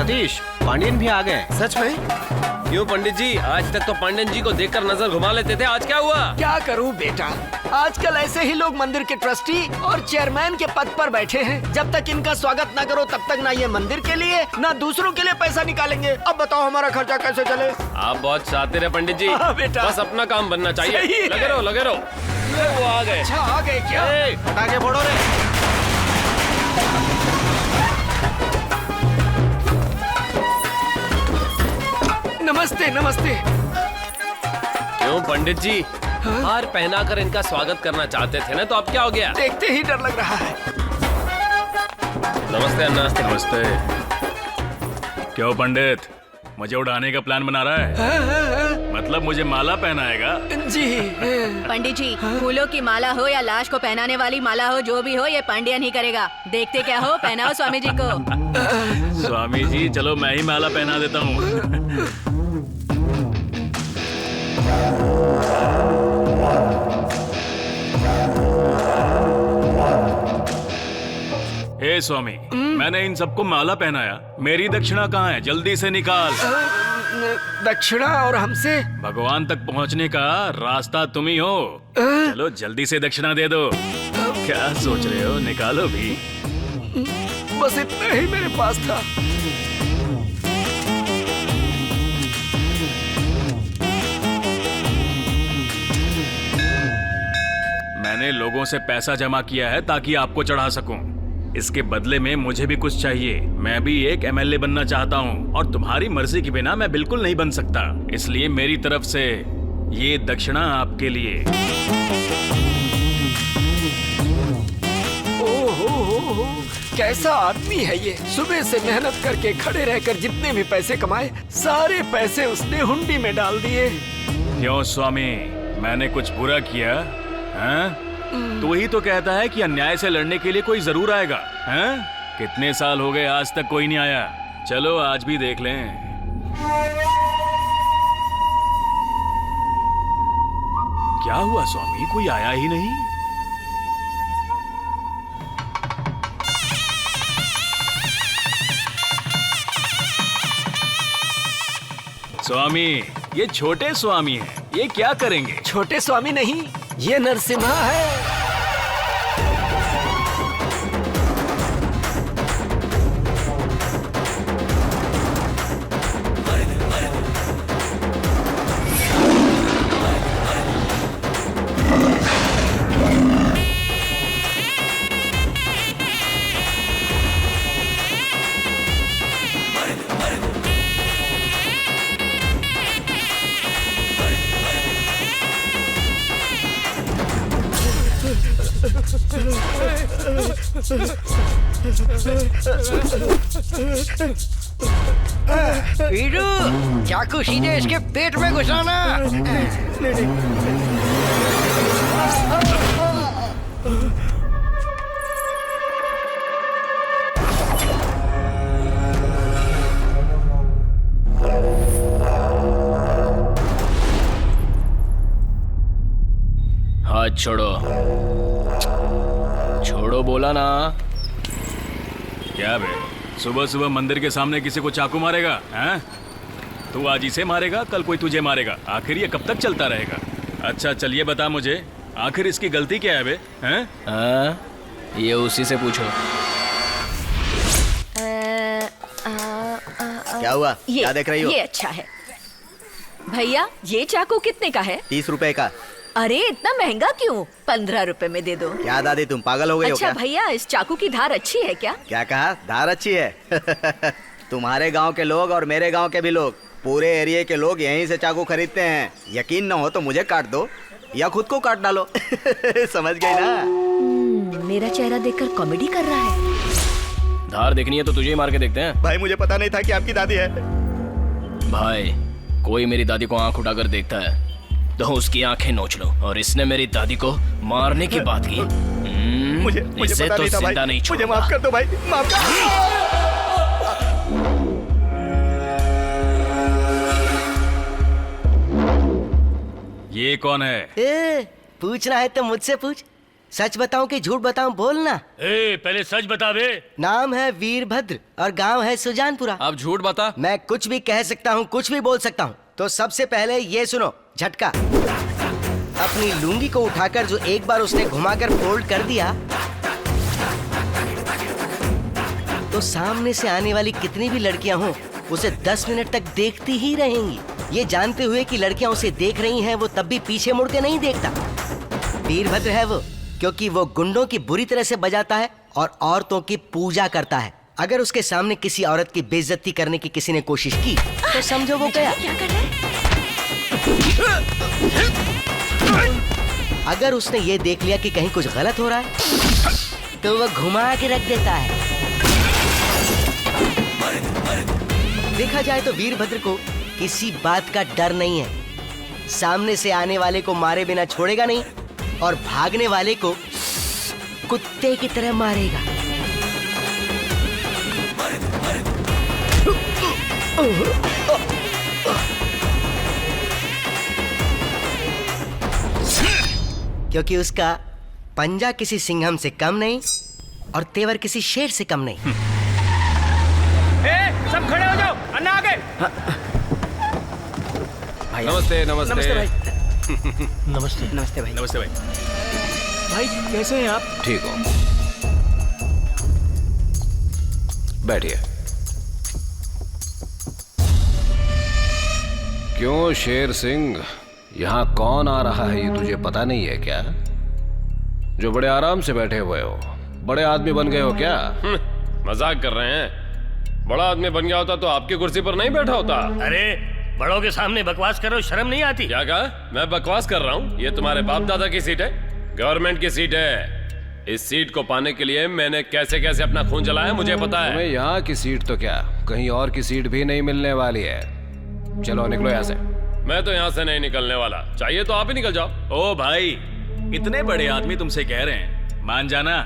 सतीश, पांडियन भी आ गए। सच में? क्यों पंडित जी, आज तक तो पांडियन जी को देखकर नजर घुमा लेते थे, आज क्या हुआ? क्या करूं बेटा, आजकल ऐसे ही लोग मंदिर के ट्रस्टी और चेयरमैन के पद पर बैठे हैं। जब तक इनका स्वागत ना करो तब तक ना ये मंदिर के लिए ना दूसरों के लिए पैसा निकालेंगे। अब बताओ हमारा खर्चा कैसे चले? आप बहुत शातिर है पंडित जी। हाँ, बेटा। बस अपना काम बनना सही चाहिए। है। लगे रहो, लगे रहो। वो आ गए। अच्छा आ गए क्या? पटाखे फोड़ो रे। नमस्ते नमस्ते। क्यों पंडित जी, हार पहनाकर इनका स्वागत करना चाहते थे ना, तो अब क्या हो गया? देखते ही डर लग रहा है। नमस्ते अन्ना। नमस्ते। क्यों पंडित, मुझे उड़ाने का प्लान बना रहा है? मतलब मुझे माला पहनाएगा? जी। पंडित जी, फूलों की माला हो या लाश को पहनाने वाली माला हो, जो भी हो ये पांडियन ही करेगा। देखते क्या हो, पहनाओ स्वामी जी को। स्वामी जी चलो मैं ही माला पहना देता हूँ। हे स्वामी, मैंने इन सबको माला पहनाया, मेरी दक्षिणा कहाँ है? जल्दी से निकाल। दक्षिणा और हमसे? भगवान तक पहुँचने का रास्ता तुम ही हो। चलो जल्दी से दक्षिणा दे दो। क्या सोच रहे हो, निकालो भी। बस इतना ही मेरे पास था। मैंने लोगों से पैसा जमा किया है ताकि आपको चढ़ा सकूं। इसके बदले में मुझे भी कुछ चाहिए। मैं भी एक एमएलए बनना चाहता हूं और तुम्हारी मर्जी के बिना मैं बिल्कुल नहीं बन सकता। इसलिए मेरी तरफ से ये दक्षिणा आपके लिए। ओहो, कैसा आदमी है ये। सुबह से मेहनत करके खड़े रहकर जितने भी पैसे कमाए, सारे पैसे उसने हुंडी में डाल दिए। क्यों स्वामी, मैंने कुछ बुरा किया? हाँ? तू ही तो कहता है कि अन्याय से लड़ने के लिए कोई जरूर आएगा। हाँ? कितने साल हो गए आज तक कोई नहीं आया। चलो आज भी देख लें। क्या हुआ स्वामी, कोई आया ही नहीं? स्वामी, ये छोटे स्वामी हैं, ये क्या करेंगे? छोटे स्वामी नहीं, ये नरसिम्हा है। वीरू, चाकू सीधे इसके पेट में घुसाना। हाथ छोड़ो, छोड़ो बोला ना। क्या बे, सुबह सुबह मंदिर के सामने किसी को चाकू मारेगा? हैं? तू आज इसे मारेगा, कल कोई तुझे मारेगा। आखिर ये कब तक चलता रहेगा? अच्छा चलिए बता मुझे, आखिर इसकी गलती क्या है बे? हैं? हाँ, ये उसी से पूछो। क्या हुआ? क्या देख रही हो? ये अच्छा है भैया। ये चाकू कितने का है? 30 रुपए का। अरे इतना महंगा क्यों? 15 रुपए में दे दो। क्या दादी, तुम पागल हो गई हो अच्छा क्या? भैया, इस चाकू की धार अच्छी है क्या? क्या कहा? धार अच्छी है? तुम्हारे गांव के लोग और मेरे गांव के भी लोग, पूरे एरिया के लोग यहीं से चाकू खरीदते हैं। यकीन न हो तो मुझे काट दो या खुद को काट डालो। समझ गई ना? मेरा चेहरा देखकर कॉमेडी कर रहा है। धार देखनी है तो तुझे ही मार के देखते हैं। भाई मुझे पता नहीं था कि आपकी दादी है। भाई, कोई मेरी दादी को आंख उठाकर देखता है तो उसकी आंखें नोच लो। और इसने मेरी दादी को मारने की बात की। मुझे इसे पता तो नहीं था जिंदा भाई। नहीं मुझे छोड़ूंगा। माफ कर दो भाई, माफ कर। ये कौन है? पूछना है तो मुझसे पूछ। सच बताऊं कि झूठ बताऊं, बोलना। पहले सच बता बे। नाम है वीरभद्र और गांव है सुजानपुरा। अब झूठ बता। मैं कुछ भी कह सकता हूँ, कुछ भी बोल सकता हूँ। तो सबसे पहले ये सुनो, झटका। अपनी लुंगी को उठाकर जो एक बार उसने घुमाकर फोल्ड कर दिया, तो सामने से आने वाली कितनी भी लड़कियां हों, उसे 10 मिनट तक देखती ही रहेंगी, ये जानते हुए कि लड़कियां उसे देख रही हैं। वो तब भी पीछे मुड़ के नहीं देखता। वीरभद्र है वो, क्योंकि वो गुंडों की बुरी तरह से बजाता है और औरतों की पूजा करता है। अगर उसके सामने किसी औरत की बेइज्जती करने की किसी ने कोशिश की तो समझो वो गया। अगर उसने ये देख लिया कि कहीं कुछ गलत हो रहा है तो वो घुमा के रख देता है। देखा जाए तो वीरभद्र को किसी बात का डर नहीं है। सामने से आने वाले को मारे बिना छोड़ेगा नहीं और भागने वाले को कुत्ते की तरह मारेगा। क्योंकि उसका पंजा किसी सिंघम से कम नहीं और तेवर किसी शेर से कम नहीं। सब खड़े हो जाओ, अन्ना आगे। नमस्ते नमस्ते नमस्ते भाई। नमस्ते। नमस्ते भाई। नमस्ते भाई। भाई कैसे हैं आप? ठीक हो, बैठिए। क्यों शेर सिंह, यहाँ कौन आ रहा है ये तुझे पता नहीं है क्या? जो बड़े आराम से बैठे हुए हो, बड़े आदमी बन गए हो क्या? मजाक कर रहे हैं? बड़ा आदमी बन गया होता तो आपकी कुर्सी पर नहीं बैठा होता। अरे बड़ों के सामने बकवास करो, शर्म नहीं आती? क्या कहा? मैं बकवास कर रहा हूँ? ये तुम्हारे बाप दादा की सीट है, गवर्नमेंट की सीट है। इस सीट को पाने के लिए मैंने कैसे कैसे अपना खून जलाया मुझे पता है। तुम्हें यहाँ की सीट तो क्या, कहीं और की सीट भी नहीं मिलने वाली है। चलो निकलो यहाँ से। मैं तो यहाँ से नहीं निकलने वाला, चाहिए तो आप ही निकल जाओ। ओ भाई, इतने बड़े आदमी तुमसे कह रहे हैं, मान जाना।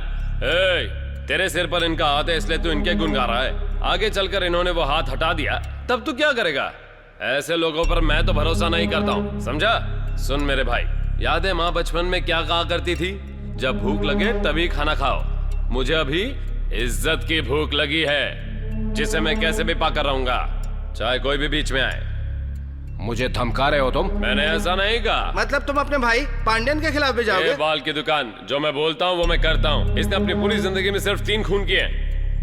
तेरे सिर पर इनका हाथ है इसलिए तू इनके गुण गा रहा है। आगे चलकर इन्होंने वो हाथ हटा दिया तब तू क्या करेगा? ऐसे लोगों पर मैं तो भरोसा नहीं करता हूँ, समझा? सुन मेरे भाई, याद है माँ बचपन में क्या कहा करती थी? जब भूख लगे तभी खाना खाओ। मुझे अभी इज्जत की भूख लगी है, जिसे मैं कैसे भी पाकर रहूंगा, चाहे कोई भी बीच में आए। मुझे धमका रहे हो तुम? मैंने ऐसा नहीं कहा। मतलब तुम अपने भाई पांड्यन के खिलाफ भी जाओगे? बाल की दुकान, जो मैं बोलता हूँ वो मैं करता हूँ। इसने अपनी पूरी जिंदगी में सिर्फ 3 खून किए,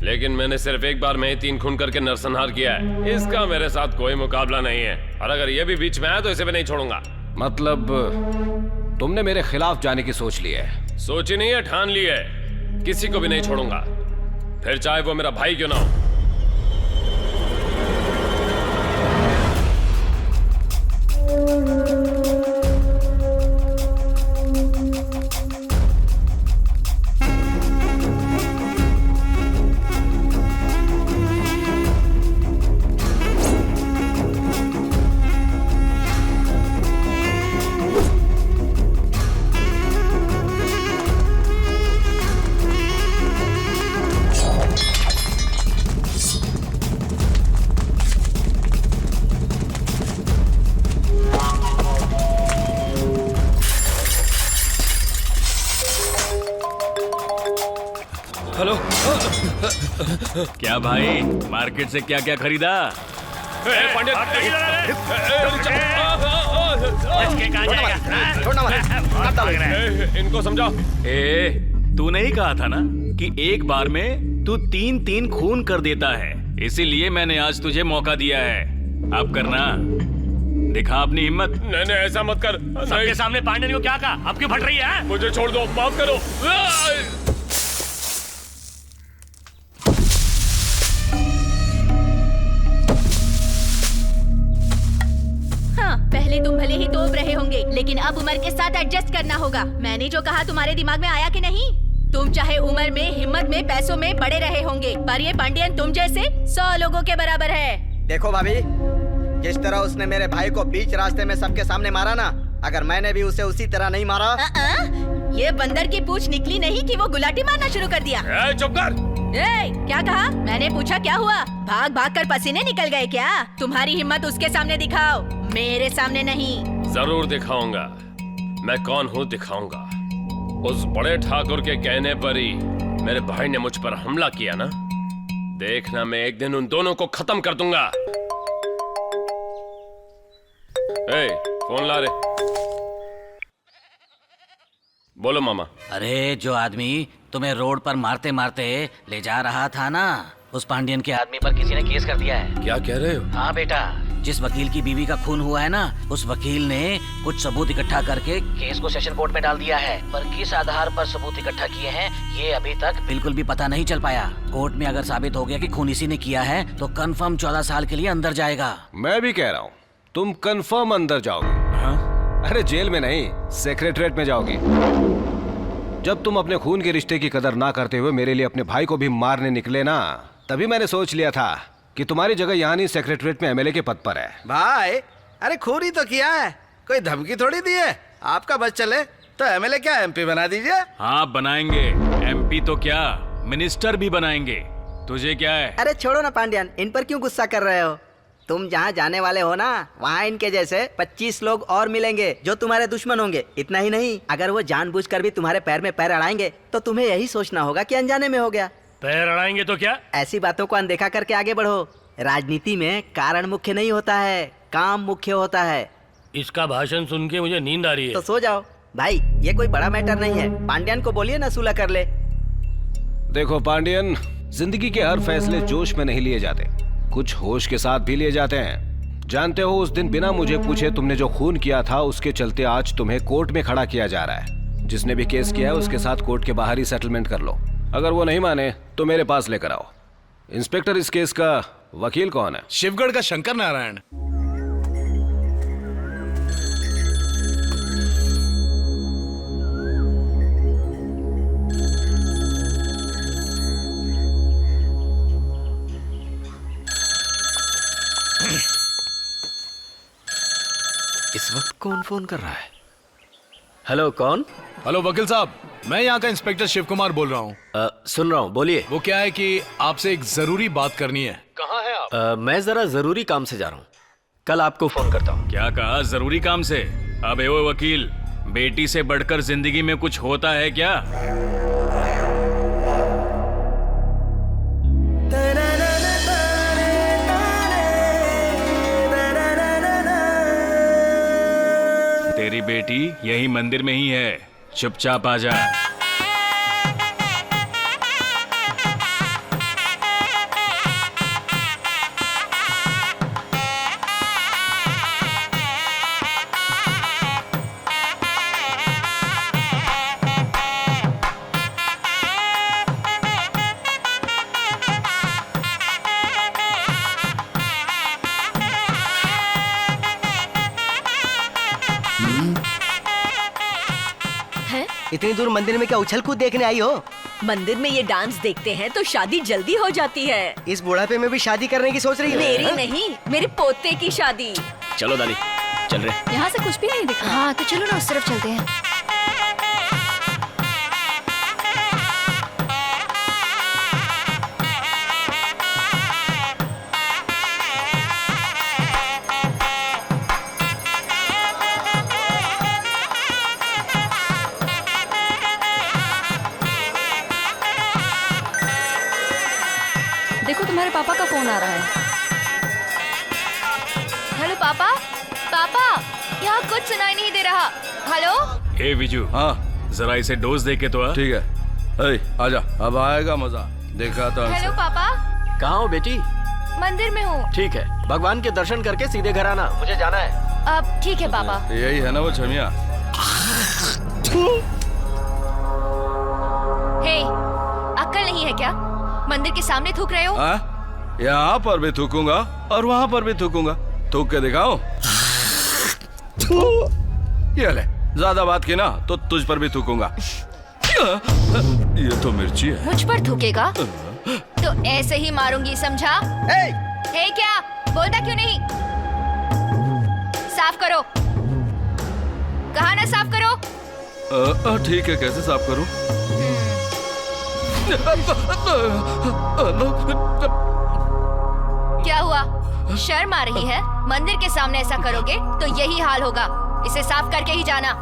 लेकिन मैंने सिर्फ एक बार में ही 3 खून करके नरसंहार किया है। इसका मेरे साथ कोई मुकाबला नहीं है, और अगर ये भी बीच में आया तो इसे भी नहीं छोड़ूंगा। मतलब तुमने मेरे खिलाफ जाने की सोच ली है? सोची नहीं है, ठान ली है। किसी को भी नहीं छोड़ूंगा, फिर चाहे वो मेरा भाई क्यों ना हो। हेलो। क्या भाई, मार्केट से क्या क्या खरीदा? इनको समझाओ। तू नहीं कहा था ना कि एक बार में तू 3-3 खून कर देता है, इसीलिए मैंने आज तुझे मौका दिया है। अब करना, दिखा अपनी हिम्मत। नहीं ऐसा मत कर। सबके सामने पांड्यन को क्या कहा? अब क्यों फट रही है? मुझे छोड़ दो, माफ करो। हाँ, पहले तुम भले ही तोप रहे होंगे, लेकिन अब उम्र के साथ एडजस्ट करना होगा। मैंने जो कहा तुम्हारे दिमाग में आया कि नहीं? तुम चाहे उम्र में, हिम्मत में, पैसों में बड़े रहे होंगे, पर ये पांड्यन तुम जैसे 100 लोगों के बराबर है। देखो भाभी, जिस तरह उसने मेरे भाई को बीच रास्ते में सबके सामने मारा ना, अगर मैंने भी उसे उसी तरह नहीं मारा। ये बंदर की पूंछ निकली नहीं कि वो गुलाटी मारना शुरू कर दिया। चुप कर। क्या कहा? मैंने पूछा क्या हुआ? भाग भाग कर पसीने निकल गए क्या? तुम्हारी हिम्मत उसके सामने दिखाओ, मेरे सामने नहीं। जरूर दिखाऊंगा, मैं कौन हूँ दिखाऊंगा। उस बड़े ठाकुर के कहने पर ही मेरे भाई ने मुझ पर हमला किया ना। देखना मैं एक दिन उन दोनों को खत्म कर दूंगा। ए, फोन ला रे। बोलो मामा। अरे जो आदमी तुम्हें रोड पर मारते मारते ले जा रहा था ना, उस पांडियन के आदमी पर किसी ने केस कर दिया है। क्या कह रहे हो? हाँ बेटा, जिस वकील की बीवी का खून हुआ है ना, उस वकील ने कुछ सबूत इकट्ठा करके केस को सेशन कोर्ट में डाल दिया है। पर किस आधार पर सबूत इकट्ठा किए हैं ये अभी तक बिल्कुल भी पता नहीं चल पाया। कोर्ट में अगर साबित हो गया कि खून इसी ने किया है तो कंफर्म 14 साल के लिए अंदर जाएगा। मैं भी कह रहा हूँ तुम कंफर्म अंदर जाओगे। अरे जेल में नहीं, सेक्रेटरीट में जाओगी। जब तुम अपने खून के रिश्ते की कदर ना करते हुए मेरे लिए अपने भाई को भी मारने निकले ना, तभी मैंने सोच लिया था कि तुम्हारी जगह यहाँ नहीं सेक्रेटरीट में एमएलए के पद पर है। भाई अरे खून ही तो किया है, कोई धमकी थोड़ी दी है। आपका बस चले तो एमएलए क्या एमपी बना दीजिए। हाँ बनाएंगे, एमपी तो क्या मिनिस्टर भी बनाएंगे। तुझे क्या है? अरे छोड़ो ना पांड्यन, इन पर क्यों गुस्सा कर रहे हो? तुम जहाँ जाने वाले हो ना, वहाँ इनके जैसे 25 लोग और मिलेंगे जो तुम्हारे दुश्मन होंगे। इतना ही नहीं, अगर वो जानबूझकर भी तुम्हारे पैर में पैर अड़ाएंगे तो तुम्हें यही सोचना होगा कि अनजाने में हो गया। पैर अड़ाएंगे तो क्या? ऐसी बातों को अनदेखा करके आगे बढ़ो। राजनीति में कारण मुख्य नहीं होता है, काम मुख्य होता है। इसका भाषण सुन के मुझे नींद आ रही है। तो सो जाओ भाई, ये कोई बड़ा मैटर नहीं है। पांड्यन को बोलिए ना सुलह कर ले। देखो पांडियन, जिंदगी के हर फैसले जोश में नहीं लिए जाते, कुछ होश के साथ भी लिए जाते हैं। जानते हो, उस दिन बिना मुझे पूछे तुमने जो खून किया था, उसके चलते आज तुम्हें कोर्ट में खड़ा किया जा रहा है। जिसने भी केस किया है उसके साथ कोर्ट के बाहर ही सेटलमेंट कर लो। अगर वो नहीं माने तो मेरे पास लेकर आओ। इंस्पेक्टर, इस केस का वकील कौन है? शिवगढ़ का शंकर नारायण। इस वक्त कौन फोन कर रहा है? हेलो, कौन? हेलो वकील साहब, मैं यहाँ का इंस्पेक्टर शिव कुमार बोल रहा हूँ। सुन रहा हूँ, बोलिए। वो क्या है कि आपसे एक जरूरी बात करनी है। कहाँ है आप? मैं जरा जरूरी काम से जा रहा हूँ, कल आपको फोन करता हूँ। क्या कहा? जरूरी काम से? अबे वो वकील, बेटी से बढ़कर जिंदगी में कुछ होता है क्या? तेरी बेटी यही मंदिर में ही है, चुपचाप आ जा। इतनी दूर मंदिर में क्या उछल कूद देखने आई हो? मंदिर में ये डांस देखते हैं तो शादी जल्दी हो जाती है। इस बुढ़ापे में भी शादी करने की सोच रही है? मेरी नहीं, मेरे पोते की शादी। चलो दादी, चल रहे। यहाँ से कुछ भी नहीं दिखा। हाँ तो चलो ना, उस तरफ चलते हैं। देखो तुम्हारे पापा का फोन आ रहा है। हेलो पापा, पापा यहाँ कुछ सुनाई नहीं दे रहा। हेलो। ए विजू, हाँ जरा इसे डोज दे के तो आ। ठीक है, आजा, अब आएगा मजा। देखा था। हेलो पापा। कहाँ हो बेटी? मंदिर में हूँ। ठीक है, भगवान के दर्शन करके सीधे घर आना, मुझे जाना है। अब ठीक है पापा। यही है ना वो छमिया? हे, अक्ल नहीं है क्या? मंदिर के सामने थूक रहे हो? यहाँ पर भी थूकूंगा और वहाँ पर भी थूकूंगा। थूक के दिखाओ। ये ले, ज्यादा बात की ना तो तुझ पर भी थूकूंगा। ये तो मिर्ची है। मुझ पर थूकेगा तो ऐसे ही मारूंगी, समझा? हे क्या बोलता क्यों नहीं? साफ करो। कहा ना साफ करो। ठीक है, कैसे साफ करूं? क्या हुआ? शर्म आ रही है? मंदिर के सामने ऐसा करोगे तो यही हाल होगा। इसे साफ करके ही जाना।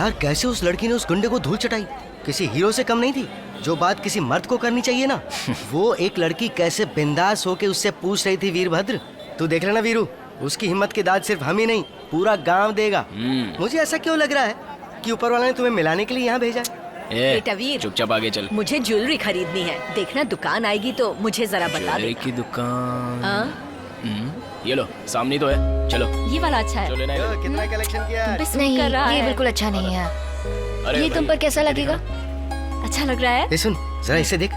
यार कैसे उस लड़की ने उस गुंडे को धूल चटाई, किसी हीरो से कम नहीं थी। जो बात किसी मर्द को करनी चाहिए ना, वो एक लड़की कैसे बिंदास होके उससे पूछ रही थी। वीरभद्र, तू देख लेना वीरू, उसकी हिम्मत की दाद सिर्फ हम ही नहीं पूरा गांव देगा। मुझे ऐसा क्यों लग रहा है कि ऊपर वाला ने तुम्हें मिलाने के लिए यहाँ भेजा है। बेटा वीर, चुपचाप आगे चल। मुझे ज्वेलरी खरीदनी है, देखना दुकान आएगी तो मुझे जरा बता ज्वेलरी देना। की दुकान। ये लो, सामने तो है, चलो। ये वाला अच्छा है। चलो लेना है। कितना कलेक्शन किया है? नहीं, ये बिल्कुल अच्छा नहीं है। अरे ये तुम पर कैसा लगेगा? अच्छा लग रहा है। ये सुन जरा इसे देख, ये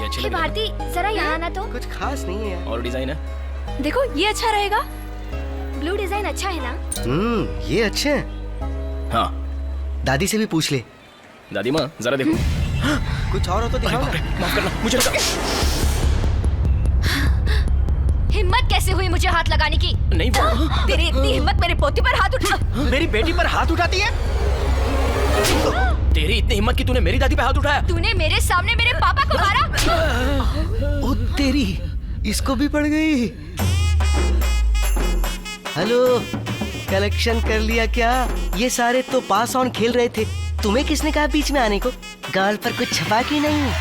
अच्छी हे लग रही भारती, जरा यहाँ आना तो। कुछ खास नहीं है यार। है। और डिजाइन है। देखो ये अच्छा रहेगा। ब्लू डिजाइन अच्छा है ना? ये अच्छे हैं। हाँ दादी से भी पूछ ले। दादी माँ जरा देखो। कुछ और हो तो दिखाओ ना। माफ करना, मुझे हिम्मत कैसे हुई मुझे हाथ लगाने की? नहीं वो तेरी इतनी हिम्मत मेरे पोती पर हाथ उठा। मेरी बेटी पर हाथ उठाती है। तेरी इतनी हिम्मत कि तूने मेरी दादी पे हाथ उठाया। तूने मेरे सामने मेरे पापा को मारा। ओ तेरी, इसको भी पड़ गई। हेलो, कलेक्शन कर लिया क्या? ये सारे तो पास ऑन खेल रहे थे, तुम्हें किसने कहा बीच में आने को? गाल पर कुछ छपा की नहीं?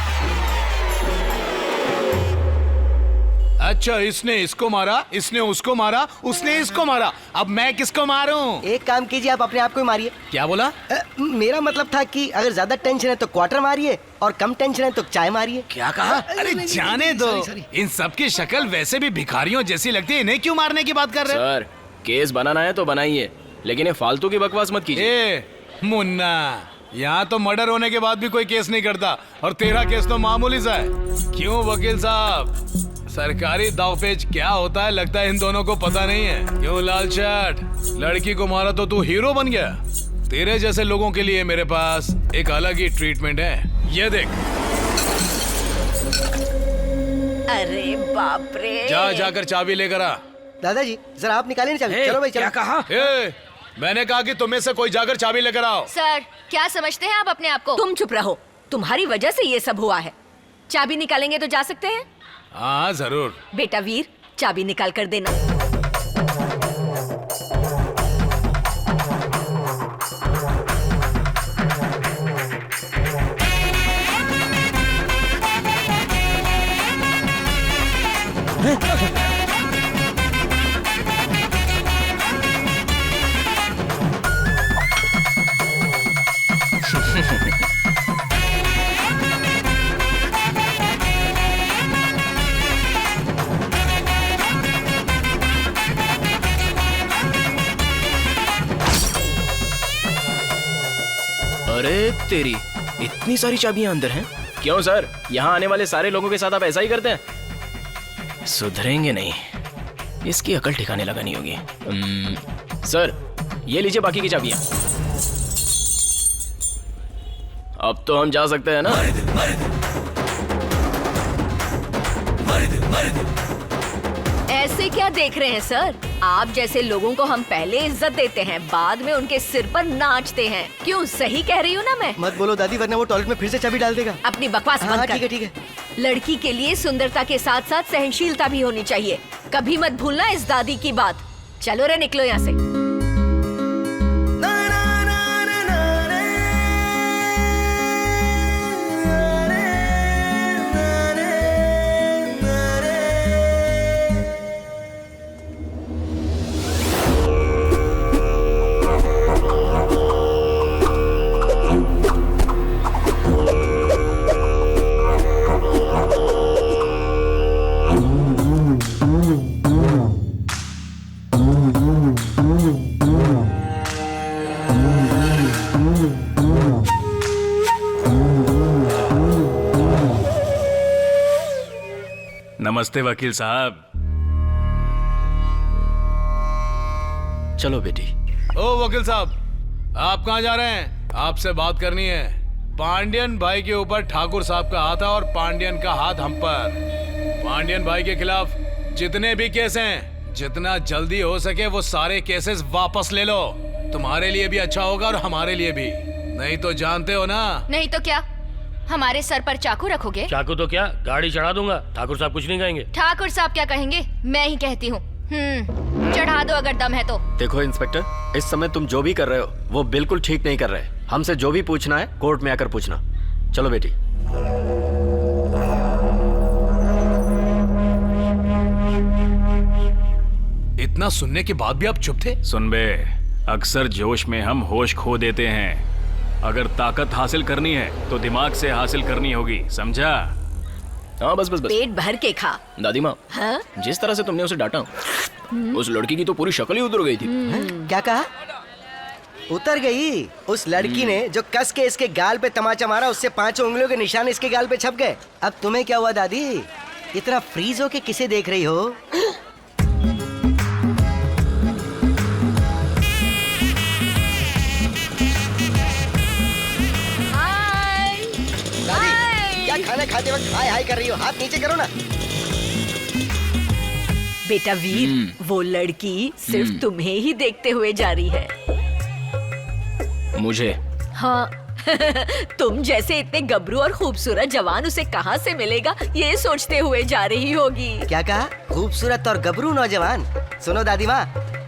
अच्छा, इसने इसको मारा, इसने उसको मारा, उसने इसको मारा, अब मैं किसको मारूं? एक काम कीजिए, आप अपने आप को ही मारिए। क्या बोला? मेरा मतलब था कि अगर ज्यादा टेंशन है तो क्वार्टर मारिए और कम टेंशन है तो चाय मारिए। क्या कहा? अरे जाने दो, इन सब की शक्ल वैसे भी भिखारियों जैसी लगती है, इन्हें क्यों मारने की बात कर रहे हो? सर, केस बनाना है तो बनाइए, लेकिन ये फालतू की बकवास मत कीजिए। ए मुन्ना, यहाँ तो मर्डर होने के बाद भी कोई केस नहीं करता, और तेरा केस तो मामूली सा है। क्यों वकील साहब, सरकारी दावपेच क्या होता है लगता है इन दोनों को पता नहीं है। क्यों लाल शर्ट, लड़की को मारा तो तू हीरो बन गया? तेरे जैसे लोगों के लिए मेरे पास एक अलग ही ट्रीटमेंट है, ये देख। अरे बाप रे। जाकर चाबी लेकर आ। दादाजी जरा आप निकालिए ना चाबी। चलो भाई चलो। क्या कहा? मैंने कहा कि तुम्हें से कोई जाकर चाबी लेकर आओ। सर, क्या समझते हैं आप अपने आप को? तुम चुप रहो, तुम्हारी वजह से ये सब हुआ है। चाबी निकालेंगे तो जा सकते हैं। हाँ जरूर। बेटा वीर, चाबी निकाल कर देना। अरे तेरी, इतनी सारी चाबियां अंदर हैं। क्यों सर, यहाँ आने वाले सारे लोगों के साथ आप ऐसा ही करते हैं? सुधरेंगे नहीं, इसकी अकल ठिकाने लगानी होगी। सर, ये लीजिए बाकी की चाबियां। अब तो हम जा सकते हैं ना? ऐसे क्या देख रहे हैं सर? आप जैसे लोगों को हम पहले इज्जत देते हैं, बाद में उनके सिर पर नाचते हैं। क्यों, सही कह रही हूँ ना मैं? मत बोलो दादी, वरना वो टॉयलेट में फिर से चाबी डाल देगा। अपनी बकवास बंद कर। ठीक है ठीक है। लड़की के लिए सुंदरता के साथ साथ सहनशीलता भी होनी चाहिए। कभी मत भूलना इस दादी की बात। चलो रे, निकलो यहाँ से। नमस्ते वकील साहब। चलो बेटी। ओ वकील साहब, आप कहाँ जा रहे हैं? आपसे बात करनी है। पांडियन भाई के ऊपर ठाकुर साहब का हाथ है और पांडियन का हाथ हम पर। पांडियन भाई के खिलाफ जितने भी केस हैं, जितना जल्दी हो सके वो सारे केसेस वापस ले लो। तुम्हारे लिए भी अच्छा होगा और हमारे लिए भी। नहीं तो जानते हो ना। नहीं तो क्या, हमारे सर पर चाकू रखोगे? चाकू तो क्या, गाड़ी चढ़ा दूंगा। ठाकुर साहब कुछ नहीं कहेंगे। ठाकुर साहब क्या कहेंगे, मैं ही कहती हूँ। चढ़ा दो अगर दम है तो। देखो इंस्पेक्टर, इस समय तुम जो भी कर रहे हो वो बिल्कुल ठीक नहीं कर रहे। हमसे जो भी पूछना है कोर्ट में आकर पूछना। चलो बेटी। इतना सुनने के बाद भी आप चुप थे? सुन बे, अक्सर जोश में हम होश खो देते हैं। अगर ताकत हासिल करनी है तो दिमाग से हासिल करनी होगी, समझा? हाँ बस बस बस। पेट भर के खा। दादी माँ, हाँ? जिस तरह से तुमने उसे डांटा, उस लड़की की तो पूरी शक्ल ही उतर गई थी। क्या कहा? उतर गई? उस लड़की ने जो कस के इसके गाल पे तमाचा मारा, उससे 5 उंगलियों के निशान इसके गाल पे छप गए। अब तुम्हें क्या हुआ दादी? इतना फ्रीज होके किसे देख रही हो? दादी, क्या खाना खाते वक्त हाय हाय कर रही हो? हाथ नीचे करो ना। बेटा वीर, वो लड़की सिर्फ तुम्हें ही देखते हुए जा रही है। मुझे? हाँ। तुम जैसे इतने गबरू और खूबसूरत जवान उसे कहाँ से मिलेगा, ये सोचते हुए जा रही होगी। क्या कहा? खूबसूरत और गबरू नौजवान? सुनो दादी माँ,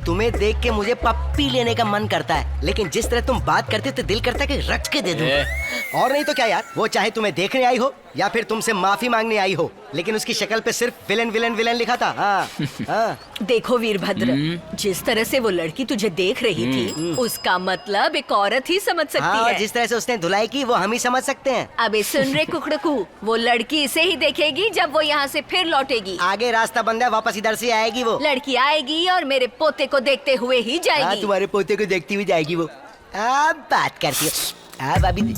तुम्हें देख के मुझे पप्पी लेने का मन करता है, लेकिन जिस तरह तुम बात करते तो दिल करता है कि रच के दे दूं। और नहीं तो क्या यार, वो चाहे तुम्हें देखने आई हो या फिर तुमसे माफी मांगने आई हो, लेकिन उसकी शक्ल पे सिर्फ विलन विलन विलन लिखा था। हाँ, हाँ। देखो वीरभद्र, जिस तरह से वो लड़की तुझे देख रही थी, उसका मतलब एक औरत ही समझ सकती हाँ, है। जिस तरह से उसने धुलाई की वो हम ही समझ सकते हैं। अबे सुन रे कुकड़कू, वो लड़की इसे ही देखेगी जब वो यहाँ से फिर लौटेगी। आगे रास्ता बंद है, वापस इधर से आएगी वो। लड़की आएगी और मेरे पोते को देखते हुए ही जाएगी। हाँ, तुम्हारे पोते को देखती हुई जाएगी वो। अब बात करती हो। अब अभी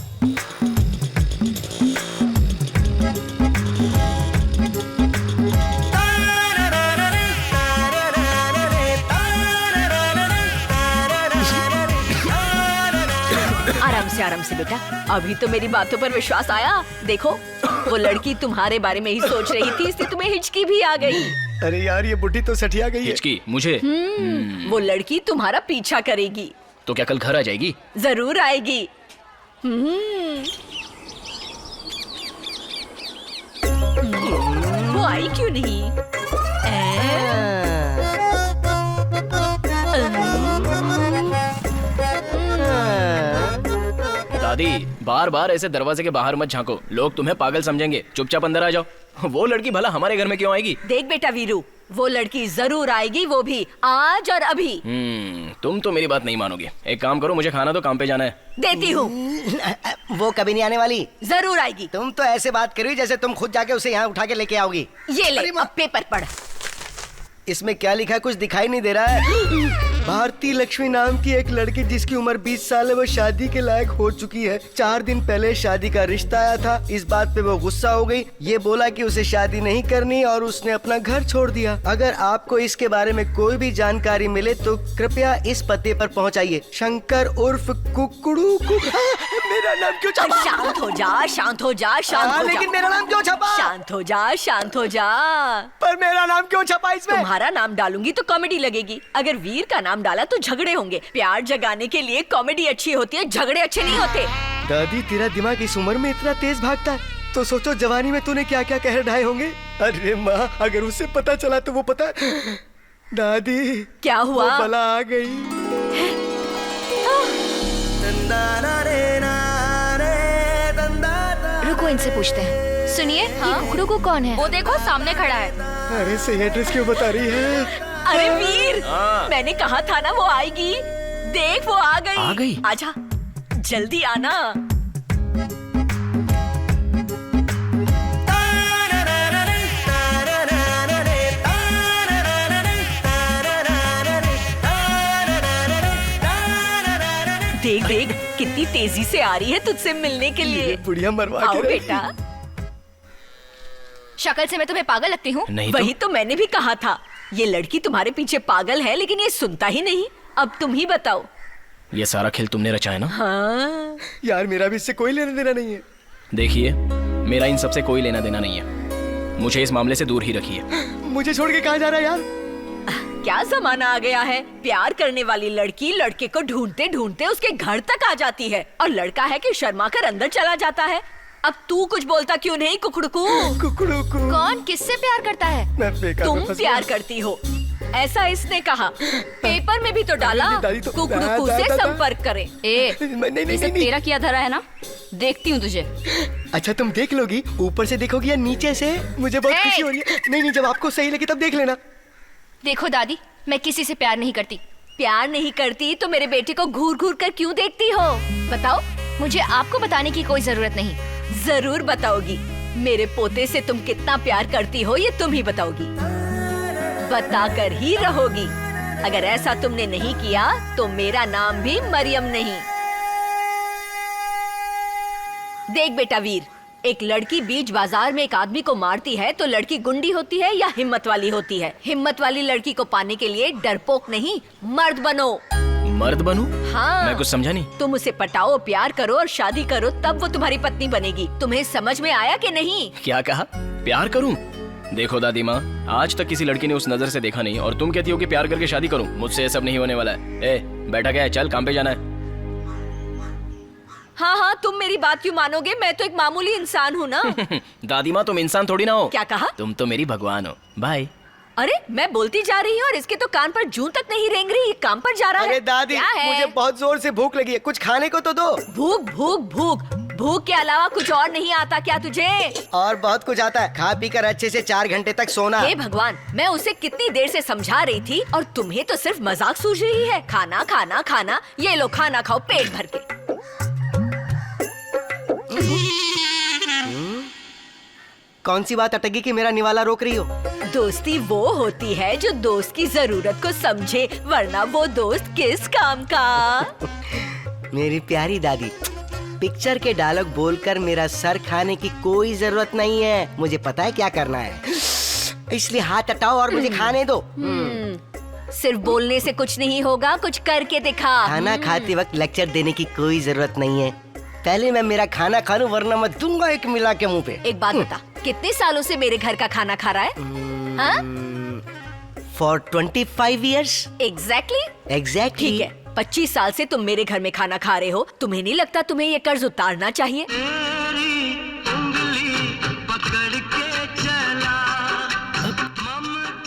आराम से बेटा, अभी तो मेरी बातों पर विश्वास आया। देखो, वो लड़की तुम्हारे बारे में ही सोच रही थी, इसलिए तुम्हें हिचकी भी आ गई। अरे यार, ये बुढ़ी तो सठिया गई है। हिचकी मुझे? वो लड़की तुम्हारा पीछा करेगी। तो क्या कल घर आ जाएगी? जरूर आएगी। वो आई क्यों नहीं? दादी, बार बार ऐसे दरवाजे के बाहर मत झांको, लोग तुम्हें पागल समझेंगे। चुपचाप अंदर आ जाओ। वो लड़की भला हमारे घर में क्यों आएगी? देख बेटा वीरू, वो लड़की जरूर आएगी, वो भी आज और अभी। तुम तो मेरी बात नहीं मानोगे। एक काम करो, मुझे खाना दो, काम पे जाना है। देती हूँ। वो कभी नहीं आने वाली। जरूर आएगी। तुम तो ऐसे बात करी जैसे तुम खुद जाके उसे यहाँ उठा के लेके आओगी। ये ले, अब पेपर पढ़। इसमें क्या लिखा है? कुछ दिखाई नहीं दे रहा है। भारती लक्ष्मी नाम की एक लड़की जिसकी उम्र 20 साल है, वो शादी के लायक हो चुकी है। 4 दिन पहले शादी का रिश्ता आया था। इस बात पे वो गुस्सा हो गई, ये बोला कि उसे शादी नहीं करनी और उसने अपना घर छोड़ दिया। अगर आपको इसके बारे में कोई भी जानकारी मिले तो कृपया इस पते पर पहुंचाइए। शंकर उर्फ कुकड़ू। मेरा नाम क्यों छपा? शांत हो जा, शांत हो जा, शांत हो जा। लेकिन मेरा नाम क्यों छपा? शांत हो जा, शांत हो जा। पर मेरा नाम क्यों छपा इसमें? तुम्हारा नाम डालूंगी तो कॉमेडी लगेगी। अगर वीर का नाम डाला तो झगड़े होंगे। प्यार जगाने के लिए कॉमेडी अच्छी होती है, झगड़े अच्छे नहीं होते। दादी, तेरा दिमाग इस उम्र में इतना तेज भागता है, तो सोचो जवानी में तूने क्या क्या कह ढाए होंगे। अरे माँ, अगर उसे पता चला तो वो पता। दादी, क्या हुआ? वो बला आ गई। रुको, इनसे पूछते हैं। सुनिए, हाँ? कुकड़ू को कौन है? वो देखो सामने खड़ा है। अरे सही एड्रेस क्यों बता रही है? अरे वीर, मैंने कहा था ना वो आएगी। देख, वो आ गई। आ गई? आजा, जल्दी आना। देख देख, कितनी तेजी से आ रही है तुझसे मिलने के लिए। बुढ़िया मरवा आओ के बेटा। शक्ल से मैं तुम्हें पागल लगती हूँ? वही तो मैंने भी कहा था। ये लड़की तुम्हारे पीछे पागल है, लेकिन ये सुनता ही नहीं। अब तुम ही बताओ। ये सारा खेल तुमने रचा है ना? हाँ। यार, मेरा भी इससे कोई लेना देना नहीं है। देखिए, मेरा इन सबसे कोई लेना देना नहीं है। मुझे इस मामले से दूर ही रखिए। मुझे छोड़ के कहाँ जा रहा है यार? क्या जमाना आ गया है। प्यार करने वाली लड़की लड़के को ढूंढते ढूंढते उसके घर तक आ जाती है, और लड़का है कि शर्मा कर अंदर चला जाता है। अब तू कुछ बोलता क्यों नहीं कुकड़ू? कुकड़ू? कौन किससे प्यार करता है? मैं बेकार तुम में फंस प्यार गया। करती हो। ऐसा इसने कहा। पेपर में भी तो डाला, कुकड़ू से संपर्क करें। नहीं, तेरा किया धरा है ना, देखती हूँ तुझे। अच्छा तुम देख लोगी, ऊपर से देखोगी या नीचे से? मुझे बहुत खुशी हो रही है। नहीं, जब आपको सही लगे तब देख लेना। देखो दादी, मैं किसी से प्यार नहीं करती। प्यार नहीं करती तो मेरे बेटे को घूर घूर कर क्यों देखती हो? बताओ, मुझे आपको बताने की कोई जरूरत नहीं। जरूर बताओगी। मेरे पोते से तुम कितना प्यार करती हो ये तुम ही बताओगी, बताकर ही रहोगी। अगर ऐसा तुमने नहीं किया तो मेरा नाम भी मरियम नहीं। देख बेटा वीर, एक लड़की बीच बाजार में एक आदमी को मारती है तो लड़की गुंडी होती है या हिम्मत वाली होती है? हिम्मत वाली लड़की को पाने के लिए डरपोक नहीं, मर्द बनो। मर्द बनूं? हाँ, मैं कुछ समझा नहीं। तुम उसे पटाओ, प्यार करो और शादी करो, तब वो तुम्हारी पत्नी बनेगी। तुम्हें समझ में आया कि नहीं? क्या कहा? प्यार करूं? देखो दादी माँ, आज तक किसी लड़की ने उस नजर से देखा नहीं और तुम कहती हो कि प्यार करके शादी करूं। मुझसे ये सब नहीं होने वाला है। ए, बैठा क्या है? चल, काम पे जाना है। हाँ, तुम मेरी बात क्यों मानोगे? मैं तो एक मामूली इंसान हूँ ना। दादी माँ, तुम इंसान थोड़ी ना हो। क्या कहा? तुम तो मेरी भगवान हो। बाय। अरे मैं बोलती जा रही हूँ और इसके तो कान पर जूं तक नहीं रेंग रही, ये काम पर जा रहा है। अरे दादी, मुझे बहुत जोर से भूख लगी है, कुछ खाने को तो दो। भूख भूख भूख भूख के अलावा कुछ और नहीं आता क्या तुझे? और बहुत कुछ आता है, खा पी कर अच्छे से 4 घंटे तक सोना। हे भगवान, मैं उसे कितनी देर से समझा रही थी और तुम्हें तो सिर्फ मजाक सूझ रही है। खाना खाना खाना, ये लो खाना खाओ पेट भर के। कौन सी बात अटकी कि मेरा निवाला रोक रही हो? दोस्ती वो होती है जो दोस्त की जरूरत को समझे, वरना वो दोस्त किस काम का? मेरी प्यारी दादी, पिक्चर के डायलॉग बोलकर मेरा सर खाने की कोई जरूरत नहीं है। मुझे पता है क्या करना है, इसलिए हाथ हटाओ और मुझे खाने दो। सिर्फ बोलने से कुछ नहीं होगा, कुछ करके दिखा। खाना खाते वक्त लेक्चर देने की कोई जरूरत नहीं है। पहले मैं मेरा खाना खा लूं, वरना मैं दूंगा एक मिला के मुंह पे। एक बात बता, कितने सालों से मेरे घर का खाना खा रहा है? For 25 years। Exactly? ठीक है, 25 साल से तुम मेरे घर में खाना खा रहे हो। तुम्हें नहीं लगता तुम्हें ये कर्ज उतारना चाहिए?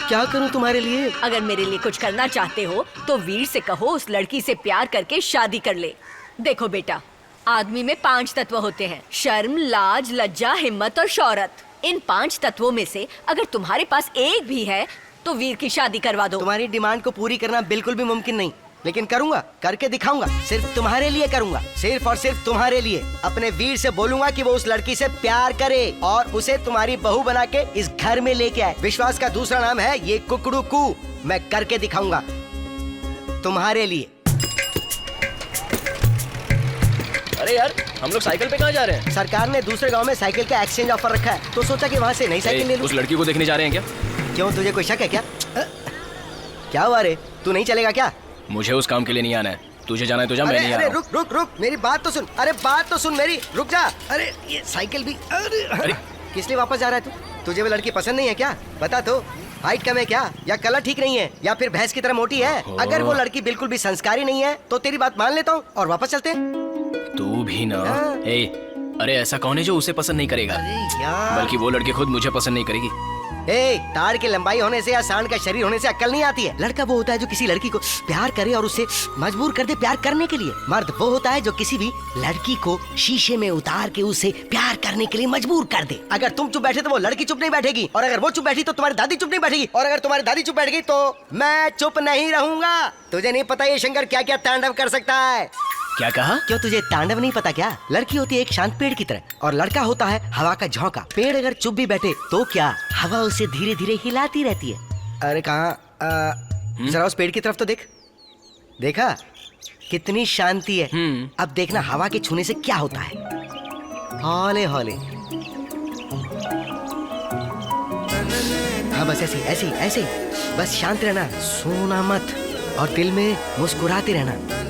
क्या करूं तुम्हारे लिए? अगर मेरे लिए कुछ करना चाहते हो तो वीर से कहो उस लड़की से प्यार करके शादी कर ले। देखो बेटा, आदमी में 5 तत्व होते हैं: शर्म, लाज, लज्जा, हिम्मत और शौहरत। इन 5 तत्वों में से अगर तुम्हारे पास एक भी है तो वीर की शादी करवा दो। तुम्हारी डिमांड को पूरी करना बिल्कुल भी मुमकिन नहीं, लेकिन करूंगा, करके दिखाऊंगा। सिर्फ तुम्हारे लिए करूंगा, सिर्फ और सिर्फ तुम्हारे लिए। अपने वीर से बोलूंगा कि वो उस लड़की से प्यार करे और उसे तुम्हारी बहू बना के इस घर में लेके आए। विश्वास का दूसरा नाम है ये कुकड़ू कू। मैं करके दिखाऊंगा तुम्हारे लिए। अरे यार, हम लोग साइकिल पे कहाँ जा रहे हैं? सरकार ने दूसरे गांव में साइकिल का एक्सचेंज ऑफर रखा है, तो सोचा कि वहाँ से नई साइकिल ले लूं। उस लड़की को देखने जा रहे हैं क्या? क्यों, तुझे कोई शक है क्या? क्या हुआ रे, तू नहीं चलेगा क्या? मुझे उस काम के लिए नहीं आना है। तुझे जाना है तो जा, मैं नहीं आ रहा हूं। रुक रुक रुक, मेरी बात तो सुन। अरे बात तो सुन मेरी, रुक जा। अरे ये साइकिल भी, अरे किस लिए वापस जा रहा है तू? तुझे वो लड़की पसंद नहीं है क्या? बता तो, हाइट कम है क्या, या कलर ठीक नहीं है, या फिर भैंस की तरह मोटी है? अगर वो लड़की बिल्कुल भी संस्कारी नहीं है तो तेरी बात मान लेता हूँ और वापस चलते हैं। तू भी ना। अरे ऐसा कौन है जो उसे पसंद नहीं करेगा? बल्कि वो लड़की खुद मुझे पसंद नहीं करेगी। तार की लंबाई होने से या सांड का शरीर होने से अक्ल नहीं आती है। लड़का वो होता है जो किसी लड़की को प्यार करे और उसे मजबूर कर दे प्यार करने के लिए। मर्द वो होता है जो किसी भी लड़की को शीशे में उतार के उसे प्यार करने के लिए मजबूर कर दे। अगर तुम चुप बैठे तो वो लड़की चुप नहीं बैठेगी, और अगर वो चुप बैठी तो तुम्हारी दादी चुप नहीं बैठेगी, और अगर तुम्हारी दादी चुप बैठ गई तो मैं चुप नहीं रहूंगा। तुझे नहीं पता ये शंकर क्या क्या तांडव कर सकता है? क्या कहा? क्यों तुझे तांडव नहीं पता क्या? लड़की होती है एक शांत पेड़ की तरह और लड़का होता है हवा का झोंका। पेड़ अगर चुप भी बैठे तो क्या, हवा उसे धीरे धीरे हिलाती रहती है। अरे कहाँ, जरा उस पेड़ की तरफ तो देख। देखा कितनी शांति है। अब देखना हवा के छूने से क्या होता है। हौले हौले, हाँ बस ऐसे ऐसे ऐसे, बस शांत रहना, सोना मत और दिल में मुस्कुराते रहना।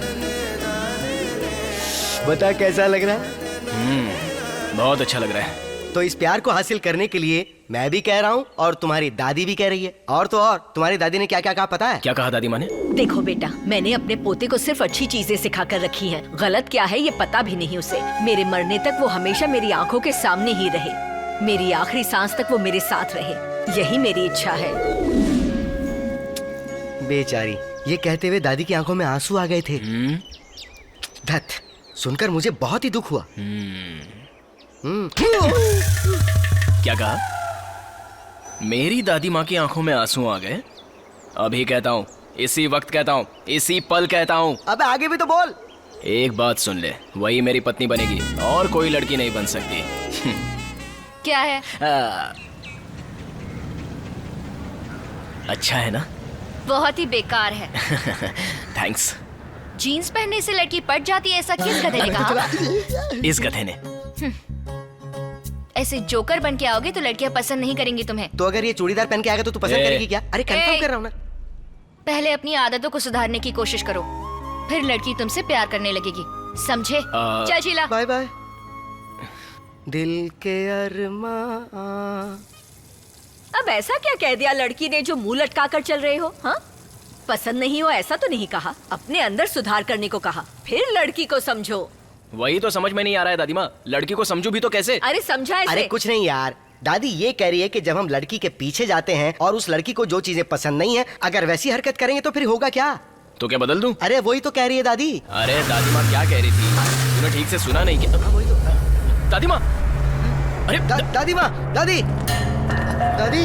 बता कैसा लग रहा है? बहुत अच्छा लग रहा है। तो इस प्यार को हासिल करने के लिए मैं भी कह रहा हूँ और तुम्हारी दादी भी कह रही है। और तो और तुम्हारी दादी ने क्या क्या कहा पता है? क्या कहा दादी माँ ने? देखो बेटा, मैंने अपने पोते को सिर्फ अच्छी चीजें सिखा कर रखी हैं। गलत क्या है ये पता भी नहीं उसे। मेरे मरने तक वो हमेशा मेरी आंखों के सामने ही रहे, मेरी आखिरी सांस तक वो मेरे साथ रहे, यही मेरी इच्छा है। बेचारी, ये कहते हुए दादी की आंखों में आंसू आ गए थे। धत, सुनकर मुझे बहुत ही दुख हुआ। क्या कहा? मेरी दादी माँ की आंखों में आंसू आ गए? अभी कहता हूँ, इसी वक्त कहता हूँ, इसी पल कहता हूँ। अबे आगे भी तो बोल। एक बात सुन ले, वही मेरी पत्नी बनेगी और कोई लड़की नहीं बन सकती। क्या है? अच्छा है ना? बहुत ही बेकार है। थैंक्स। जीन्स पहनने से लड़की पट जाती है, ऐसा किस गधे ने कहा? इस गधे ने। ऐसे जोकर बन के आओगे तो लड़कियां पसंद नहीं करेंगी तुम्हें। तो अगर ये चूड़ीदार पहन के आएगा तो तू पसंद करेगी क्या? अरे कंफर्म कर रहा हूँ ना। पहले अपनी आदतों को सुधारने की कोशिश करो, फिर लड़की तुमसे प्यार करने लगेगी, समझे? चल शीला, बाय बाय। दिल के अरमां। अब ऐसा क्या कह दिया लड़की ने जो मुंह लटका कर चल रहे हो? हाँ, पसंद नहीं हो ऐसा तो नहीं कहा, अपने अंदर सुधार करने को कहा, फिर लड़की को समझो। वही तो समझ में नहीं आ रहा है दादी माँ, लड़की को समझू भी तो कैसे? अरे समझा ऐसे? अरे कुछ नहीं यार, दादी ये कह रही है कि जब हम लड़की के पीछे जाते हैं और उस लड़की को जो चीजें पसंद नहीं है, अगर वैसी हरकत करेंगे तो फिर होगा क्या? तो क्या बदल दूं? अरे वही तो कह रही है दादी। अरे दादी माँ क्या कह रही थी? तूने ठीक से सुना नहीं क्या? वही तो। दादी माँ, अरे दादी माँ, दादी दादी,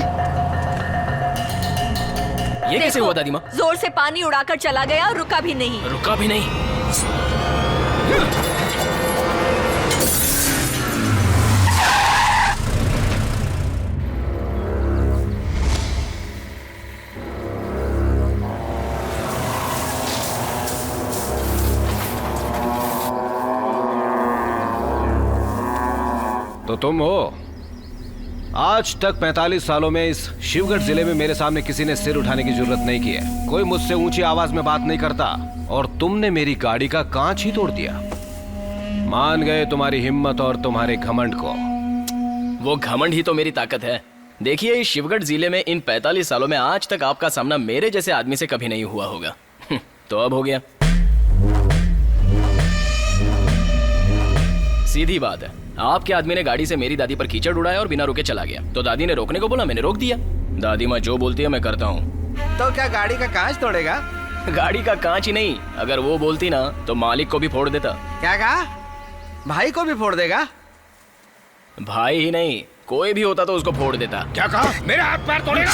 ये कैसे हुआ दादी माँ? जोर से पानी उड़ाकर चला गया और रुका भी नहीं। रुका भी नहीं? तो तुम हो? आज तक 45 सालों में इस शिवगढ़ जिले में मेरे सामने किसी ने सिर उठाने की जरूरत नहीं की है। कोई मुझसे ऊंची आवाज में बात नहीं करता और तुमने मेरी गाड़ी का कांच ही तोड़ दिया। मान गए तुम्हारी हिम्मत और तुम्हारे घमंड को। वो घमंड ही तो मेरी ताकत है। देखिए, इस शिवगढ़ जिले में इन 45 सालों में आज तक आपका सामना मेरे जैसे आदमी से कभी नहीं हुआ होगा। तो अब हो गया। सीधी बात है, आपके आदमी ने गाड़ी से मेरी दादी पर कीचड़ उड़ाया और बिना रुके चला गया। तो दादी ने रोकने को बोला, मैंने रोक दिया। दादी माँ जो बोलती है मैं करता हूँ। तो क्या गाड़ी का कांच तोड़ेगा? गाड़ी का कांच ही नहीं, अगर वो बोलती ना तो मालिक को भी फोड़ देता। क्या कहा? भाई को भी फोड़ देगा? भाई ही नहीं, कोई भी होता तो उसको फोड़ देता। क्या कहा? मेरे हाथ पैर तोड़ेगा?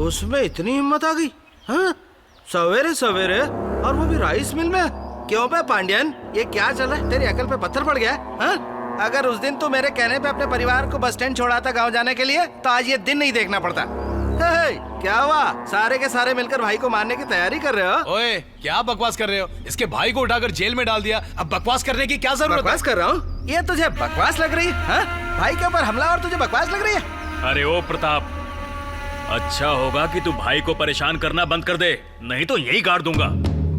उसमें इतनी हिम्मत आ गई? हाँ? सवेरे सवेरे, और वो भी राइस मिल में? क्यों बे पांड्यन, ये क्या चल रहा है? तेरी अकल पे पत्थर पड़ गया? हाँ? अगर उस दिन तू मेरे कहने पे अपने परिवार को बस स्टैंड छोड़ा था गाँव जाने के लिए, तो आज ये दिन नहीं देखना पड़ता। क्या हुआ? सारे के सारे मिलकर भाई को मारने की तैयारी कर रहे हो? ओए, क्या बकवास कर रहे हो? इसके भाई को उठाकर जेल में डाल दिया, अब बकवास करने की क्या जरूरत? बकवास कर रहा हूँ? ये तुझे बकवास लग रही है? भाई के ऊपर हमला और तुझे बकवास लग रही है? अरे ओ प्रताप, अच्छा होगा कि तू भाई को परेशान करना बंद कर दे, नहीं तो यही गाड़ दूंगा।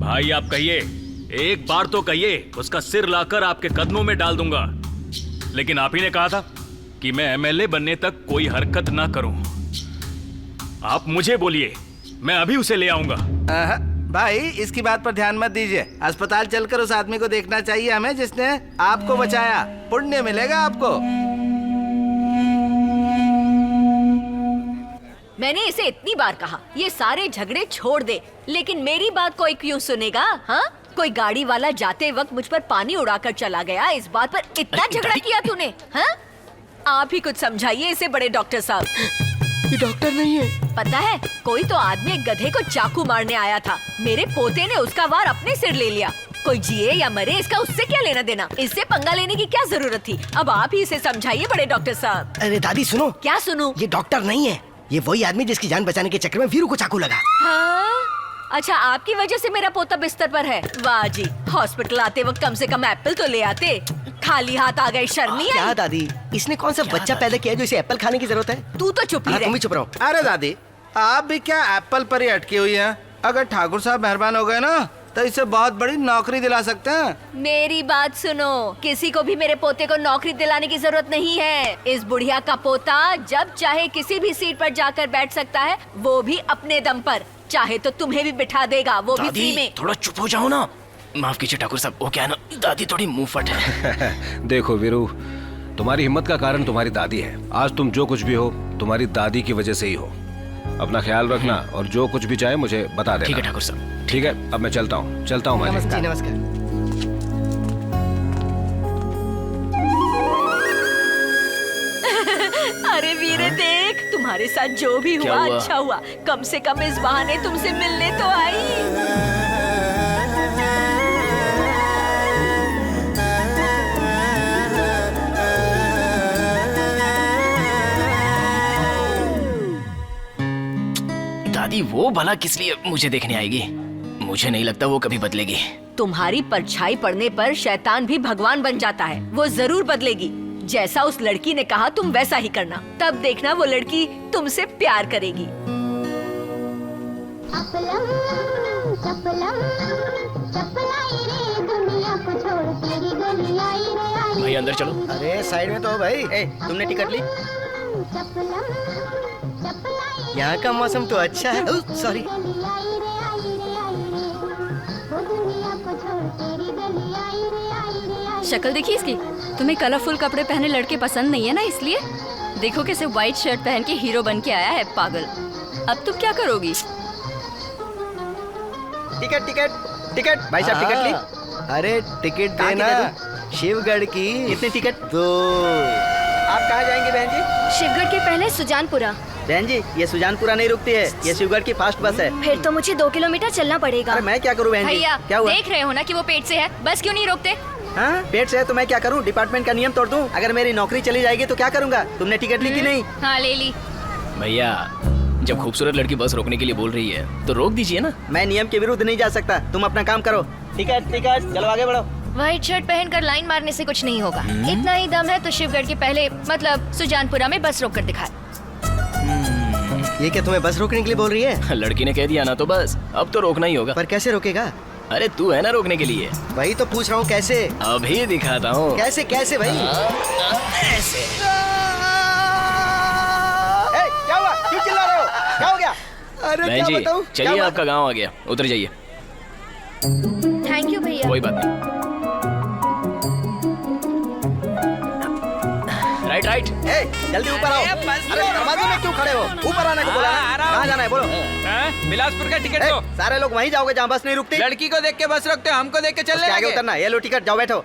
भाई आप कहिए, एक बार तो कहिए, उसका सिर लाकर आपके कदमों में डाल दूंगा। लेकिन आप ही ने कहा था कि मैं एमएलए बनने तक कोई हरकत ना करूं। आप मुझे बोलिए, मैं अभी उसे ले आऊंगा। भाई इसकी बात पर ध्यान मत दीजिए। अस्पताल चलकर उस आदमी को देखना चाहिए हमें जिसने आपको बचाया। पुण्य मिलेगा आपको। मैंने इसे इतनी बार कहा ये सारे झगड़े छोड़ दे, लेकिन मेरी बात कोई क्यों सुनेगा? हाँ, कोई गाड़ी वाला जाते वक्त मुझ पर पानी उड़ाकर चला गया, इस बात पर इतना झगड़ा किया तूने? हाँ, आप ही कुछ समझाइए इसे बड़े डॉक्टर साहब। ये डॉक्टर नहीं है। पता है, कोई तो आदमी एक गधे को चाकू मारने आया था, मेरे पोते ने उसका वार अपने सिर ले लिया। कोई जिए या मरे इसका उससे क्या लेना देना? इससे पंगा लेने की क्या जरूरत थी? अब आप ही इसे समझाइए बड़े डॉक्टर साहब। अरे दादी सुनो। क्या सुनूं? ये डॉक्टर नहीं है, ये वही आदमी जिसकी जान बचाने के चक्कर में वीरू को चाकू लगा। हाँ? अच्छा, आपकी वजह से मेरा पोता बिस्तर पर है। वाह जी, हॉस्पिटल आते वक्त कम से कम एप्पल तो ले आते, खाली हाथ आ गए, शर्म नहीं आई? क्या दादी, इसने कौन सा बच्चा पैदा किया जो इसे एप्पल खाने की जरूरत है? तू तो चुप ही रह। तुम भी चुप रहो। अरे दादी, आप भी क्या एप्पल पर ही अटकी हुई हैं? अगर ठाकुर साहब मेहरबान हो गए ना तो इससे बहुत बड़ी नौकरी दिला सकते हैं। मेरी बात सुनो, किसी को भी मेरे पोते को नौकरी दिलाने की जरूरत नहीं है। इस बुढ़िया का पोता जब चाहे किसी भी सीट पर जाकर बैठ सकता है, वो भी अपने दम पर। चाहे तो तुम्हें भी बिठा देगा, वो भी फ्री में। थोड़ा चुप हो जाओ ना। माफ कीजिए ठाकुर साहब, वो क्या है ना, दादी थोड़ी मुंहफट है। देखो वीरू, तुम्हारी हिम्मत का कारण तुम्हारी दादी है। आज तुम जो कुछ भी हो तुम्हारी दादी की वजह से ही हो। अपना ख्याल रखना और जो कुछ भी चाहे मुझे बता देना। ठीक है ठाकुर साहब। ठीक है, अब मैं चलता हूँ। नमस्कार। नमस्कार। अरे वीरे देख, तुम्हारे साथ जो भी हुआ अच्छा हुआ। कम से कम इस बहाने तुमसे मिलने तो आई। दादी वो भला किस लिए मुझे देखने आएगी? मुझे नहीं लगता वो कभी बदलेगी। तुम्हारी परछाई पड़ने पर शैतान भी भगवान बन जाता है। वो जरूर बदलेगी। जैसा उस लड़की ने कहा तुम वैसा ही करना, तब देखना वो लड़की तुमसे प्यार करेगी। भाई अंदर चलो। अरे साइड में तो हो भाई। तुमने टिकट ली? यहाँ का मौसम तो अच्छा है। सॉरी। शक्ल देखी इसकी। तुम्हें कलरफुल कपड़े पहने लड़के पसंद नहीं है ना, इसलिए देखो कैसे व्हाइट शर्ट पहन के हीरो बन के आया है पागल। अब तुम क्या करोगी? Ticket ticket ticket. भाई साहब टिकट ली? अरे टिकट देना। शिवगढ़ की। कितनी टिकट? 2। आप कहाँ जाएंगे बहन जी? शिवगढ़ के पहले सुजानपुरा। बहन जी ये सुजानपुरा नहीं रुकती है, ये शिवगढ़ की फास्ट बस है। फिर तो मुझे 2 किलोमीटर चलना पड़ेगा। अरे मैं क्या करूँ बहन जी? भैया क्या हुआ? देख रहे हो ना कि वो पेट से है, बस क्यों नहीं रोकते? हाँ पेट से है तो मैं क्या करूँ? डिपार्टमेंट का नियम तोड़ दूँ? अगर मेरी नौकरी चली जाएगी तो क्या करूँगा? तुमने टिकट ली कि नहीं? हाँ ले ली। भैया जब खूबसूरत लड़की बस रोकने के लिए बोल रही है तो रोक दीजिए ना। मैं नियम के विरुद्ध नहीं जा सकता। तुम अपना काम करो। टिकट टिकट, चलो आगे बढ़ो। व्हाइट शर्ट पहनकर लाइन मारने से कुछ नहीं होगा। इतना ही दम है तो शिवगढ़ के पहले मतलब सुजानपुरा में बस रोक कर दिखाए। ये क्या तुम्हें बस रोकने के लिए बोल रही है? लड़की ने कह दिया ना तो बस अब तो रोकना ही होगा। पर कैसे रोकेगा? अरे तू है ना रोकने के लिए। वही तो पूछ रहा हूँ, कैसे? अभी दिखाता हूँ। कैसे कैसे भाई? ऐसे। क्या हुआ? क्यों चिल्ला रहे हो? क्या हो गया? अरे बहन क्या जी बताऊँ? चलिए, आपका गांव आ गया, उतर जाइए। थैंक यू भैया। कोई बात नहीं। Right right. जल्दी ऊपर आओ। अरे दरवाजे में क्यों खड़े हो? ऊपर आने को बोला ना? कहाँ जाना है बोलो? बिलासपुर का टिकट दो। सारे लोग वहीं जाओगे जहाँ बस नहीं रुकती। लड़की को देख के बस रखते हो, हमको देख के चल रहे आगे उतरना। ये लो टिकट, जाओ बैठो।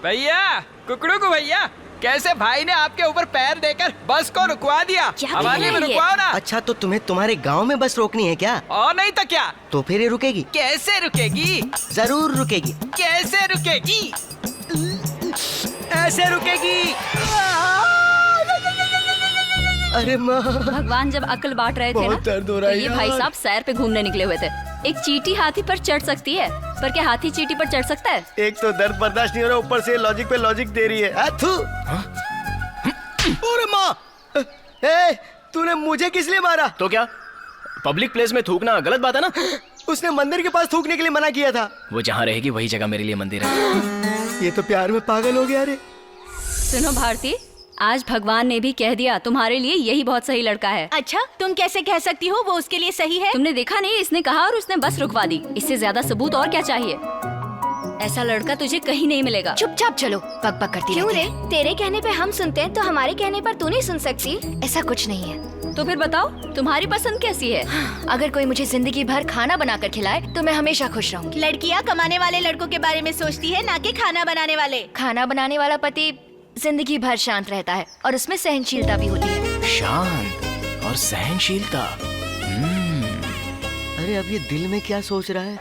भैया कुकड़ू को भैया, कैसे भाई ने आपके ऊपर पैर देकर बस को रुकवा दिया। हवाले में रुकवाओ ना। अच्छा तो तुम्हें तुम्हारे गांव में बस रोकनी है क्या? और नहीं तो क्या? तो फिर ये रुकेगी? कैसे रुकेगी? जरूर रुकेगी। कैसे रुकेगी? ऐसे रुकेगी। अरे माँ, भगवान जब अकल बांट रहे थे ना, दर्द हो रहा तो है ये भाई यार। साहब सैर पे घूमने निकले हुए थे। एक चींटी हाथी पर चढ़ सकती है, पर क्या हाथी चींटी पर चढ़ सकता है? एक तो दर्द बर्दाश्त नहीं हो रहा, ऊपर से लॉजिक पे लॉजिक दे रही है। अथू! अरे माँ, ए, तूने मुझे किस लिए मारा? तो क्या पब्लिक प्लेस में थूकना गलत बात है ना? उसने मंदिर के पास थूकने के लिए मना किया था। वो जहाँ रहेगी वही जगह मेरे लिए मंदिर है। ये तो प्यार में पागल हो गया रे। सुनो भारती, आज भगवान ने भी कह दिया तुम्हारे लिए यही बहुत सही लड़का है। अच्छा तुम कैसे कह सकती हो वो उसके लिए सही है? तुमने देखा नहीं, इसने कहा और उसने बस रुकवा दी। इससे ज्यादा सबूत और क्या चाहिए? ऐसा लड़का तुझे कहीं नहीं मिलेगा। चुपचाप चलो, पक पक करती क्यों रहती है। तेरे कहने पे हम सुनते हैं तो हमारे कहने पर तू नहीं सुन सकती? ऐसा कुछ नहीं है। तो फिर बताओ तुम्हारी पसंद कैसी है? अगर कोई मुझे जिंदगी भर खाना बनाकर खिलाए तो मैं हमेशा खुश रहूंगी। लड़कियाँ कमाने वाले लड़कों के बारे में सोचती है, ना कि खाना बनाने वाले। खाना बनाने वाला पति जिंदगी भर शांत रहता है और उसमें सहनशीलता भी होती है। शांत और सहनशीलता। अरे अब ये दिल में क्या सोच रहा है?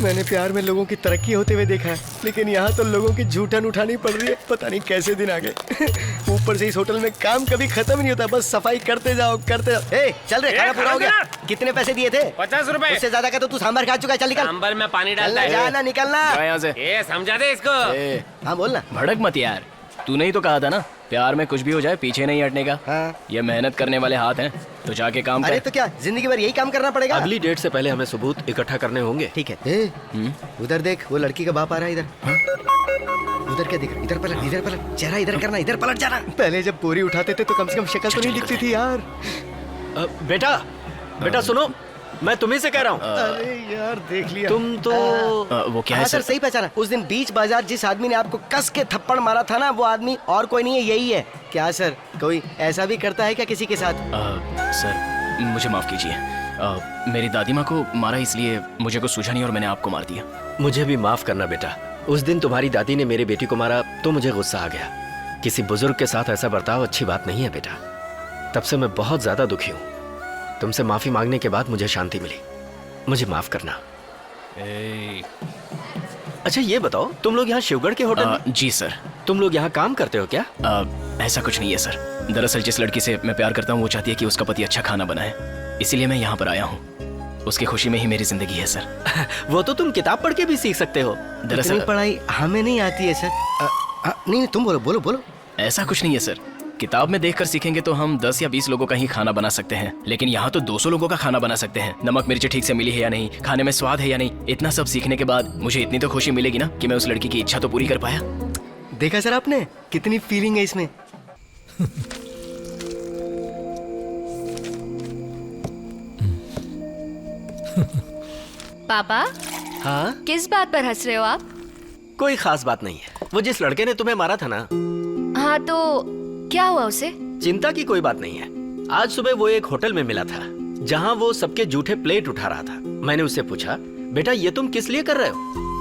मैंने प्यार में लोगों की तरक्की होते हुए देखा है, लेकिन यहाँ तो लोगों की झूठन उठानी पड़ रही है। पता नहीं कैसे दिन आ गए। ऊपर से इस होटल में काम कभी खत्म नहीं होता, बस सफाई करते जाओ करते जाओ। ए, चल रे, खाना पूरा हो गया। कितने पैसे दिए थे? 50 रुपए। उससे ज्यादा का तो तू सांभर खा चुका है। चल निकल। सांबर में पानी डालता चलना, है। जाना निकलना। यहाँ से। ये समझा दे इसको। हाँ बोल ना। भड़क मत यार, तूने ही तो कहा था ना प्यार में कुछ भी हो जाए पीछे नहीं हटने का। हाँ। ये मेहनत करने वाले हाथ हैं, तो जाके काम अरे कर। तो क्या जिंदगी भर यही काम करना पड़ेगा? अगली डेट से पहले हमें सबूत इकट्ठा करने होंगे। ठीक है। उधर देख, वो लड़की का बाप आ रहा है इधर। उधर क्या दिख रहा है? इधर पलट, चेहरा इधर करना, इधर पलट जाना। पहले जब बोरी उठाते थे तो कम से कम शक्ल तो नहीं दिखती थी यार। बेटा सुनो, मैं तुम्ही से कह रहा हूँ। अरे यार देख लिया तुम तो वो क्या है हाँ सर, सर? सही पहचाना। उस दिन बीच बाजार जिस आदमी ने आपको कस के थप्पड़ मारा था ना, वो आदमी और कोई नहीं है, यही है। क्या सर, कोई ऐसा भी करता है क्या किसी के साथ? सर मुझे माफ कीजिए, मेरी दादी माँ को मारा इसलिए मुझे कुछ सूझा नहीं और मैंने आपको मार दिया। मुझे भी माफ करना बेटा। उस दिन तुम्हारी दादी ने मेरी बेटी को मारा तो मुझे गुस्सा आ गया। किसी बुजुर्ग के साथ ऐसा बर्ताव अच्छी बात नहीं है बेटा। तब से मैं बहुत ज्यादा दुखी हूँ। तुमसे माफी मांगने के बाद मुझे शांति मिली। मुझे माफ करना। अच्छा ये बताओ, तुम लोग यहाँ शिवगढ़ के होटल में? जी सर। तुम लोग यहाँ काम करते हो क्या? ऐसा कुछ नहीं है सर। दरअसल जिस लड़की से मैं प्यार करता हूँ वो चाहती है कि उसका पति अच्छा खाना बनाए, इसीलिए मैं यहाँ पर आया हूँ। उसकी खुशी में ही मेरी जिंदगी है सर। वो तो तुम किताब पढ़ के भी सीख सकते हो। दरअसल पढ़ाई हमें नहीं आती है सर। नहीं तुम बोलो। ऐसा कुछ नहीं है सर। किताब में देखकर सीखेंगे तो हम 10 या 20 लोगों का ही खाना बना सकते हैं, लेकिन यहाँ तो 200 लोगों का खाना बना सकते हैं। नमक मिर्ची ठीक से मिली है या नहीं, खाने में स्वाद है या नहीं, इतना सब सीखने के बाद मुझे इतनी तो खुशी मिलेगी ना कि मैं उस लड़की की इच्छा तो पूरी कर पाया। देखा सर आपने, कितनी फीलिंग है इसमें। पापा, हाँ किस बात पर हंस रहे हो आप? कोई खास बात नहीं है। वो जिस लड़के ने तुम्हें मारा था ना। हाँ तो क्या हुआ उसे? चिंता की कोई बात नहीं है। आज सुबह वो एक होटल में मिला था जहाँ वो सबके जूठे प्लेट उठा रहा था। मैंने उससे पूछा, बेटा ये तुम किस लिए कर रहे हो?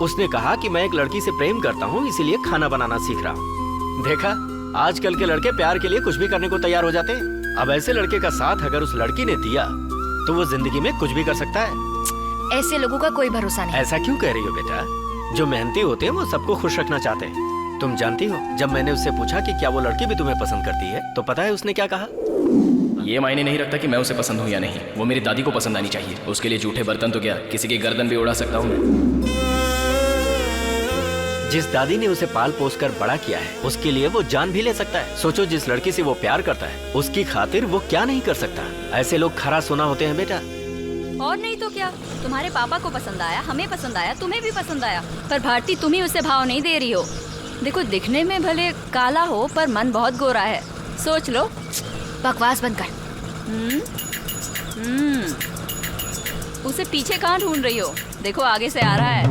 उसने कहा कि मैं एक लड़की से प्रेम करता हूँ, इसीलिए खाना बनाना सीख रहा हूँ। देखा, आजकल के लड़के प्यार के लिए कुछ भी करने को तैयार हो जाते हैं। अब ऐसे लड़के का साथ अगर उस लड़की ने दिया तो वो जिंदगी में कुछ भी कर सकता है। ऐसे लोगों का कोई भरोसा नहीं। ऐसा क्यों कह रही हो बेटा? जो मेहनती होते हैं वो सबको खुश रखना चाहते हैं। तुम जानती हो, जब मैंने उससे पूछा कि क्या वो लड़की भी तुम्हें पसंद करती है, तो पता है उसने क्या कहा? ये मायने नहीं रखता कि मैं उसे पसंद हूँ या नहीं, वो मेरी दादी को पसंद आनी चाहिए। उसके लिए जूठे बर्तन तो क्या, किसी की गर्दन भी उड़ा सकता हूँ मैं। जिस दादी ने उसे पाल पोस कर बड़ा किया है, उसके लिए वो जान भी ले सकता है। सोचो, जिस लड़की से वो प्यार करता है, उसकी खातिर वो क्या नहीं कर सकता। ऐसे लोग खरा सोना होते हैं बेटा। और नहीं तो क्या, तुम्हारे पापा को पसंद आया, हमें पसंद आया, तुम्हें भी पसंद आया, पर भारती तुम ही उसे भाव नहीं दे रही हो। देखो, दिखने में भले काला हो पर मन बहुत गोरा है। सोच लो। बकवास बंद कर। उसे पीछे कहाँ ढूंढ रही हो? देखो आगे से आ रहा है।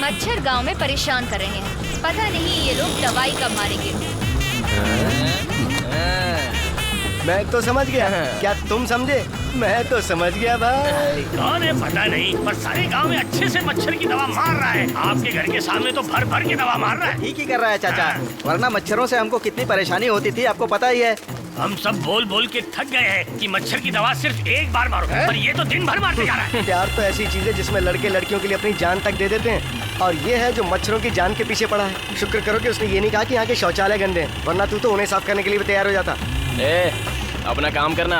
मच्छर गांव में परेशान कर रहे हैं। पता नहीं ये लोग दवाई कब मारेंगे। मैं तो समझ गया। क्या तुम समझे? मैं तो समझ गया भाई। कौन है पता नहीं, पर सारे गांव में अच्छे से मच्छर की दवा मार रहा है। आपके घर के सामने तो भर भर के दवा मार रहा है। ठीक ही कर रहा है चाचा, वरना मच्छरों से हमको कितनी परेशानी होती थी, आपको पता ही है। हम सब बोल बोल के थक गए हैं कि मच्छर की दवा सिर्फ एक बार मारो, पर ये तो दिन भर मारते जा रहा है। प्यार तो ऐसी चीज है जिसमें लड़के लड़कियों के लिए अपनी जान तक दे देते हैं, और ये है जो मच्छरों की जान के पीछे पड़ा है। शुक्र करो कि उसने ये नहीं कहा कि यहाँ के शौचालय गंदे हैं, वरना तू तो उन्हें साफ करने के लिए भी तैयार हो जाता। अपना काम करना।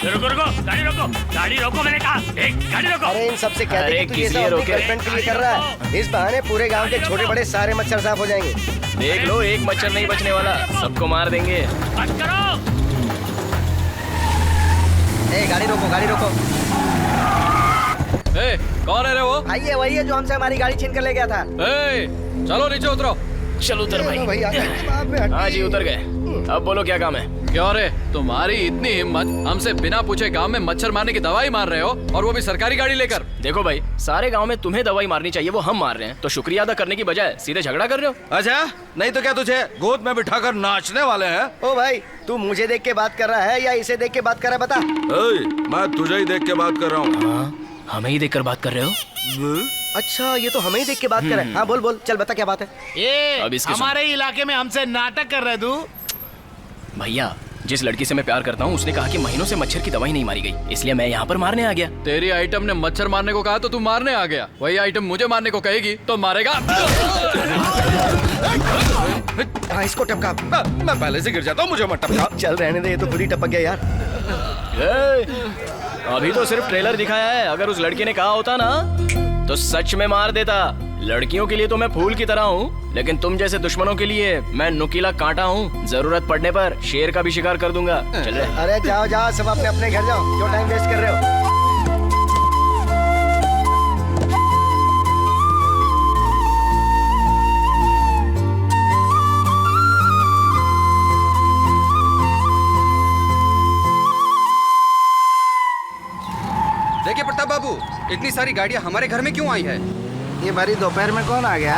रुको रुको, गाड़ी रोको, गाड़ी रोको, मैंने कहा। एक गाड़ी रोको। अरे इन सबसे कहते हैं कि तू ये सब अपनी गर्लफ्रेंड के लिए कर रहा है। इस बहाने पूरे गांव के छोटे बड़े सारे मच्छर साफ हो जाएंगे। देख लो, एक मच्छर नहीं बचने वाला, सबको मार देंगे। बंद करो। गाड़ी रोको, गाड़ी रोको। कौन है रे वो? भाई ये वही है जो हमसे हमारी गाड़ी छीन कर ले गया था। चलो नीचे उतरो। चलो उतर भाई। हाँ जी, उतर गए। अब बोलो क्या काम है? क्यों रे, तुम्हारी इतनी हिम्मत, हमसे बिना पूछे गांव में मच्छर मारने की दवाई मार रहे हो, और वो भी सरकारी गाड़ी लेकर। देखो भाई, सारे गांव में तुम्हें दवाई मारनी चाहिए, वो हम मार रहे हैं, तो शुक्रिया अदा करने की बजाय सीधे झगड़ा कर रहे हो। अच्छा, नहीं तो क्या तुझे गोद में बिठाकर नाचने वाले हैं? ओ भाई, तू मुझे देख के बात कर रहा है या इसे देख के बात कर रहा है, बता। मैं तुझे ही देख के बात कर रहा हूँ। हमें ही देख कर बात कर रहे हो? अच्छा, ये तो हमें ही देख के बात कर रहा है। हाँ बोल बोल, चल बता क्या बात है। ये अब इसकी सुन। हमारे इलाके में हमसे नाटक कर रहे तू। भैया, जिस लड़की से मैं प्यार करता हूँ उसने कहा कि महीनों से मच्छर की दवाई नहीं मारी गई, इसलिए मैं यहाँ पर मारने आ गया। तेरी आइटम ने मच्छर मारने को कहा तो तू मारने आ गया। वही आइटम मुझे मारने को कहेगी तो मारेगा। हाँ, इसको टपका। मैं पहले से गिर जाता हूँ, मुझे मत टपका। चल रहने दे, ये तो खुद ही टपक गया यार। अभी तो सिर्फ ट्रेलर दिखाया है, अगर उस लड़की ने कहा होता ना तो सच में मार देता। लड़कियों के लिए तो मैं फूल की तरह हूँ, लेकिन तुम जैसे दुश्मनों के लिए मैं नुकीला कांटा हूँ। जरूरत पड़ने पर शेर का भी शिकार कर दूंगा। चल रहे। अरे जाओ जाओ, सब अपने अपने घर जाओ, क्यों टाइम वेस्ट कर रहे हो। देखिए प्रताप बाबू, इतनी सारी गाड़ियां हमारे घर में क्यों आई है? ये भरी दोपहर में कौन आ गया?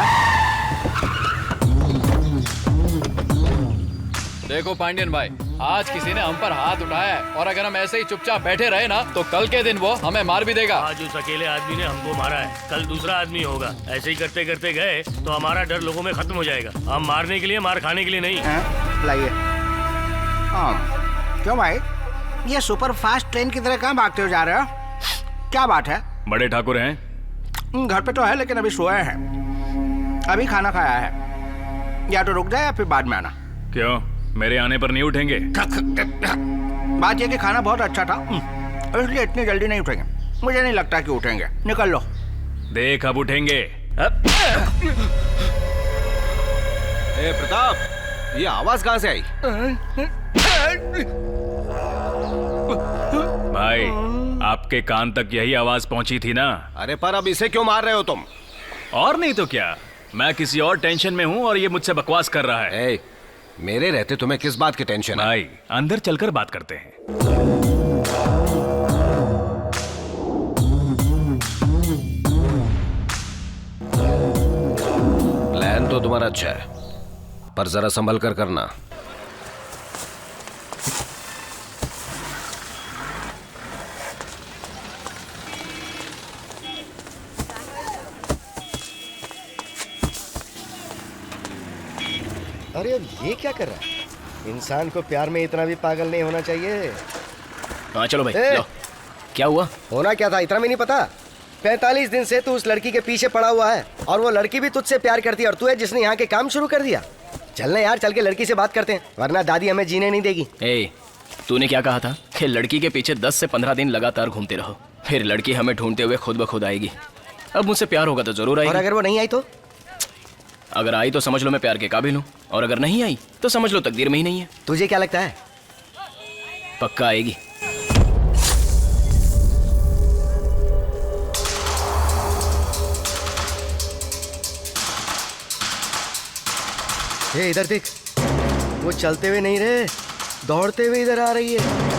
देखो पांडियन भाई, आज किसी ने हम पर हाथ उठाया है और अगर हम ऐसे ही चुपचाप बैठे रहे ना तो कल के दिन वो हमें मार भी देगा। आज उस अकेले आदमी ने हमको मारा है, कल दूसरा आदमी होगा। ऐसे ही करते करते गए तो हमारा डर लोगों में खत्म हो जाएगा। हम मारने के लिए, मार खाने के लिए नहीं। लाइए। क्यों भाई, ये सुपर फास्ट ट्रेन की तरह कहाँ भागते हो जा रहे हो? क्या बात है? बड़े ठाकुर हैं? घर पे तो है, लेकिन अभी सोए हैं। अभी खाना खाया है। या तो रुक जाए या फिर बाद में आना। क्यों, मेरे आने पर नहीं उठेंगे? बात यह कि खाना बहुत अच्छा था, इसलिए इतनी जल्दी नहीं उठेंगे। मुझे नहीं लगता कि उठेंगे। निकल लो। देख अब उठेंगे। ए प्रताप, ये आवाज कहाँ से आई? भाई, आपके कान तक यही आवाज पहुंची थी ना? अरे पर अब इसे क्यों मार रहे हो तुम? और नहीं तो क्या, मैं किसी और टेंशन में हूँ और ये मुझसे बकवास कर रहा है। ए, मेरे रहते तुम्हें किस बात की टेंशन है? भाई, अंदर चलकर बात करते हैं। प्लान तो तुम्हारा अच्छा है, पर जरा संभल कर करना। अरे अब ये क्या कर रहा है? इंसान को प्यार में इतना भी पागल नहीं होना चाहिए। हाँ चलो भाई, लो। क्या हुआ? होना क्या था इतना भी नहीं पता? 45 दिन से तू उस लड़की के पीछे पड़ा हुआ है और वो लड़की भी तुझसे प्यार करती है और तू है जिसने यहाँ के काम शुरू कर दिया। चलना यार, चल के लड़की से बात करते हैं, वरना दादी हमें जीने नहीं देगी। ए, तूने क्या कहा था कि लड़की के पीछे 10 से 15 दिन लगातार घूमते रहो, फिर लड़की हमें ढूंढते हुए खुद ब खुद आएगी। अब मुझसे प्यार होगा तो जरूर आएगी। और अगर वो नहीं आई तो? अगर आई तो समझ लो मैं प्यार के काबिल हूँ, और अगर नहीं आई तो समझ लो तकदीर में ही नहीं है। तुझे क्या लगता है? पक्का आएगी। हे इधर देख, वो चलते हुए नहीं रहे, दौड़ते हुए इधर आ रही है।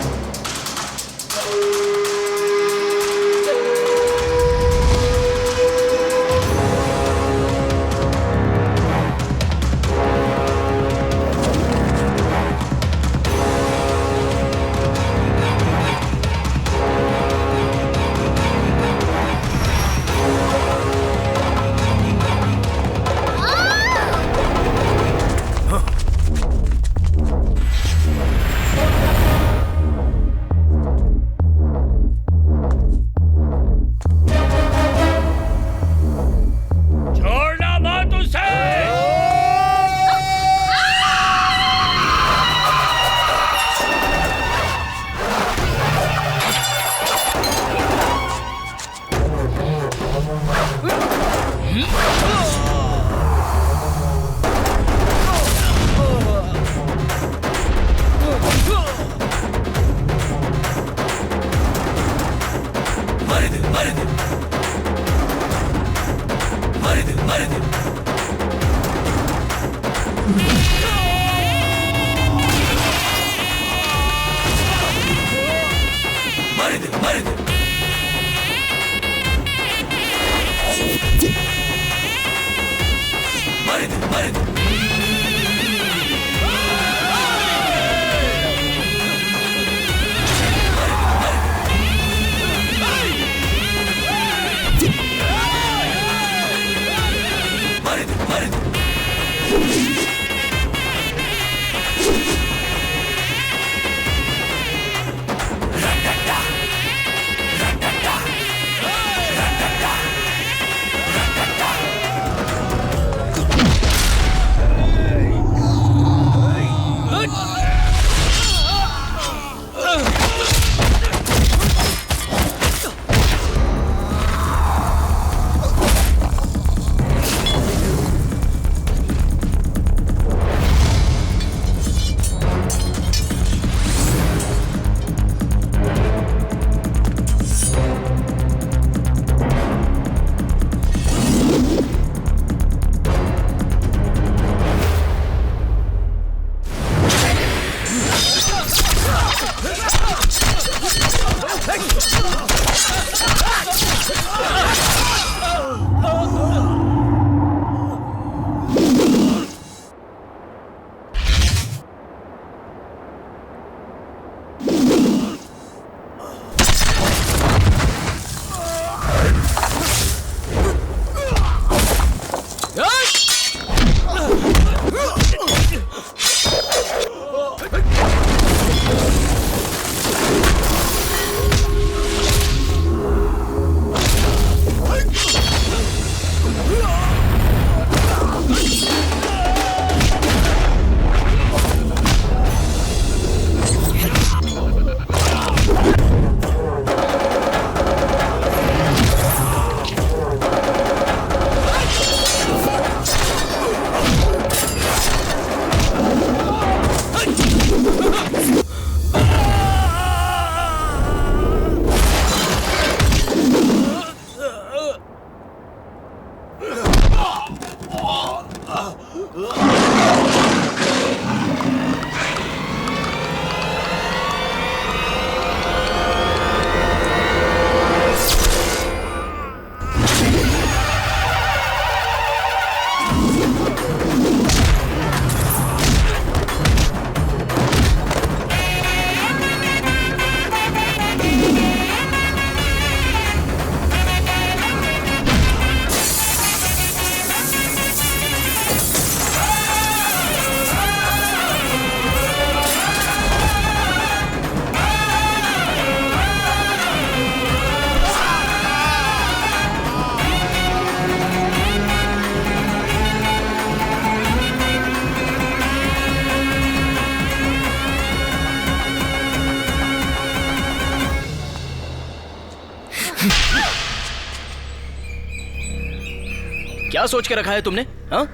क्या सोच के रखा है तुमने? हाँ,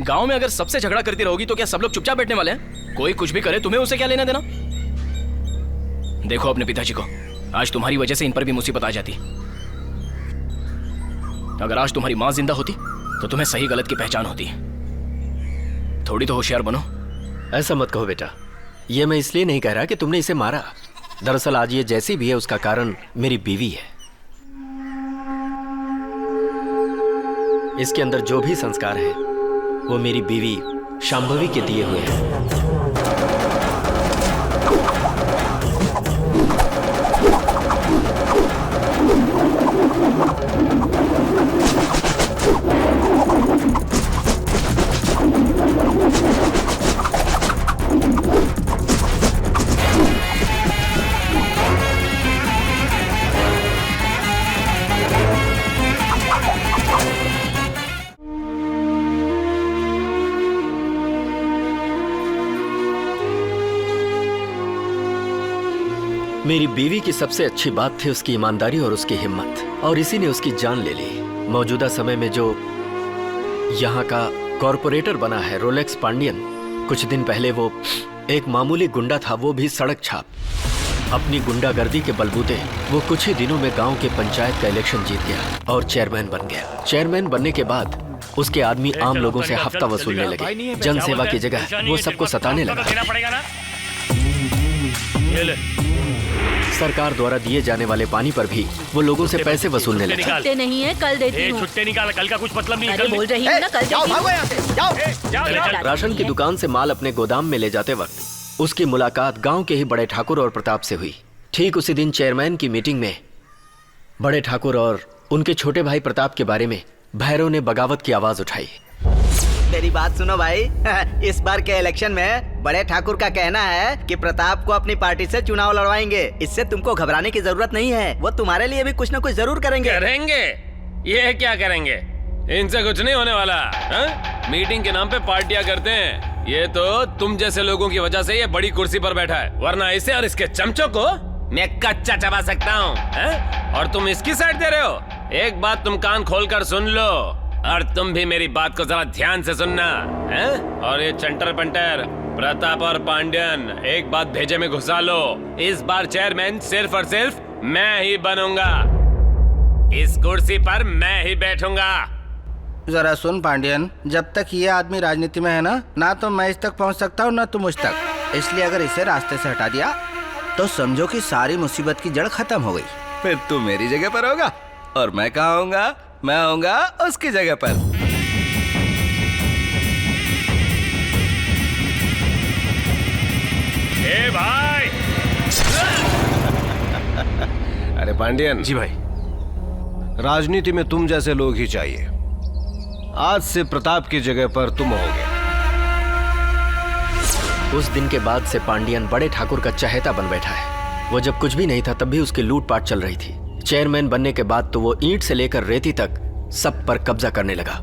गांव में अगर सबसे झगड़ा करती रहोगी तो क्या सब लोग चुपचाप बैठने वाले हैं? कोई कुछ भी करे तुम्हें उसे क्या लेना देना? देखो अपने पिताजी को, आज तुम्हारी वजह से इन पर भी मुसीबत आ जाती। अगर आज तुम्हारी माँ जिंदा होती तो तुम्हें सही गलत की पहचान होती। थोड़ी तो होशियार बनो। ऐसा मत कहो बेटा, ये मैं इसलिए नहीं कह रहा कि तुमने इसे मारा। दरअसल आज ये जैसी भी है उसका कारण मेरी बीवी है। इसके अंदर जो भी संस्कार है वो मेरी बीवी शांभवी के दिए हुए हैं। मेरी बीवी की सबसे अच्छी बात थी उसकी ईमानदारी और उसकी हिम्मत, और इसी ने उसकी जान ले ली। मौजूदा समय में जो यहाँ का कॉरपोरेटर बना है रोलेक्स पांडियन, कुछ दिन पहले वो एक मामूली गुंडा था, वो भी सड़क छाप। अपनी गुंडागर्दी के बलबूते वो कुछ ही दिनों में गांव के पंचायत का इलेक्शन जीत गया और चेयरमैन बन गया। चेयरमैन बनने के बाद उसके आदमी आम लोगों से हफ्ता वसूलने लगे। जन सेवा की जगह वो सबको सताने लगा। सरकार द्वारा दिए जाने वाले पानी पर भी वो लोगों से पैसे वसूलने लगे। छुट्टे नहीं है, कल देती हूँ। छुट्टे निकाल, कल का कुछ मतलब नहीं। अरे बोल रही हूँ ना, कल देती हूँ। राशन की दुकान से माल अपने गोदाम में ले जाते वक्त उसकी मुलाकात गांव के ही बड़े ठाकुर और प्रताप से हुई। ठीक उसी दिन चेयरमैन की मीटिंग में बड़े ठाकुर और उनके छोटे भाई प्रताप के बारे में भैरव ने बगावत की आवाज उठाई। मेरी बात सुनो भाई, इस बार के इलेक्शन में बड़े ठाकुर का कहना है कि प्रताप को अपनी पार्टी से चुनाव लड़वाएंगे। इससे तुमको घबराने की जरूरत नहीं है, वो तुम्हारे लिए भी कुछ न कुछ जरूर करेंगे। ये क्या करेंगे? इनसे कुछ नहीं होने वाला। मीटिंग के नाम पे पार्टियां करते हैं। ये तो तुम जैसे लोगों की वजह से ये बड़ी कुर्सी पर बैठा है, वरना इसे और इसके चमचों को मैं कच्चा चबा सकता हूँ। और तुम इसकी साइड दे रहे हो। एक बात तुम कान खोलकर सुन लो, और तुम भी मेरी बात को जरा ध्यान से सुनना है? और ये चंटर पंटर प्रताप और पांड्यन, एक बात भेजे में घुसा लो, इस बार चेयरमैन सिर्फ और सिर्फ मैं ही बनूंगा। इस कुर्सी पर मैं ही बैठूंगा। जरा सुन पांड्यन, जब तक ये आदमी राजनीति में है ना तो मैं इस तक पहुंच सकता हूँ ना तुम उस तक। इसलिए अगर इसे रास्ते से हटा दिया तो समझो कि सारी मुसीबत की जड़ खत्म हो गई। फिर तू मेरी जगह पर होगा और मैं कहाँ होऊंगा? मैं होऊंगा उसकी जगह पर। ए भाई! अरे पांडियन जी भाई, राजनीति में तुम जैसे लोग ही चाहिए। आज से प्रताप की जगह पर तुम होगे। उस दिन के बाद से पांडियन बड़े ठाकुर का चहेता बन बैठा है। वो जब कुछ भी नहीं था तब भी उसकी लूटपाट चल रही थी। चेयरमैन बनने के बाद तो वो ईंट से लेकर रेती तक सब पर कब्जा करने लगा।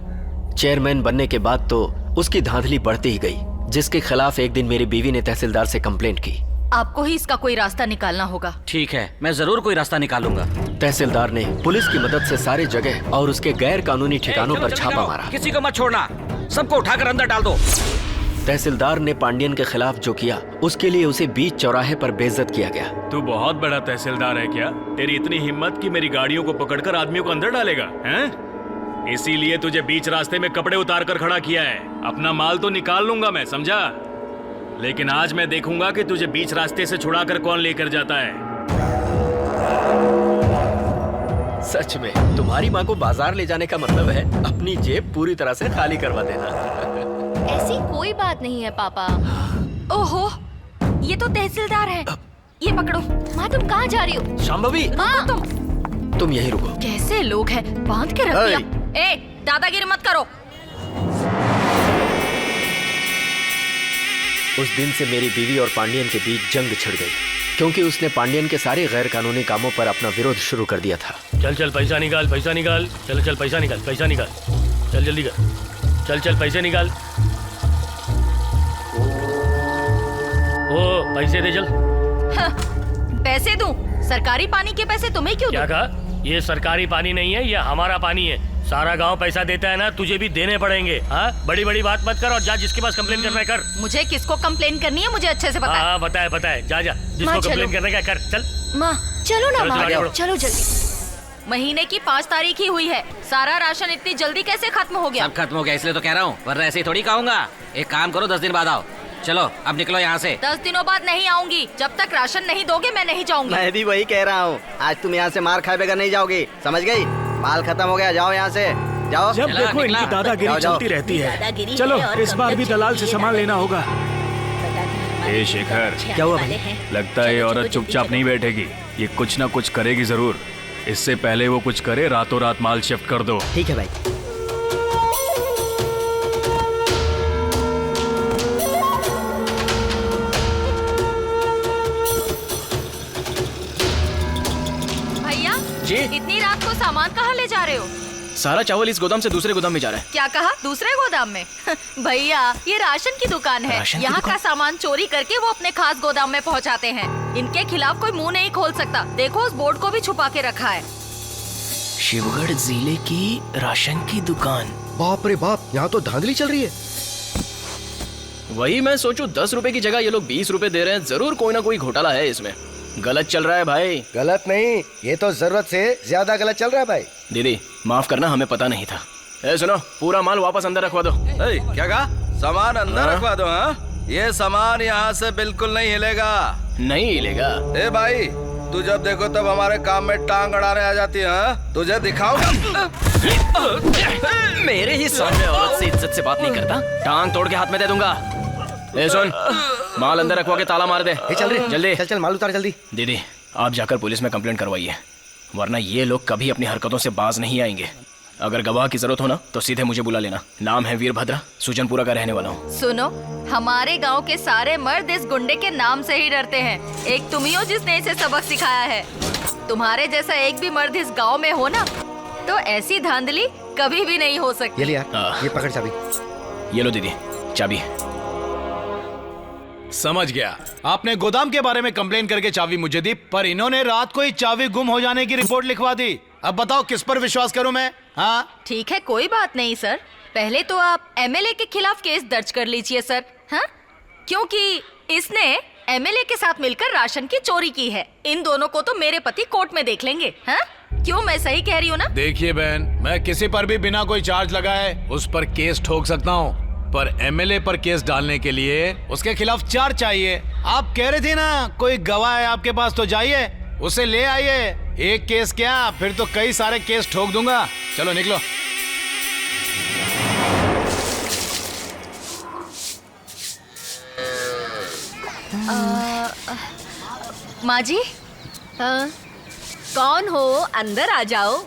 चेयरमैन बनने के बाद तो उसकी धांधली बढ़ती ही गई, जिसके खिलाफ एक दिन मेरी बीवी ने तहसीलदार से कंप्लेंट की। आपको ही इसका कोई रास्ता निकालना होगा। ठीक है, मैं जरूर कोई रास्ता निकालूंगा। तहसीलदार ने पुलिस की मदद से सारे जगह और उसके गैर कानूनी ठिकानों पर छापा मारा। किसी को मत छोड़ना, सबको उठाकर अंदर डाल दो। तहसीलदार ने पांडियन के खिलाफ जो किया उसके लिए उसे बीच चौराहे पर बेइज्जत किया गया। तू बहुत बड़ा तहसीलदार है क्या? तेरी इतनी हिम्मत कि मेरी गाड़ियों को पकड़कर आदमियों को अंदर डालेगा, हैं? इसीलिए तुझे बीच रास्ते में कपड़े उतार कर खड़ा किया है। अपना माल तो निकाल लूंगा मैं, समझा? लेकिन आज मैं देखूंगा कि तुझे बीच रास्ते से छुड़ाकर कौन लेकर जाता है। सच में तुम्हारी माँ को बाजार ले जाने का मतलब है अपनी जेब पूरी तरह से खाली करवा देना। ऐसी कोई बात नहीं है पापा। ओहो, ये तो तहसीलदार है। ये पकड़ो। माँ तुम कहाँ जा रही हो? शांभवी, माँ तुम यहीं रुको। कैसे लोग हैं, बांध के रख दिया। ए, दादागिरी मत करो। उस दिन से मेरी बीवी और पांडियन के बीच जंग छिड़ गई, क्योंकि उसने पांडियन के सारे गैर कानूनी कामों पर अपना विरोध शुरू कर दिया था। चल चल पैसा निकाल, पैसा निकाल। चल चल पैसा निकाल, पैसा निकाल। चल जल्दी कर। चल चल पैसे निकाल। ओ पैसे दे चल। पैसे दूं? सरकारी पानी के पैसे तुम्हें क्यों क्या दूं? कहा? ये सरकारी पानी नहीं है, ये हमारा पानी है। सारा गांव पैसा देता है ना, तुझे भी देने पड़ेंगे। हाँ, बड़ी बड़ी बात मत कर और जा जिसके पास कंप्लेन करना है कर। मुझे किसको कंप्लेन करनी है मुझे अच्छे से पता है। हाँ बताए बताए, जा जा जिसको कंप्लेन करने का कर। चल माँ चलो ना, चलो, चलो, माँ चलो जल्दी। महीने की 5 तारीख ही हुई है, सारा राशन इतनी जल्दी कैसे खत्म हो गया? सब खत्म हो गया इसलिए तो कह रहा हूँ, वरना ऐसे ही थोड़ी कहूँगा। एक काम करो, 10 दिन बाद आओ। चलो अब निकलो यहाँ से। 10 दिनों बाद नहीं आऊंगी। जब तक राशन नहीं दोगे मैं नहीं जाऊंगी। मैं भी वही कह रहा हूँ, आज तुम यहाँ से मार खाए बगैर नहीं जाओगी, समझ गई? माल खत्म हो गया, जाओ यहाँ से, जाओ। जब देखो इनकी दादागिरी चलती रहती है। चलो इस बार भी दलाल से सामान लेना होगा। ए शेखर, क्या हुआ भाई? लगता है ये औरत चुपचाप नहीं बैठेगी, ये कुछ ना कुछ करेगी जरूर। इससे पहले वो कुछ करे, रातों रात माल शिफ्ट कर दो। ठीक है भाई। भैया जी? इतनी रात को सामान कहाँ ले जा रहे हो? सारा चावल इस गोदाम से दूसरे गोदाम में जा रहा है। क्या कहा? दूसरे गोदाम में? भैया ये राशन की दुकान है, राशन की यहाँ दुकान? का सामान चोरी करके वो अपने खास गोदाम में पहुँचाते हैं। इनके खिलाफ कोई मुंह नहीं खोल सकता। देखो उस बोर्ड को भी छुपा के रखा है। शिवगढ़ जिले की राशन की दुकान। बाप रे बाप, यहाँ तो धांधली चल रही है। वही मैं सोचूं, 10 रुपए की जगह ये लोग 20 रुपए दे रहे हैं। जरूर कोई ना कोई घोटाला है इसमें। गलत चल रहा है भाई। गलत नहीं, ये तो जरूरत से ज्यादा गलत चल रहा है भाई। दीदी माफ करना, हमें पता नहीं था। ए सुनो, पूरा माल वापस अंदर रखवा दो। क्या कहा? सामान अंदर रखवा दो? हाँ, ये सामान यहाँ से बिल्कुल नहीं हिलेगा। नहीं हिलेगा? ए भाई, तू जब देखो तब हमारे काम में टांग अड़ाने आ जाती है। हाँ? तुझे दिखाऊंगा। मेरे ही सामने औरत से इज्जत से बात नहीं करता, टांग तोड़ के हाथ में दे दूंगा। ए सुन, माल अंदर रखवा के ताला मार दे। चल रही, जल्दी चल चल माल उतार जल्दी। दीदी आप जाकर पुलिस में कंप्लेंट करवाइए, वरना ये लोग कभी अपनी हरकतों से बाज नहीं आएंगे। अगर गवाह की जरूरत हो ना तो सीधे मुझे बुला लेना। नाम है वीरभद्र, सुजनपुरा का रहने वाला हूँ। सुनो, हमारे गांव के सारे मर्द इस गुंडे के नाम से ही डरते हैं। एक तुम ही हो जिसने इसे सबक सिखाया है। तुम्हारे जैसा एक भी मर्द इस गांव में हो ना तो ऐसी धांधली कभी भी नहीं हो सकती। ये ले यार, ये पकड़ चाबी। ये लो दीदी चाबी। समझ गया, आपने गोदाम के बारे में कंप्लेन करके चाबी मुझे दी, पर इन्होंने रात को ही चाबी गुम हो जाने की रिपोर्ट लिखवा दी। अब बताओ किस पर विश्वास करूं मैं? हाँ ठीक है, कोई बात नहीं सर। पहले तो आप एमएलए के खिलाफ केस दर्ज कर लीजिए सर। हाँ, क्योंकि इसने एमएलए के साथ मिलकर राशन की चोरी की है। इन दोनों को तो मेरे पति कोर्ट में देख लेंगे। हाँ, क्यों, मैं सही कह रही हूँ ना? देखिए बहन, मैं किसी पर भी बिना कोई चार्ज लगाए उस पर केस ठोक सकता हूँ, पर एमएलए पर केस डालने के लिए उसके खिलाफ 4 चाहिए। आप कह रहे थे ना कोई गवाह है आपके पास, तो जाइए उसे ले आइए। एक केस क्या, फिर तो कई सारे केस ठोक दूंगा। चलो निकलो। माँ जी, कौन हो? अंदर आ जाओ।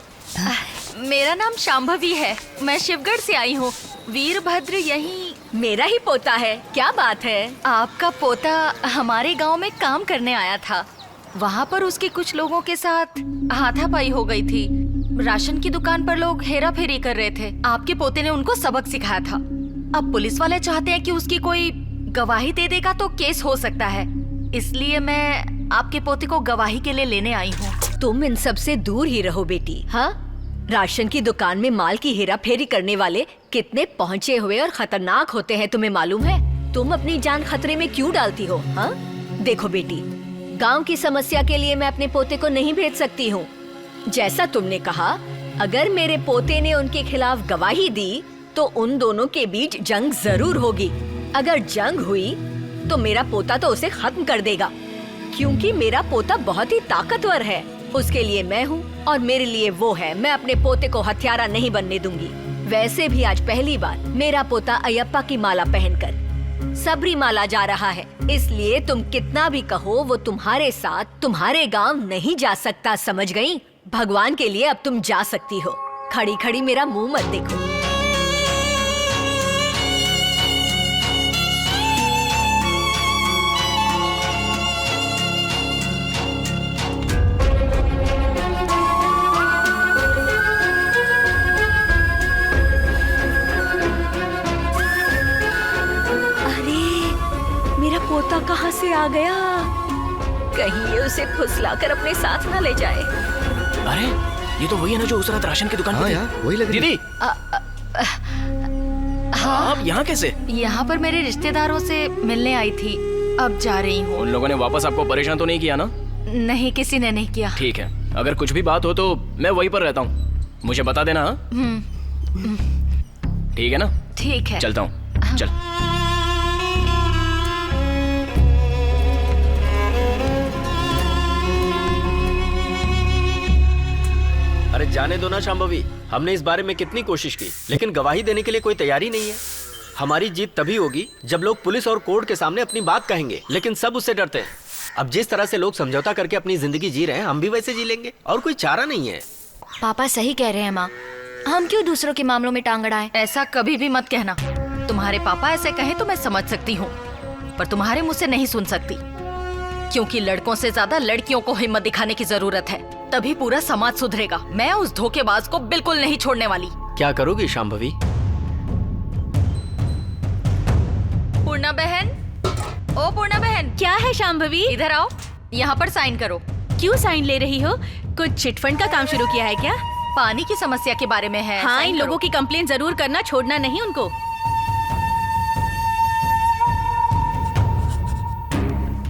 मेरा नाम शांभवी है, मैं शिवगढ़ से आई हूँ। वीरभद्र यही मेरा ही पोता है। क्या बात है? आपका पोता हमारे गांव में काम करने आया था। वहाँ पर उसके कुछ लोगों के साथ हाथापाई हो गई थी। राशन की दुकान पर लोग हेरा फेरी कर रहे थे। आपके पोते ने उनको सबक सिखाया था। अब पुलिस वाले चाहते हैं कि उसकी कोई गवाही दे देगा तो केस हो सकता है, इसलिए मैं आपके पोते को गवाही के लिए लेने आई हूँ। तुम इन सब से दूर ही रहो बेटी। हाँ, राशन की दुकान में माल की हेरा फेरी करने वाले कितने पहुँचे हुए और खतरनाक होते हैं, तुम्हें मालूम है? तुम अपनी जान खतरे में क्यों डालती हो? हाँ, देखो बेटी, गांव की समस्या के लिए मैं अपने पोते को नहीं भेज सकती हूँ। जैसा तुमने कहा, अगर मेरे पोते ने उनके खिलाफ गवाही दी तो उन दोनों के बीच जंग जरूर होगी। अगर जंग हुई तो मेरा पोता तो उसे खत्म कर देगा, क्योंकि मेरा पोता बहुत ही ताकतवर है। उसके लिए मैं हूँ और मेरे लिए वो है। मैं अपने पोते को हत्यारा नहीं बनने दूंगी। वैसे भी आज पहली बार मेरा पोता अयप्पा की माला पहनकर सबरीमाला जा रहा है, इसलिए तुम कितना भी कहो वो तुम्हारे साथ तुम्हारे गांव नहीं जा सकता, समझ गई? भगवान के लिए अब तुम जा सकती हो। खड़ी खड़ी मेरा मुंह मत देखो। पोता कहाँ से आ गया? कहीं ये उसे फुसलाकर अपने साथ ना ले जाए। अरे ये तो वही है ना जो उस रात राशन की दुकान पे थी। वही लग रही। दीदी, हाँ, आप यहाँ कैसे? यहाँ पर मेरे रिश्तेदारों से मिलने आई थी, अब जा रही हूँ। उन लोगों ने वापस आपको परेशान तो नहीं किया ना? नहीं, किसी ने नहीं किया। ठीक है, अगर कुछ भी बात हो तो मैं वहीं पर रहता हूँ, मुझे बता देना। ठीक है ना? ठीक है, चलता हूँ। चल। अरे जाने दो ना शांभवी, हमने इस बारे में कितनी कोशिश की, लेकिन गवाही देने के लिए कोई तैयारी नहीं है। हमारी जीत तभी होगी जब लोग पुलिस और कोर्ट के सामने अपनी बात कहेंगे, लेकिन सब उससे डरते हैं। अब जिस तरह से लोग समझौता करके अपनी जिंदगी जी रहे हैं, हम भी वैसे जी लेंगे, और कोई चारा नहीं है। पापा सही कह रहे हैं माँ, हम क्यों दूसरों के मामलों में टांग अड़ाएं? ऐसा कभी भी मत कहना। तुम्हारे पापा ऐसे कहें तो मैं समझ सकती हूँ, पर तुम्हारे मुँह से नहीं सुन सकती, क्योंकि लड़कों से ज्यादा लड़कियों को हिम्मत दिखाने की जरूरत है, तभी पूरा समाज सुधरेगा। मैं उस धोखेबाज को बिल्कुल नहीं छोड़ने वाली। क्या करोगी शांभवी? पूर्णा बहन, ओ पूर्णा बहन। क्या है शांभवी? इधर आओ, यहाँ पर साइन करो। क्यों साइन ले रही हो? कुछ चिटफंड का काम शुरू किया है क्या? पानी की समस्या के बारे में है। हाँ, इन लोगों की कंप्लेन जरूर करना, छोड़ना नहीं उनको।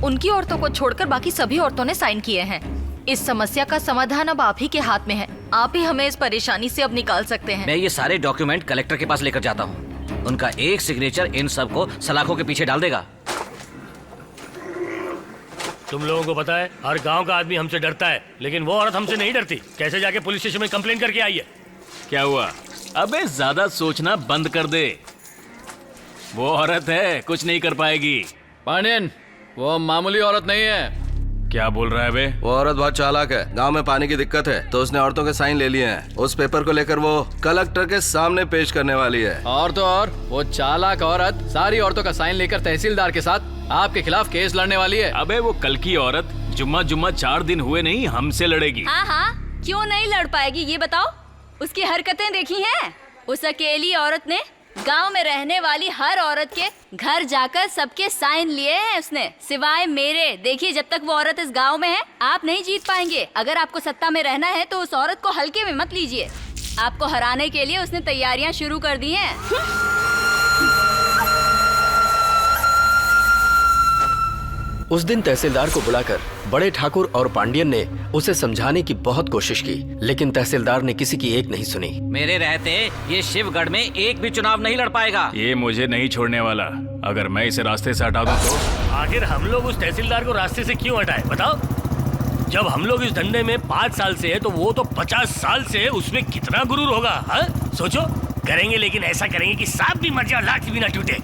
उनकी औरतों को छोड़कर बाकी सभी औरतों ने साइन किए हैं। इस समस्या का समाधान अब आप ही के हाथ में है। आप ही हमें इस परेशानी से अब निकाल सकते हैं। मैं ये सारे डॉक्यूमेंट कलेक्टर के पास लेकर जाता हूँ। उनका एक सिग्नेचर इन सब को सलाखों के पीछे डाल देगा। तुम लोगों को पता है, हर गांव का आदमी हमसे डरता है, लेकिन वो औरत हमसे नहीं डरती। कैसे जाके पुलिस स्टेशन में कंप्लेन करके आई है। क्या हुआ? अबे ज्यादा सोचना बंद कर दे। वो औरत है, कुछ नहीं कर पाएगी। पांडियन, वो मामूली औरत नहीं है। क्या बोल रहा है बे? वो औरत बहुत चालाक है। गांव में पानी की दिक्कत है तो उसने औरतों के साइन ले लिए हैं। उस पेपर को लेकर वो कलेक्टर के सामने पेश करने वाली है। और तो और वो चालाक औरत सारी औरतों का साइन लेकर तहसीलदार के साथ आपके खिलाफ केस लड़ने वाली है। अबे वो कल की औरत जुम्मा 4 दिन हुए नहीं हमसे लड़ेगी। हाँ हाँ, क्यों नहीं लड़ पाएगी ये बताओ? उसकी हरकतें देखी हैं? उस अकेली औरत ने गांव में रहने वाली हर औरत के घर जाकर सबके साइन लिए हैं उसने, सिवाय मेरे। देखिए, जब तक वो औरत इस गांव में है आप नहीं जीत पाएंगे। अगर आपको सत्ता में रहना है तो उस औरत को हल्के में मत लीजिए। आपको हराने के लिए उसने तैयारियां शुरू कर दी हैं। उस दिन तहसीलदार को बुलाकर बड़े ठाकुर और पांडियन ने उसे समझाने की बहुत कोशिश की, लेकिन तहसीलदार ने किसी की एक नहीं सुनी। मेरे रहते ये शिवगढ़ में एक भी चुनाव नहीं लड़ पाएगा। ये मुझे नहीं छोड़ने वाला। अगर मैं इसे रास्ते से हटा दूं तो? आखिर हम लोग उस तहसीलदार को रास्ते से क्यों हटाए बताओ? जब हम लोग इस धंधे में 5 साल से है तो वो तो 50 साल से है, उसमें कितना गुरूर होगा। हा? सोचो, करेंगे लेकिन ऐसा करेंगे कि सांप भी मर जाए, लाठी भी ना टूटे।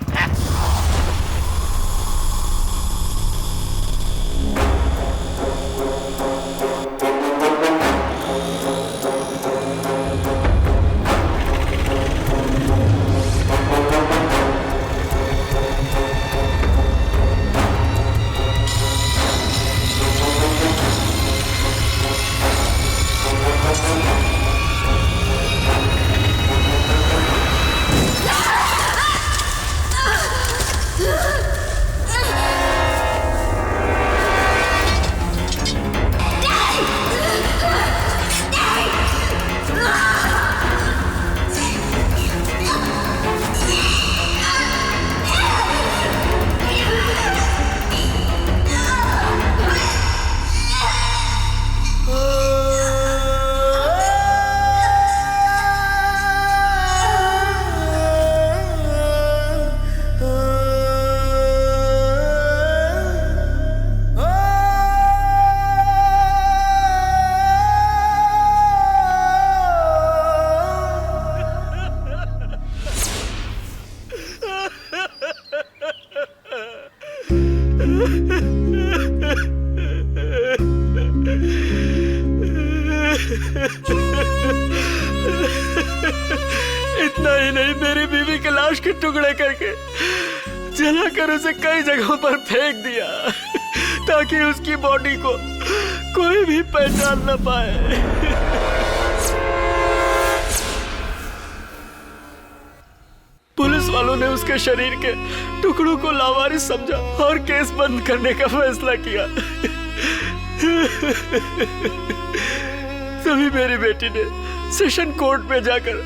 इतना ही नहीं, मेरी बीवी की लाश के टुकड़े करके जलाकर उसे कई जगहों पर फेंक दिया ताकि उसकी बॉडी को कोई भी पहचान न पाए। पुलिस वालों ने उसके शरीर के टुकड़ों को लावारिस समझा और केस बंद करने का फैसला किया। तभी मेरी बेटी ने सेशन कोर्ट में जाकर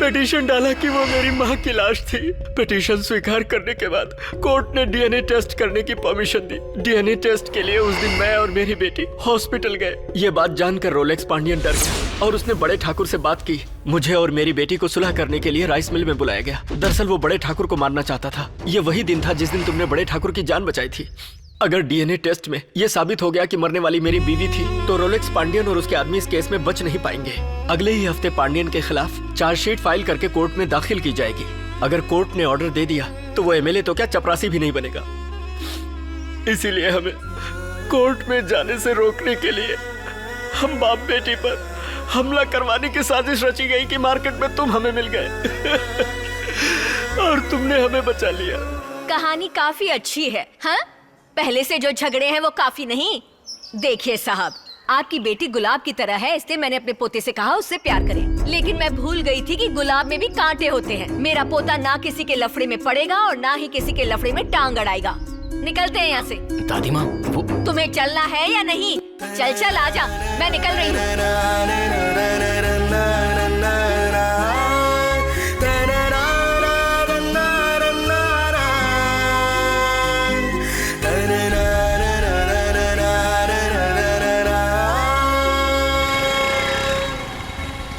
पिटीशन डाला कि वो मेरी माँ की लाश थी। पिटीशन स्वीकार करने के बाद कोर्ट ने डीएनए टेस्ट करने की परमिशन दी। डीएनए टेस्ट के लिए उस दिन मैं और मेरी बेटी हॉस्पिटल गए। ये बात जानकर रोलेक्स पांडियन डर गया और उसने बड़े ठाकुर से बात की। मुझे और मेरी बेटी को सुलह करने के लिए राइस मिल में बुलाया गया। दरअसल वो बड़े ठाकुर को मारना चाहता था। ये वही दिन था जिस दिन तुमने बड़े ठाकुर की जान बचाई थी। अगर डीएनए टेस्ट में यह साबित हो गया कि मरने वाली मेरी बीवी थी तो रोलेक्स पांडियन और उसके आदमी इस केस में बच नहीं पाएंगे। अगले ही हफ्ते पांडियन के खिलाफ चार्जशीट फाइल करके कोर्ट में दाखिल की जाएगी। अगर कोर्ट ने ऑर्डर दे दिया तो वो एमएलए तो क्या चपरासी भी नहीं बनेगा। इसीलिए हमें कोर्ट में जाने से रोकने के लिए हम बाप बेटी पर हमला करवाने की साजिश रची गई कि मार्केट में तुम हमें मिल गए और तुमने हमें बचा लिया। कहानी काफी अच्छी है। हाँ, पहले से जो झगड़े हैं वो काफी नहीं। देखिए साहब, आपकी बेटी गुलाब की तरह है, इसलिए मैंने अपने पोते से कहा उससे प्यार करें। लेकिन मैं भूल गई थी कि गुलाब में भी कांटे होते हैं। मेरा पोता ना किसी के लफड़े में पड़ेगा और ना ही किसी के लफड़े में टांग अड़ाएगा। निकलते हैं यहाँ से। दादी माँ, वो तुम्हें चलना है या नहीं? चल चल आजा, मैं निकल रही हूँ।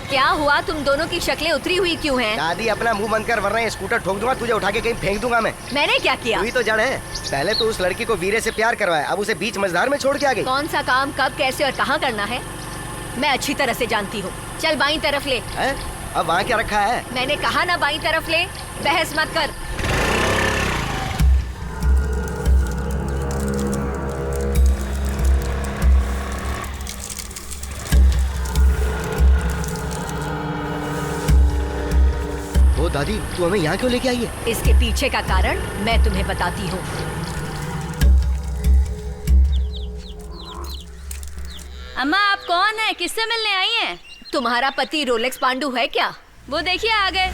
क्या हुआ, तुम दोनों की शक्लें उतरी हुई क्यों हैं? दादी अपना मुंह बंद कर, वरना ये स्कूटर ठोक दूंगा, तुझे उठा के कहीं फेंक दूंगा मैं। मैंने क्या किया? तू ही तो जड़ है। पहले तो उस लड़की को वीरे से प्यार करवाया, अब उसे बीच मझधार में छोड़ के आ गई। कौन सा काम कब कैसे और कहाँ करना है मैं अच्छी तरह से जानती हूँ। चल बाईं तरफ ले। अब वहाँ क्या रखा है? मैंने कहा ना बाईं तरफ ले, बहस मत कर। ओ दादी, तू हमें यहाँ क्यों लेके आई है? इसके पीछे का कारण मैं तुम्हें बताती हूँ। अम्मा, आप कौन है? किससे मिलने आई हैं? तुम्हारा पति रोलेक्स पांडू है क्या? वो देखिए आ गए।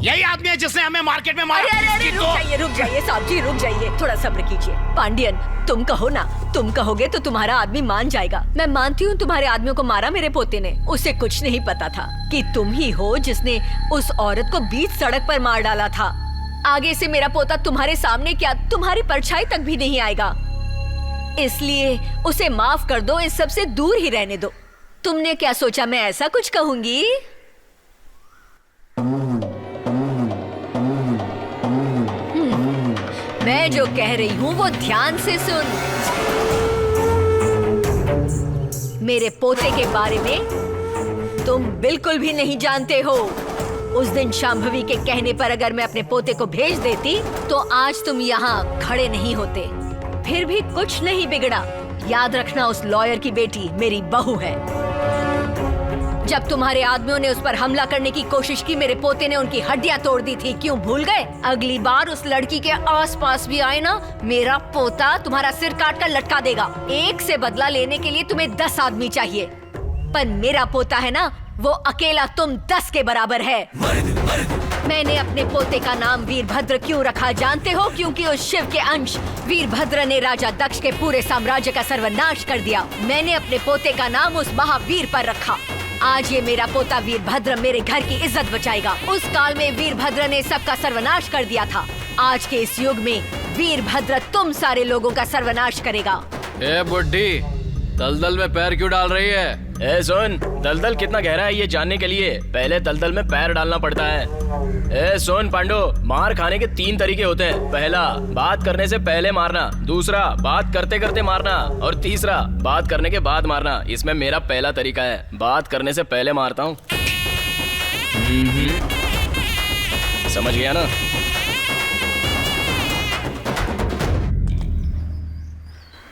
यही आदमी है जिसने हमें मार्केट में मारा। अरे रुक जाइए, रुक जाइए, साहब जी रुक जाइए, थोड़ा सब्र कीजिए। पांडियन, तुम कहो ना, तुम कहोगे तो तुम्हारा आदमी मान जाएगा। मैं मानती हूँ तुम्हारे आदमियों को मारा मेरे पोते ने। उसे कुछ नहीं पता था कि तुम ही हो जिसने उस औरत को बीच सड़क पर मार डाला था। आगे से मेरा पोता तुम्हारे सामने क्या, तुम्हारी परछाई तक भी नहीं आएगा। इसलिए उसे माफ कर दो, इस सब से दूर ही रहने दो। तुमने क्या सोचा मैं ऐसा कुछ कहूंगी? मैं जो कह रही हूँ वो ध्यान से सुन। मेरे पोते के बारे में तुम बिल्कुल भी नहीं जानते हो। उस दिन शांभवी के कहने पर अगर मैं अपने पोते को भेज देती तो आज तुम यहाँ खड़े नहीं होते। फिर भी कुछ नहीं बिगड़ा। याद रखना, उस लॉयर की बेटी मेरी बहू है। जब तुम्हारे आदमियों ने उस पर हमला करने की कोशिश की, मेरे पोते ने उनकी हड्डियां तोड़ दी थी। क्यों भूल गए? अगली बार उस लड़की के आसपास भी आए ना, मेरा पोता तुम्हारा सिर काट कर लटका देगा। एक से बदला लेने के लिए तुम्हें 10 आदमी चाहिए, पर मेरा पोता है ना, वो अकेला तुम 10 के बराबर है। मैंने अपने पोते का नाम वीरभद्र क्यों रखा जानते हो? क्योंकि उस शिव के अंश वीरभद्र ने राजा दक्ष के पूरे साम्राज्य का सर्वनाश कर दिया। मैंने अपने पोते का नाम उस महावीर पर रखा। आज ये मेरा पोता वीरभद्र मेरे घर की इज्जत बचाएगा। उस काल में वीरभद्र ने सबका सर्वनाश कर दिया था। आज के इस युग में वीरभद्र तुम सारे लोगों का सर्वनाश करेगा। ए बुड्ढी, दलदल में पैर क्यों डाल रही है? ए सुन, दलदल कितना गहरा है ये जानने के लिए पहले दलदल में पैर डालना पड़ता है। ए सुन पांडु, मार खाने के 3 तरीके होते हैं। पहला, बात करने से पहले मारना। दूसरा, बात करते करते मारना। और तीसरा, बात करने के बाद मारना। इसमें मेरा पहला तरीका है, बात करने से पहले मारता हूँ। समझ गया ना?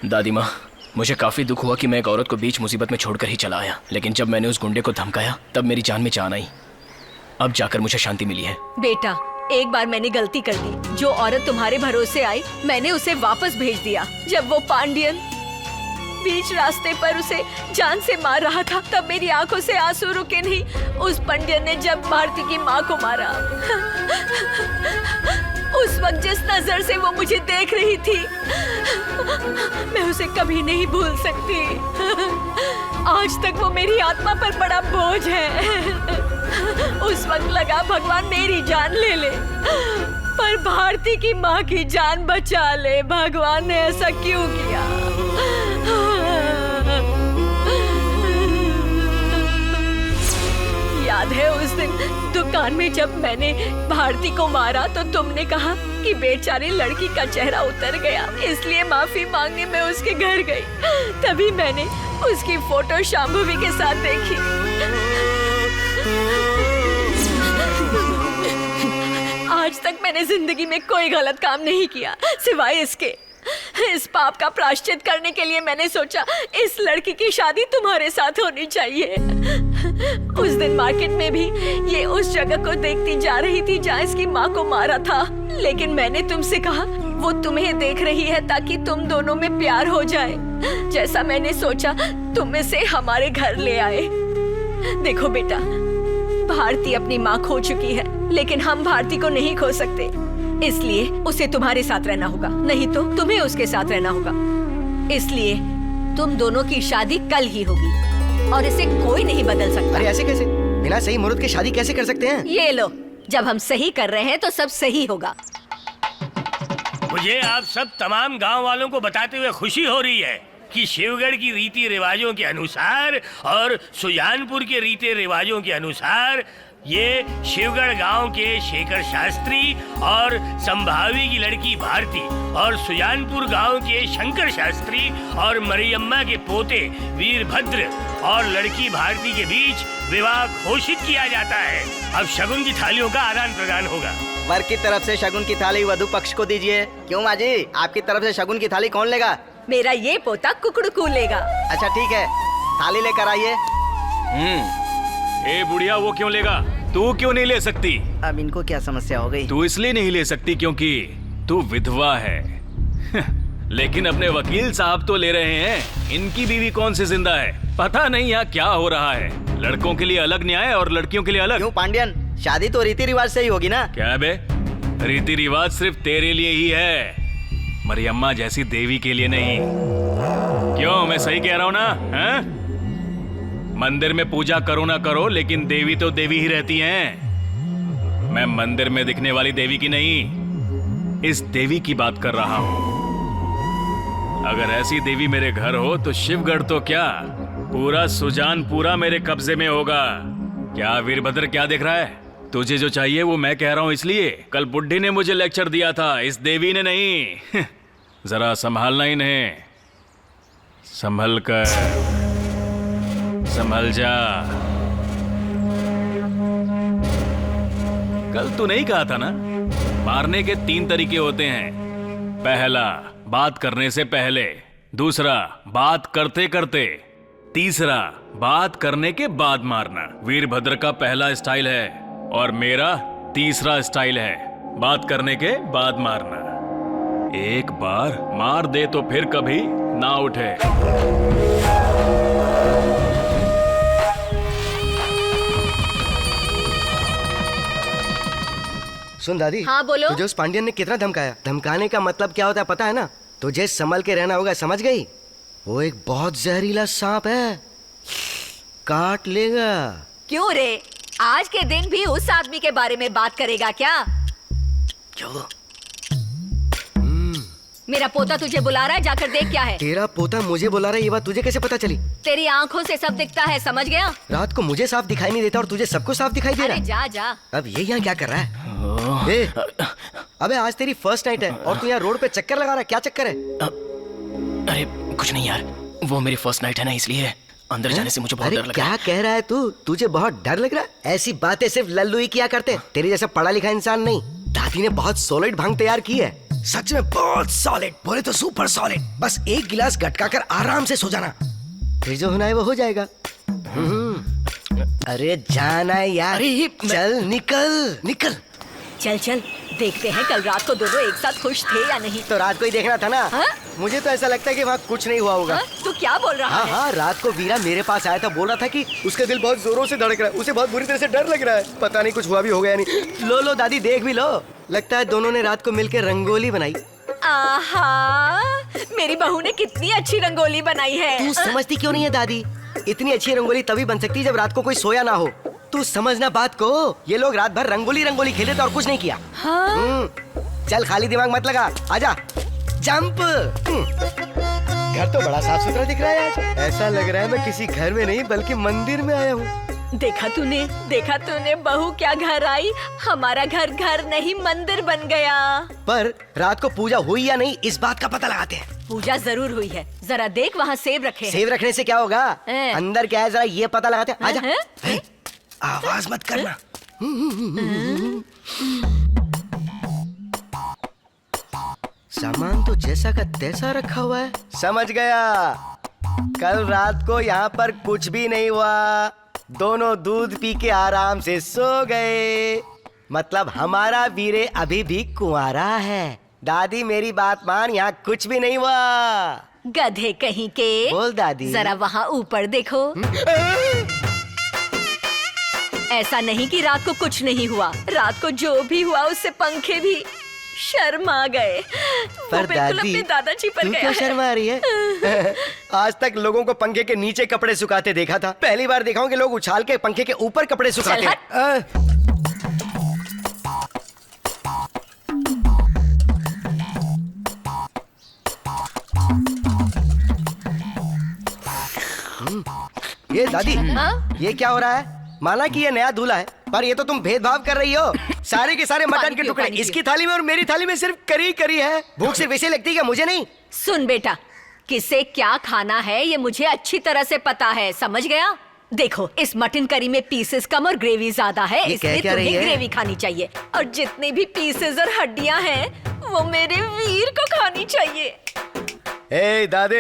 दादी माँ, मुझे काफी दुख हुआ कि मैं एक औरत को बीच मुसीबत में छोड़कर ही चला आया, लेकिन जब मैंने उस गुंडे को धमकाया तब मेरी जान में जान आई। अब जाकर मुझे शांति मिली है। बेटा, एक बार मैंने गलती कर दी। जो औरत तुम्हारे भरोसे आई, मैंने उसे वापस भेज दिया। जब वो पांडियन बीच रास्ते पर उसे जान से मार रहा था, तब मेरी आंखों से आंसू रुके नहीं। उस पांडियन ने जब भारती की माँ को मारा, उस वक्त जिस नजर से वो मुझे देख रही थी, मैं उसे कभी नहीं भूल सकती। आज तक वो मेरी आत्मा पर बड़ा बोझ है। उस वक्त लगा भगवान मेरी जान ले ले, पर भारती की माँ की जान बचा ले। भगवान ने ऐसा क्यों किया? याद है उस दिन दुकान में जब मैंने भारती को मारा तो तुमने कहा कि बेचारी लड़की का चेहरा उतर गया, इसलिए माफी मांगने में उसके घर गई। तभी मैंने उसकी फोटो शांभवी के साथ देखी। आज तक मैंने जिंदगी में कोई गलत काम नहीं किया सिवाय इसके। इस पाप का प्रायश्चित करने के लिए मैंने सोचा इस लड़की की शादी तुम्हारे साथ होनी चाहिए। उस दिन मार्केट में भी ये उस जगह को देखती जा रही थी जहाँ इसकी माँ को मारा था, लेकिन मैंने तुमसे कहा वो तुम्हें देख रही है ताकि तुम दोनों में प्यार हो जाए। जैसा मैंने सोचा तुम इसे हमारे घर ले आए। देखो बेटा, भारती अपनी माँ खो चुकी है, लेकिन हम भारती को नहीं खो सकते, इसलिए उसे तुम्हारे साथ रहना होगा, नहीं तो तुम्हें उसके साथ रहना होगा। इसलिए तुम दोनों की शादी कल ही होगी और इसे कोई नहीं बदल सकता। अरे ऐसे कैसे? बिना सही मुहूर्त की शादी कैसे कर सकते हैं? ये लो, जब हम सही कर रहे हैं तो सब सही होगा। मुझे आप सब तमाम गांव वालों को बताते हुए खुशी हो रही है कि शिवगढ़ की रीति रिवाजों के अनुसार और सुजानपुर के रीति रिवाजों के अनुसार ये शिवगढ़ गांव के शेखर शास्त्री और संभावी की लड़की भारती और सुजानपुर गांव के शंकर शास्त्री और मरियम्मा के पोते वीरभद्र और लड़की भारती के बीच विवाह घोषित किया जाता है। अब शगुन की थालियों का आदान प्रदान होगा। वर की तरफ से शगुन की थाली वधु पक्ष को दीजिए। क्यों माँ जी, आपकी तरफ से शगुन की थाली कौन लेगा? मेरा ये पोता कुकड़ू लेगा। अच्छा ठीक है, थाली लेकर आइए। ए बुढ़िया, वो क्यों लेगा? तू क्यों नहीं ले सकती? अब इनको क्या समस्या हो गई? तू इसलिए नहीं ले सकती क्योंकि तू विधवा है। लेकिन अपने वकील साहब तो ले रहे हैं। इनकी बीवी कौन सी जिंदा है? पता नहीं यहाँ क्या हो रहा है। लड़कों के लिए अलग न्याय और लड़कियों के लिए अलग। क्यों पांडियन, शादी तो रीति रिवाज से ही होगी ना? क्या बे, रीति रिवाज सिर्फ तेरे लिए ही है, मरियम्मा जैसी देवी के लिए नहीं। क्यों, मैं सही कह रहा हूं ना? हैं? मंदिर में पूजा करो ना करो, लेकिन देवी तो देवी ही रहती हैं। मैं मंदिर में दिखने वाली देवी की नहीं, इस देवी की बात कर रहा हूं। अगर ऐसी देवी मेरे घर हो तो शिवगढ़ तो क्या, पूरा सुजानपुरा मेरे कब्जे में होगा। क्या वीरभद्र, क्या देख रहा है? तुझे जो चाहिए वो मैं कह रहा हूं, इसलिए कल बुड्ढी ने मुझे लेक्चर दिया था, इस देवी ने नहीं। जरा संभालना ही नहीं, संभल कर, संभल जा। कल तू नहीं कहा था ना, मारने के 3 तरीके होते हैं। पहला, बात करने से पहले। दूसरा, बात करते करते। तीसरा, बात करने के बाद मारना। वीरभद्र का पहला स्टाइल है और मेरा तीसरा स्टाइल है, बात करने के बाद मारना। एक बार मार दे तो फिर कभी ना उठे। सुन दादी। हाँ बोलो। तुझे उस पांडियन ने कितना धमकाया? धमकाने का मतलब क्या होता है पता है ना? तुझे संभल के रहना होगा, समझ गई? वो एक बहुत जहरीला सांप है, काट लेगा। क्यों रे, आज के दिन भी उस आदमी के बारे में बात करेगा क्या? क्यों? मेरा पोता तुझे बुला रहा है, जाकर देख क्या है। तेरा पोता मुझे बुला रहा है, ये बात तुझे कैसे पता चली? तेरी आंखों से सब दिखता है, समझ गया? रात को मुझे साफ दिखाई नहीं देता और तुझे सब कुछ साफ दिखाई दे रहा अरे है। जा जा। अब ये यहाँ क्या कर रहा है? अबे आज तेरी फर्स्ट नाइट है और तू यहाँ रोड पे चक्कर लगा रहा है, क्या चक्कर है? अरे कुछ नहीं यार, वो मेरी फर्स्ट नाइट है ना, इसलिए अंदर जाने से मुझे बहुत डर लग रहा है। क्या कह रहा है तू? तुझे बहुत डर लग रहा है? ऐसी बातें सिर्फ लल्लू ही किया करते हैं, तेरे जैसा पढ़ा लिखा इंसान नहीं। दादी ने बहुत सॉलिड भांग तैयार की है, सच में बहुत सॉलिड, बोले तो सुपर सॉलिड। बस एक गिलास गटका कर आराम से सो जाना, फिर जो होना है वो हो जाएगा। अरे जाना है यार। अरे चल निकल निकल। चल चल, देखते हैं कल रात को दोनों एक साथ खुश थे या नहीं। तो रात को ही देखना था ना। हा? मुझे तो ऐसा लगता है कि वहाँ कुछ नहीं हुआ होगा। तू क्या बोल रहा है? हाँ, रात को वीरा मेरे पास आया था, बोल रहा था कि उसका दिल बहुत जोरों से धड़क रहा है, उसे बहुत बुरी तरह से डर लग रहा है। पता नहीं कुछ हुआ भी हो गया नहीं। लो लो दादी, देख भी लो। लगता है दोनों ने रात को मिलकर रंगोली बनाई। आहा, मेरी बहू ने कितनी अच्छी रंगोली बनाई है। तू समझती क्यों नहीं है दादी? इतनी अच्छी रंगोली तभी बन सकती है जब रात को कोई सोया ना हो। तू समझना बात को। ये लोग रात भर रंगोली रंगोली खेले थे और कुछ नहीं किया। हाँ? चल खाली दिमाग मत लगा, आजा जंप। घर तो बड़ा साफ सुथरा दिख रहा है आज। ऐसा लग रहा है मैं किसी घर में नहीं बल्कि मंदिर में आया हूँ। देखा तूने बहू क्या घर आई? हमारा घर घर नहीं मंदिर बन गया। पर रात को पूजा हुई या नहीं इस बात का पता लगाते हैं। पूजा जरूर हुई है, जरा देख वहाँ सेब रखे हैं। सेब रखने से क्या होगा? अंदर क्या है जरा ये पता लगाते हैं। आजा। आवाज मत करना। सामान तो जैसा का तैसा रखा हुआ है। समझ गया, कल रात को यहाँ पर कुछ भी नहीं हुआ। दोनों दूध पी के आराम से सो गए। मतलब हमारा वीरे अभी भी कुंवारा है। दादी मेरी बात मान, यहाँ कुछ भी नहीं हुआ। गधे कहीं के। बोल दादी। जरा वहाँ ऊपर देखो। ऐसा नहीं कि रात को कुछ नहीं हुआ, रात को जो भी हुआ उससे पंखे भी शर्मा गए। पर दादी, दादाजी पर तू गया क्यों है। शर्मा रही है? आज तक लोगों को पंखे के नीचे कपड़े सुखाते देखा था, पहली बार देखा हूं कि लोग उछाल के पंखे के ऊपर कपड़े सुखाते हैं। ये दादी, ये क्या हो रहा है? माना कि ये नया दूल्हा है, पर ये तो तुम भेदभाव कर रही हो। सारे के सारे मटन के टुकड़े इसकी थाली में और मेरी थाली में सिर्फ करी करी है। भूख सिर्फ इसे लगती है कि मुझे नहीं। सुन बेटा, किसे क्या खाना है ये मुझे अच्छी तरह से पता है, समझ गया? देखो, इस मटन करी में पीसेस कम और ग्रेवी ज्यादा है, इसलिए तुम्हें ग्रेवी खानी चाहिए। और जितने भी पीसेस और हड्डियां हैं वो मेरे वीर को खानी चाहिए। ए दादी,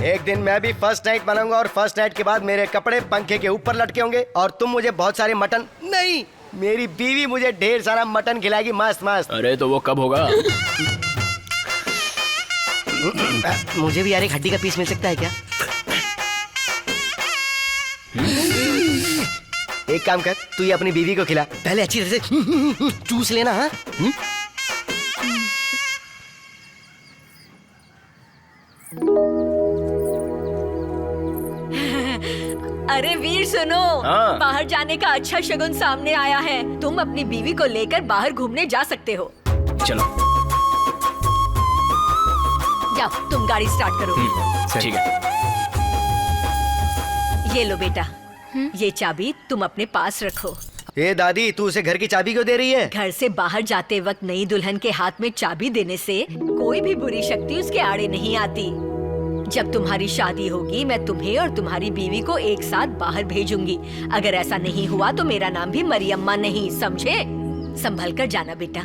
एक दिन मैं भी फर्स्ट नाइट मनाऊंगा और फर्स्ट नाइट के बाद मेरे कपड़े पंखे के ऊपर लटके होंगे और तुम मुझे बहुत सारे मटन नहीं, मेरी बीवी मुझे ढेर सारा मटन खिलाएगी, मस्त मस्त। अरे तो वो कब होगा? मुझे भी यार एक हड्डी का पीस मिल सकता है क्या? एक काम कर, तू ये अपनी बीवी को खिला, पहले अच्छी तरह से चूस लेना। हाँ अरे वीर सुनो, हाँ। बाहर जाने का अच्छा शगुन सामने आया है। तुम अपनी बीवी को लेकर बाहर घूमने जा सकते हो। चलो जाओ, तुम गाड़ी स्टार्ट करो। ठीक है। ये लो बेटा, ये चाबी तुम अपने पास रखो। ए दादी, तू उसे घर की चाबी क्यों दे रही है? घर से बाहर जाते वक्त नई दुल्हन के हाथ में चाबी देने से कोई भी बुरी शक्ति उसके आड़े नहीं आती। जब तुम्हारी शादी होगी, मैं तुम्हें और तुम्हारी बीवी को एक साथ बाहर भेजूंगी। अगर ऐसा नहीं हुआ तो मेरा नाम भी मरियम्मा नहीं, समझे? संभल कर जाना बेटा।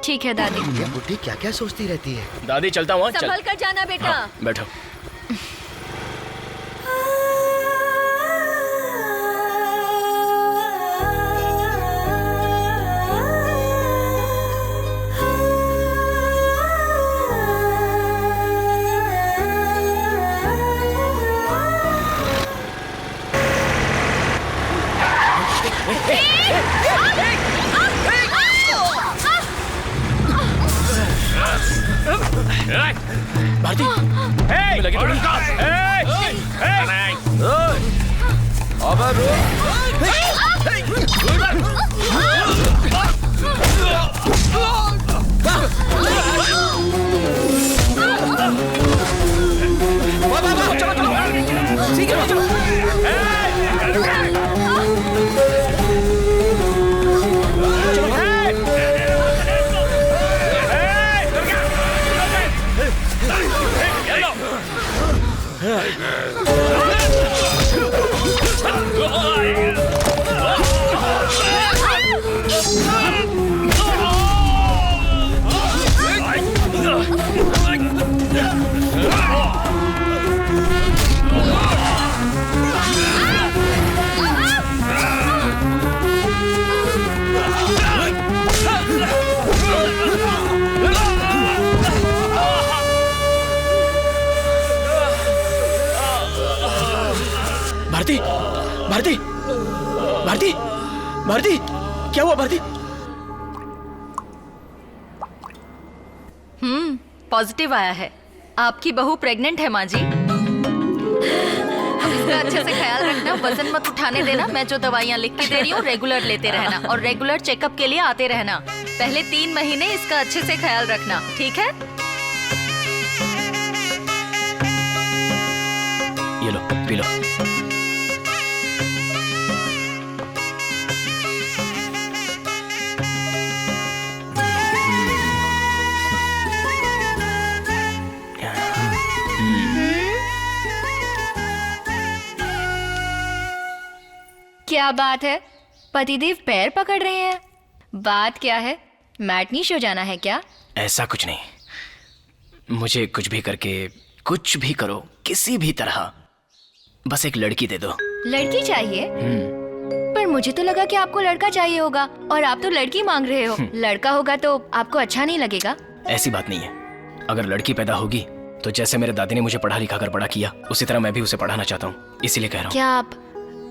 ठीक है दादी। ये बुढ़ी क्या क्या सोचती रहती है। दादी चलता हूँ। संभल कर जाना बेटा। हाँ, बैठो। भारती, लगी थोड़ी। भारती, भारती, भारती, भारती, क्या हुआ भारती? पॉजिटिव आया है। आपकी बहू प्रेग्नेंट है माँ जी। अब इसका अच्छे से ख्याल रखना, वजन मत उठाने देना। मैं जो दवाइयाँ लिख के दे रही हूँ रेगुलर लेते रहना और रेगुलर चेकअप के लिए आते रहना। पहले 3 महीने इसका अच्छे से ख्याल रखना, ठीक है? ये लो, पी लो। क्या बात है, पतिदेव पैर पकड़ रहे हैं? बात क्या है? मैटनी शो जाना है क्या? ऐसा कुछ नहीं। मुझे कुछ भी करके, कुछ भी करो, किसी भी तरह बस एक लड़की दे दो। लड़की चाहिए? पर मुझे तो लगा कि आपको लड़का चाहिए होगा और आप तो लड़की मांग रहे हो। लड़का होगा तो आपको अच्छा नहीं लगेगा? ऐसी बात नहीं है। अगर लड़की पैदा होगी तो जैसे मेरे दादी ने मुझे पढ़ा लिखा कर बड़ा किया, उसी तरह मैं भी उसे पढ़ाना चाहता हूँ, इसीलिए कह रहा हूँ। क्या आप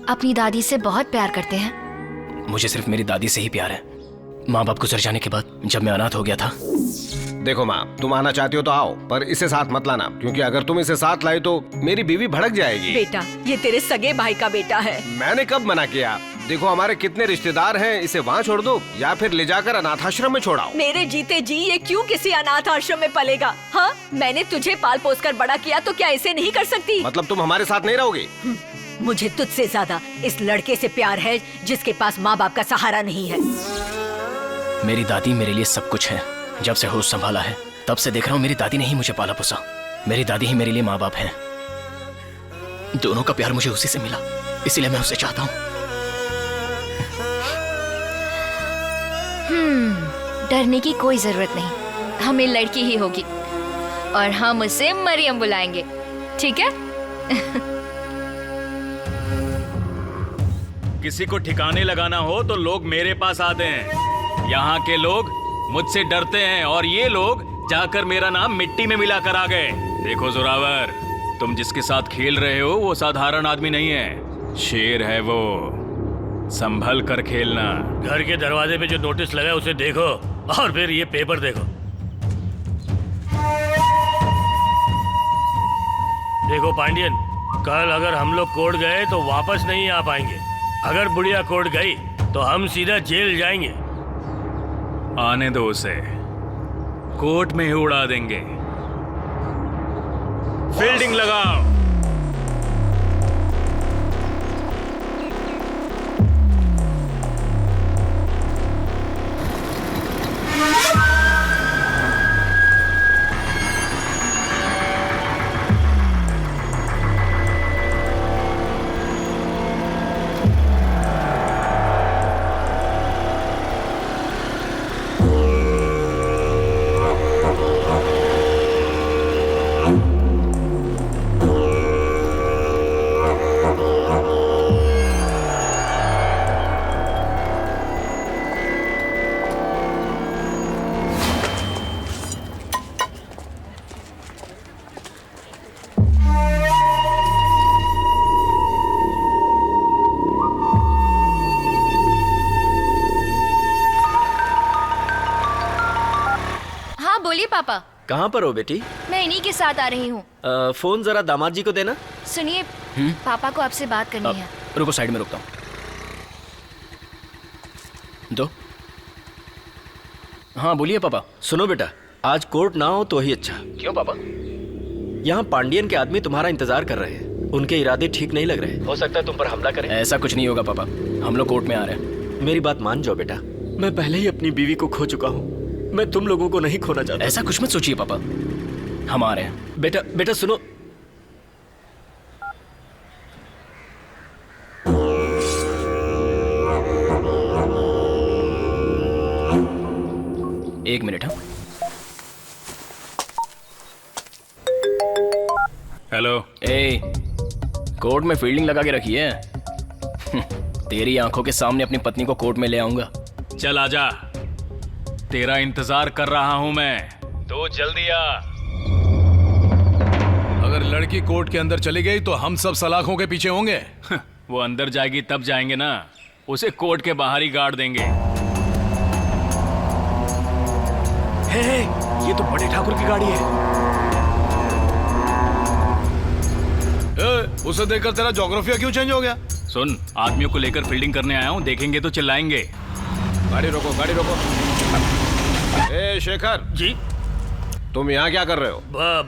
अपनी दादी से बहुत प्यार करते हैं? मुझे सिर्फ मेरी दादी से ही प्यार है। माँ बाप गुजर जाने के बाद जब मैं अनाथ हो गया था। देखो माँ, तुम आना चाहती हो तो आओ, पर इसे साथ मत लाना, क्योंकि अगर तुम इसे साथ लाई तो मेरी बीवी भड़क जाएगी। बेटा, ये तेरे सगे भाई का बेटा है। मैंने कब मना किया? देखो हमारे कितने रिश्तेदार हैं, इसे वहाँ छोड़ दो या फिर ले जाकर अनाथाश्रम में छोड़ाओ। मेरे जीते जी ये क्यों किसी अनाथ आश्रम में पलेगा? हाँ, मैंने तुझे पाल पोस कर बड़ा किया तो क्या इसे नहीं कर सकती? मतलब तुम हमारे साथ नहीं रहोगे? मुझे तुझसे ज्यादा इस लड़के से प्यार है जिसके पास माँ बाप का सहारा नहीं है। मेरी दादी मेरे लिए सब कुछ है। जब से होश संभाला है तब से देख रहा हूँ मेरी दादी ने ही मुझे पाला पोसा। मेरी दादी ही मेरे लिए माँ बाप है। दोनों का प्यार मुझे उसी से मिला, इसीलिए मैं उसे चाहता हूँ। डरने की कोई जरूरत नहीं, हमें लड़की ही होगी और हम उसे मरियम बुलाएंगे, ठीक है? किसी को ठिकाने लगाना हो तो लोग मेरे पास आते हैं। यहाँ के लोग मुझसे डरते हैं और ये लोग जाकर मेरा नाम मिट्टी में मिला कर आ गए। देखो जोरावर, तुम जिसके साथ खेल रहे हो वो साधारण आदमी नहीं है, शेर है वो। संभल कर खेलना। घर के दरवाजे पे जो नोटिस लगा है उसे देखो और फिर ये पेपर देखो। देखो पांडियन, कल अगर हम लोग कोर्ट गए तो वापस नहीं आ पाएंगे। अगर बुढ़िया कोर्ट गई तो हम सीधा जेल जाएंगे। आने दो उसे, कोर्ट में ही उड़ा देंगे। फील्डिंग लगाओ। पापा। कहाँ पर हो बेटी? मैं इन्हीं के साथ आ रही हूँ। फोन जरा दामाद जी को देना। सुनिए, पापा को आपसे बात करनी है। रुको, साइड में रुकता हूँ। दो। हाँ बोलिए पापा। सुनो बेटा, आज कोर्ट ना हो तो ही अच्छा। क्यों पापा? यहाँ पांडियन के आदमी तुम्हारा इंतजार कर रहे हैं। उनके इरादे ठीक नहीं लग रहे। हो सकता है तुम पर हमला करें। ऐसा कुछ नहीं होगा पापा, हम लोग कोर्ट में आ रहे हैं। मेरी बात मान जाओ बेटा, मैं पहले ही अपनी बीवी को खो चुका हूँ। मैं तुम लोगों को नहीं खोना चाहता। ऐसा कुछ मत सोचिए पापा, हम आ रहे हैं। बेटा सुनो। एक मिनट। हाँ हेलो। कोर्ट में फील्डिंग लगा के रखी है। तेरी आंखों के सामने अपनी पत्नी को कोर्ट में ले आऊंगा। चल आजा, तेरा इंतजार कर रहा हूं मैं। तो जल्दी आ। अगर लड़की कोर्ट के अंदर चली गई तो हम सब सलाखों के पीछे होंगे। वो अंदर जाएगी तब जाएंगे ना, उसे कोर्ट के बाहर ही गाड़ देंगे। हे, ये तो बड़े ठाकुर की गाड़ी है। उसे देखकर तेरा ज्योग्राफिया क्यों चेंज हो गया? सुन, आदमियों को लेकर फील्डिंग करने आया हूँ, देखेंगे तो चिल्लाएंगे। गाड़ी रोको, गाड़ी रोको। शेखर जी, तुम यहाँ क्या कर रहे हो?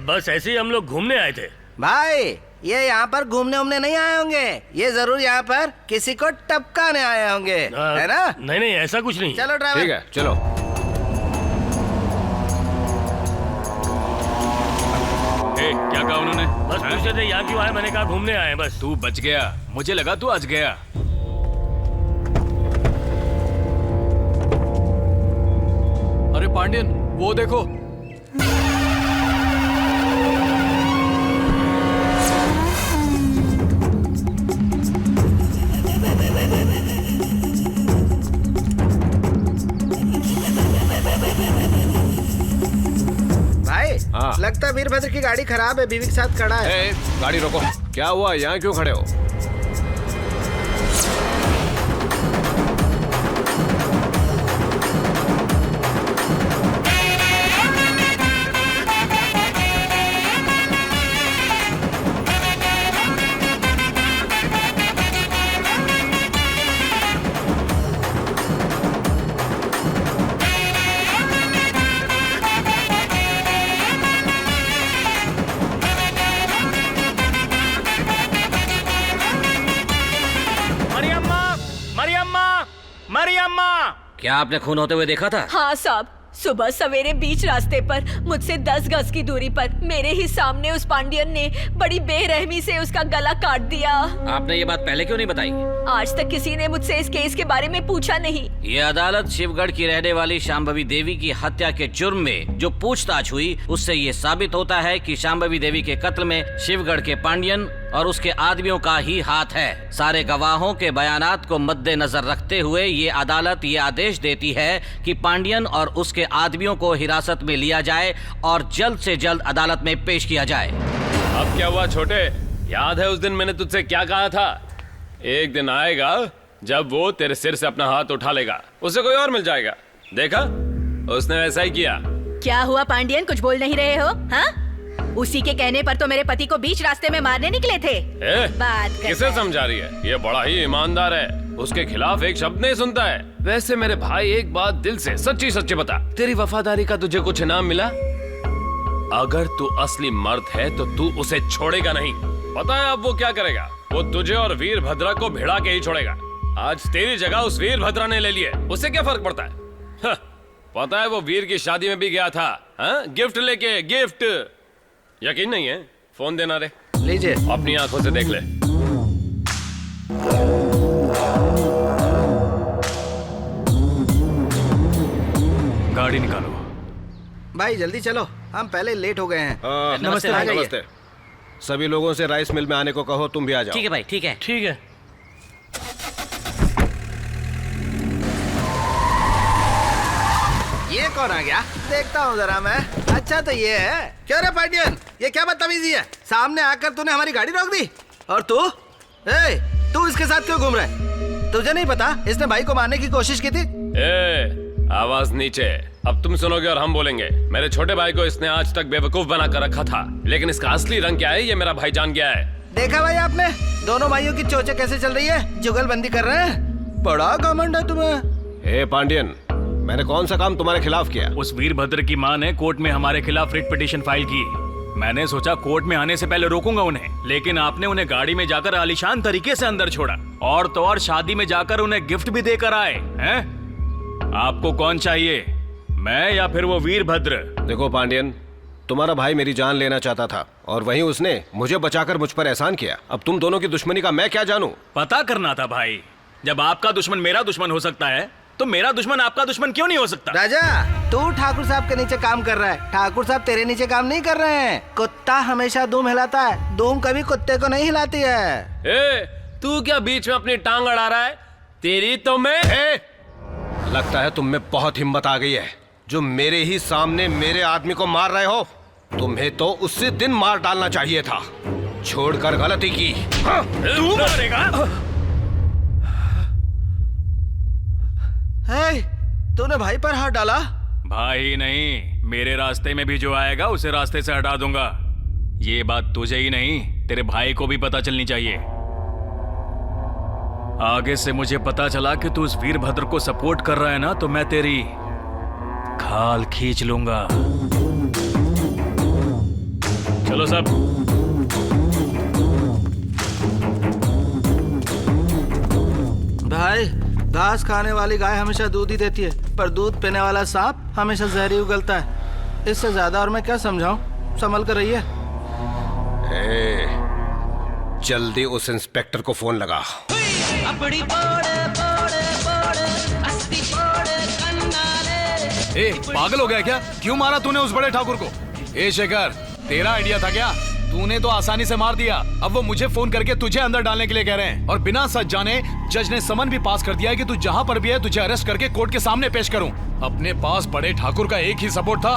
बस ऐसे ही हम लोग घूमने आए थे। भाई, ये यहाँ पर घूमने नहीं आए होंगे, ये जरूर यहाँ पर किसी को टपकाने आए होंगे, है ना? नहीं, ऐसा कुछ नहीं। चलो ड्राइवर। ठीक है, चलो। क्या कहा उन्होंने? बस पूछते थे यहाँ क्यों आए, मैंने कहा घूमने आए बस। तू बच गया, मुझे लगा तू आज गया। अरे पांडियन, वो देखो। भाई, लगता वीरभद्र की गाड़ी खराब है, बीवी के साथ खड़ा है। गाड़ी रोको। क्या हुआ, यहाँ क्यों खड़े हो? क्या आपने खून होते हुए देखा था? हाँ साहब, सुबह सवेरे बीच रास्ते पर मुझसे 10 गज की दूरी पर मेरे ही सामने उस पांडियन ने बड़ी बेरहमी से उसका गला काट दिया। आपने ये बात पहले क्यों नहीं बताई? आज तक किसी ने मुझसे इस केस के बारे में पूछा नहीं। ये अदालत शिवगढ़ की रहने वाली शांभवी देवी की हत्या के जुर्म में जो पूछताछ हुई, उससे ये साबित होता है कि शांभवी देवी के कत्ल में शिवगढ़ के पांडियन और उसके आदमियों का ही हाथ है। सारे गवाहों के बयानात को मद्देनजर रखते हुए ये अदालत ये आदेश देती है कि पांडियन और उसके आदमियों को हिरासत में लिया जाए और जल्द से जल्द अदालत में पेश किया जाए। अब क्या हुआ छोटे, याद है उस दिन मैंने तुझसे क्या कहा था? एक दिन आएगा जब वो तेरे सिर से अपना हाथ उठा लेगा, उसे कोई और मिल जाएगा। देखा, उसने वैसा ही किया। क्या हुआ पांडियन, कुछ बोल नहीं रहे हो? हाँ? उसी के कहने पर तो मेरे पति को बीच रास्ते में मारने निकले थे। बात करता किसे समझा रही है? ये बड़ा ही ईमानदार है, उसके खिलाफ एक शब्द नहीं सुनता है। वैसे मेरे भाई एक बात दिल से सच्ची सच्ची बता, तेरी वफादारी का तुझे कुछ इनाम मिला? अगर तू असली मर्द है तो तू उसे छोड़ेगा नहीं। पता है अब वो क्या करेगा? वो तुझे और वीरभद्रा को भिड़ा के ही छोड़ेगा। आज तेरी जगह उस वीरभद्रा ने ले ली है, उससे क्या फर्क पड़ता है? पता है वो वीर की शादी में भी गया था, गिफ्ट लेके। गिफ्ट यकीन नहीं है? फोन देना रे, लीजिए, अपनी आंखों से देख ले। गाड़ी निकालो भाई, जल्दी चलो, हम पहले लेट हो गए हैं। नमस्ते भाई। नमस्ते। सभी लोगों से राइस मिल में आने को कहो, तुम भी आ जाओ। ठीक है भाई, ठीक है। ठीक है। ये कौन आ गया? देखता हूँ जरा मैं। अच्छा तो ये है। क्यों रे पार्टियन, ये क्या बदतमीजी है? सामने आकर तूने हमारी गाड़ी रोक दी। और तू इसके साथ क्यों घूम रहा है? तुझे नहीं पता इसने भाई को मारने की कोशिश की थी? आवाज नीचे। अब तुम सुनोगे और हम बोलेंगे। मेरे छोटे भाई को इसने आज तक बेवकूफ बना कर रखा था, लेकिन इसका असली रंग क्या है ये मेरा भाई जान गया है। देखा भाई आपने, दोनों भाइयों की चोचें कैसे चल रही है? जुगलबंदी कर रहे हैं। बड़ा घमंड है तुम्हें। पांडियन, मैंने कौन सा काम तुम्हारे खिलाफ किया? उस वीरभद्र की माँ ने कोर्ट में हमारे खिलाफ रिट पिटीशन फाइल की। मैंने सोचा कोर्ट में आने से पहले रोकूंगा उन्हें, लेकिन आपने उन्हें गाड़ी में जाकर आलीशान तरीके से अंदर छोड़ा, और तो और शादी में जाकर उन्हें गिफ्ट भी देकर आए हैं। आपको कौन चाहिए, मैं या फिर वो वीरभद्र? देखो पांडियन, तुम्हारा भाई मेरी जान लेना चाहता था और वहीं उसने मुझे बचाकर मुझ पर एहसान किया। अब तुम दोनों की दुश्मनी का मैं क्या जानूं? पता करना था भाई, जब आपका दुश्मन मेरा दुश्मन हो सकता है तो मेरा दुश्मन आपका दुश्मन क्यों नहीं हो सकता? राजा, तू ठाकुर साहब के नीचे काम कर रहा है, ठाकुर साहब तेरे नीचे काम नहीं कर रहे हैं। कुत्ता हमेशा दुम हिलाता है, दुम कभी कुत्ते को नहीं हिलाती है। तू क्या बीच में अपनी टांग अड़ा रहा है? तेरी तो मैं। लगता है तुम में बहुत हिम्मत आ गई है, जो मेरे ही सामने मेरे आदमी को मार रहे हो। तुम्हें तो उसी दिन मार डालना चाहिए था, छोड़कर गलती की। तू मारेगा? तूने भाई पर हाथ डाला? भाई नहीं, मेरे रास्ते में भी जो आएगा उसे रास्ते से हटा दूंगा। ये बात तुझे ही नहीं, तेरे भाई को भी पता चलनी चाहिए। आगे से मुझे पता चला कि तू उस वीरभद्र को सपोर्ट कर रहा है ना, तो मैं तेरी खाल खींच लूंगा। चलो सब। भाई, घास खाने वाली गाय हमेशा दूध ही देती है, पर दूध पीने वाला सांप हमेशा जहर ही उगलता है। इससे ज्यादा और मैं क्या समझाऊं? संभल कर रहिए। जल्दी उस इंस्पेक्टर को फोन लगा। पागल हो गया क्या? क्यों मारा तूने उस बड़े ठाकुर को? शेखर, तेरा आइडिया था क्या? तूने तो आसानी से मार दिया। अब वो मुझे फोन करके तुझे अंदर डालने के लिए कह रहे हैं, और बिना सच जाने जज ने समन भी पास कर दिया है कि तू जहां पर भी है तुझे अरेस्ट करके कोर्ट के सामने पेश करूं। अपने पास बड़े ठाकुर का एक ही सपोर्ट था,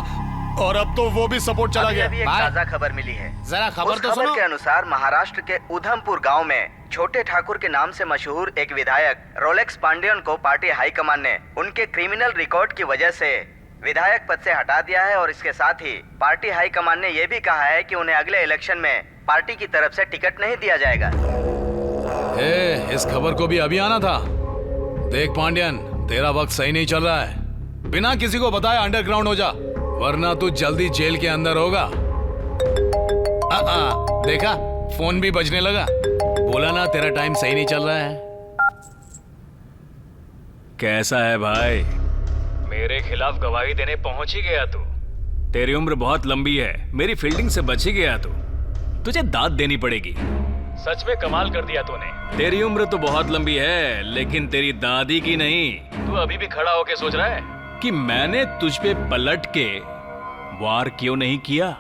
और अब तो वो भी सपोर्ट चला गया। अभी एक ताजा खबर मिली है। जरा खबर तो सुनो। के अनुसार महाराष्ट्र के उधमपुर गांव में छोटे ठाकुर के नाम से मशहूर एक विधायक रोलेक्स पांडेयन को पार्टी हाईकमान ने उनके क्रिमिनल रिकॉर्ड की वजह से विधायक पद से हटा दिया है, और इसके साथ ही पार्टी हाईकमान ने यह भी कहा है कि उन्हें अगले इलेक्शन में पार्टी की तरफ से टिकट नहीं दिया जाएगा। इस खबर को भी अभी आना था। देख पांड्यन, तेरा वक्त सही नहीं चल रहा है। बिना किसी को बताए अंडरग्राउंड हो जा, वरना तू जल्दी जेल के अंदर होगा। देखा, फोन भी बजने लगा। बोला ना तेरा टाइम सही नहीं चल रहा है। कैसा है भाई? मेरे खिलाफ गवाही देने पहुंच ही गया तू। तेरी उम्र बहुत लंबी है, मेरी फील्डिंग से बच ही गया तू। तुझे दाद देनी पड़ेगी। सच में कमाल कर दिया तूने। तेरी उम्र तो बहुत लंबी है, लेकिन तेरी दादी की नहीं। तू अभी भी खड़ा होके सोच रहा है कि मैंने तुझ पे पलट के वार क्यों नहीं किया?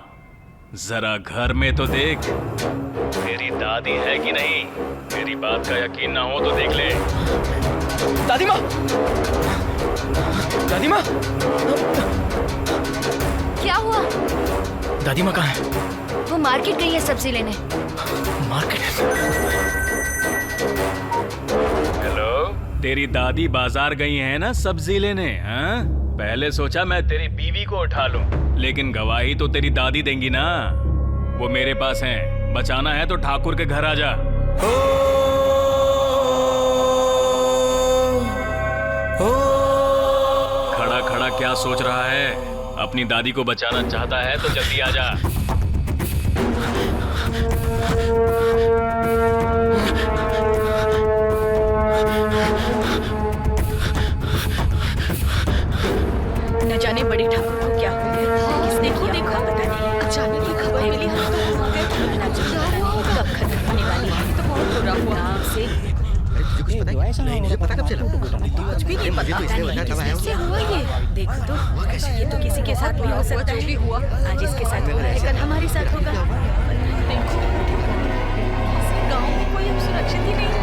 जरा घर में तो देख, तेरी दादी है कि नहीं? मेरी बात का यकीन ना हो तो देख ले। दादी माँ, दादी माँ, क्या हुआ? दादी माँ कहाँ है? वो मार्केट गई है सब्जी लेने। मार्केट? हेलो, तेरी दादी बाजार गई है ना सब्जी लेने? पहले सोचा मैं तेरी बीवी को उठा लूं, लेकिन गवाही तो तेरी दादी देंगी ना। वो मेरे पास हैं। बचाना है तो ठाकुर के घर आ जा। खड़ा खड़ा क्या सोच रहा है? अपनी दादी को बचाना चाहता है तो जल्दी आ जा। न जाने बड़े ठाकुर को क्या हो गया, किसने किया देखा पता नहीं। अचानक ही खबर मिली हम तो वहाँ गए, कब खत्म होने वाली है। तो बहुत बुरा हुआ से। मुझे पता कब चला? कुछ भी नहीं पता, कैसे हुआ ये? देखो तो ये तो किसी के साथ भी हो सकता है। आज इसके साथ हुआ है, कल हमारे साथ होगा। गाँव में कोई अब सुरक्षित ही नहीं है।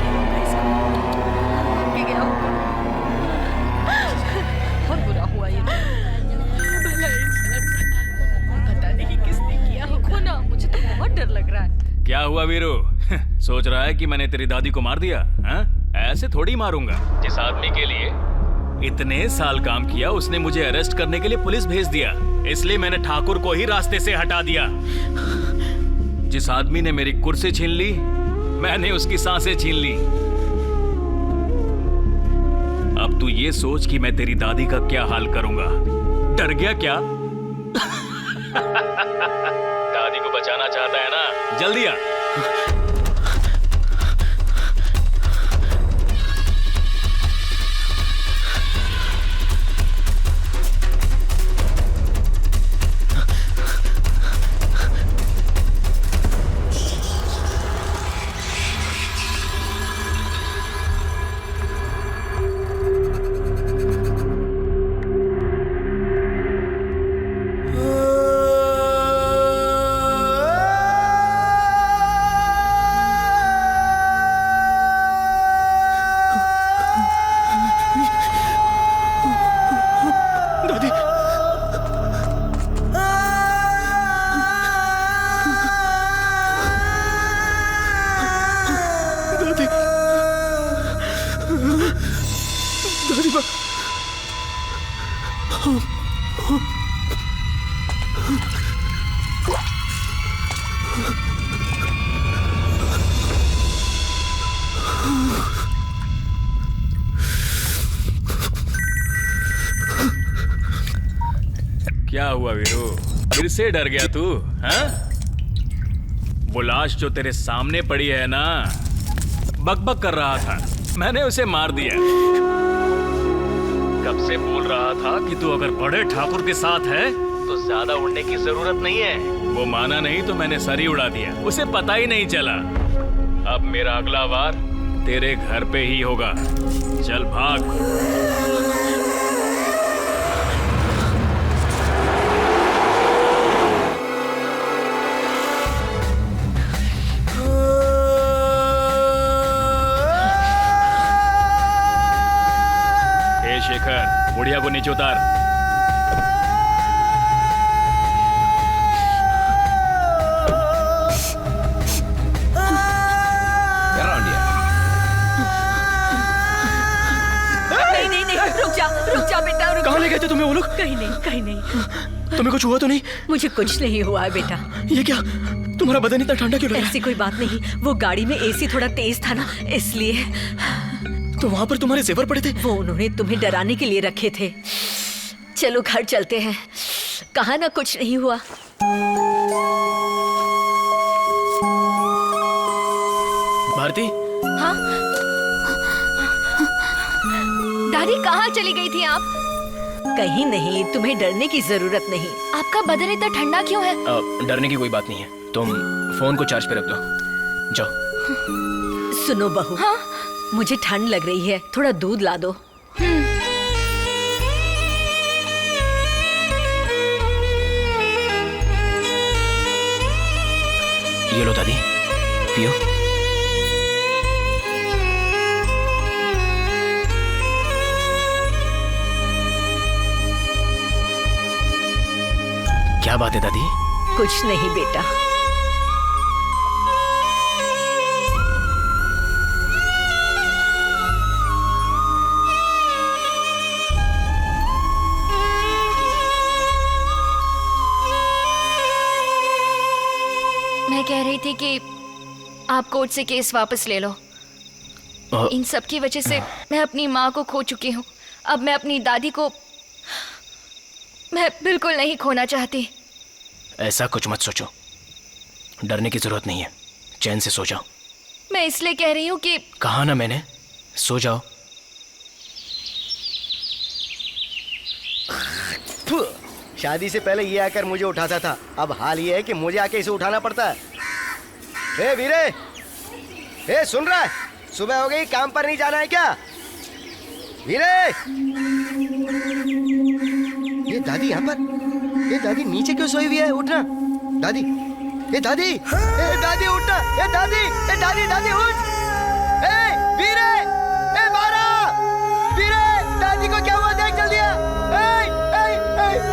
बहुत बुरा हुआ ये। पता नहीं किसने किया होगा ना, मुझे तो बहुत डर लग रहा है। क्या हुआ वीरू? सोच रहा है कि मैंने तेरी दादी को मार दिया? हाँ? ऐसे थोड़ी मारूंगा। जिस आदमी के लिए इतने साल काम किया उसने मुझे अरेस्ट करने के लिए पुलिस भेज दिया, इसलिए मैंने ठाकुर को ही रास्ते से हटा दिया। जिस आदमी ने मेरी कुर्सी छीन ली, मैंने उसकी सांसें छीन ली। अब तू ये सोच कि मैं तेरी दादी का क्या हाल करूंगा। डर गया क्या? दादी को बचाना चाहता है ना? जल्दी आ। क्या हुआ वीरू? फिर से डर गया तू? हाँ? वो लाश जो तेरे सामने पड़ी है ना, बकबक कर रहा था, मैंने उसे मार दिया। कब से बोल रहा था कि तू अगर बड़े ठाकुर के साथ है तो ज्यादा उड़ने की जरूरत नहीं है। वो माना नहीं तो मैंने सर ही उड़ा दिया, उसे पता ही नहीं चला। अब मेरा अगला वार तेरे घर पे ही होगा। चल भाग। शेखर, बुढ़िया को नीचे उतार। नहीं, रुक जा बेटा, रुक। कहाँ ले गए थे तुम्हें वो लोग? कहीं नहीं। तुम्हें कुछ हुआ तो नहीं? मुझे कुछ नहीं हुआ है बेटा। ये क्या? तुम्हारा बदन इतना ठंडा क्यों लग रहा है? ऐसी कोई बात नहीं, वो गाड़ी में एसी थोड़ा तेज था ना, इसलिए। तो वहाँ पर तुम्हारे जेवर पड़े थे? वो उन्होंने तुम्हें डराने के लिए रखे थे। चलो घर चलते हैं। कहा ना कुछ नहीं हुआ। भारती? हाँ? दादी कहाँ चली गई थी आप? कहीं नहीं, तुम्हें डरने की जरूरत नहीं। आपका बदन इतना ठंडा क्यों है? डरने की कोई बात नहीं है। तुम फोन को चार्ज पे रख दो। जाओ। सुनो बहू। हाँ? मुझे ठंड लग रही है, थोड़ा दूध ला दो। ये लो दादी, पियो। क्या बात है दादी? कुछ नहीं बेटा। मैं कह रही थी कि आप कोर्ट से केस वापस ले लो। इन सब की वजह से मैं अपनी माँ को खो चुकी हूँ। अब मैं अपनी दादी को मैं बिल्कुल नहीं खोना चाहती। ऐसा कुछ मत सोचो, डरने की जरूरत नहीं है, चैन से सो जाओ। मैं इसलिए कह रही हूँ कि कहा ना मैंने, सो जाओ। शादी से पहले ये आकर मुझे उठाता था, अब हाल ये है कि मुझे आके इसे उठाना पड़ता है। ए वीरे, ए सुन रहा है? सुबह हो गई, काम पर नहीं जाना है क्या? वीरे, ये दादी यहाँ पर, ये दादी नीचे क्यों सोई हुई है? उठना दादी, ए दादी, ए दादी उठना, ए दादी, ए दादी, दादी उठ। ए वीरे, ए बारा, वीरे, दादी को क्या हुआ? देख जल्दी।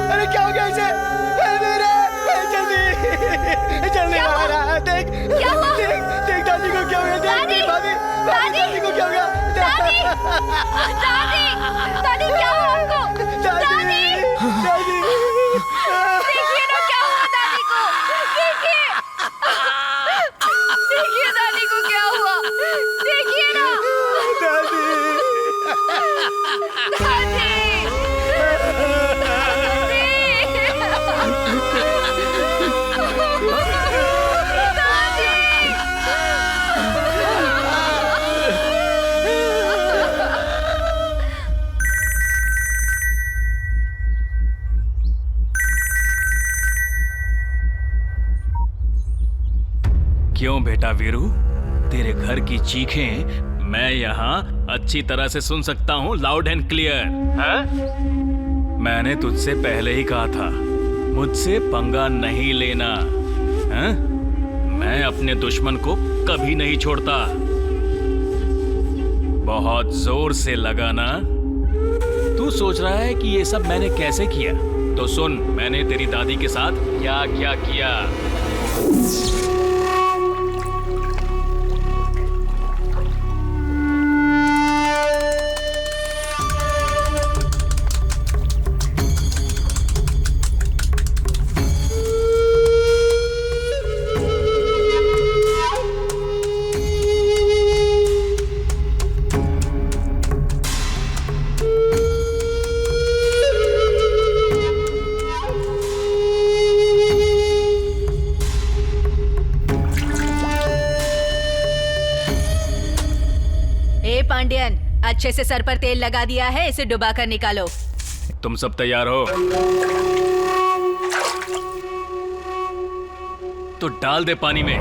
अरे क्या हो गया इसे? जल्दी जल्दी बारा, देख क्या हुआ? देख दादी को क्या हो गया? देख दादी को क्या हो गया? दादी क्या हुआ आपको? दादी देखिए ना क्या हुआ दादी को। देखिए दादी को क्या हुआ, देखिए ना क्यों बेटा वीरू, तेरे घर की चीखें मैं यहाँ अच्छी तरह से सुन सकता हूँ, लाउड एंड क्लियर। मैंने तुझसे पहले ही कहा था, मुझसे पंगा नहीं लेना। है? मैं अपने दुश्मन को कभी नहीं छोड़ता। बहुत जोर से लगाना। तू सोच रहा है कि ये सब मैंने कैसे किया? तो सुन, मैंने तेरी दादी के साथ क्या क्या किया। पांडियन, अच्छे से सर पर तेल लगा दिया है, इसे डुबा कर निकालो। तुम सब तैयार हो तो डाल दे पानी में।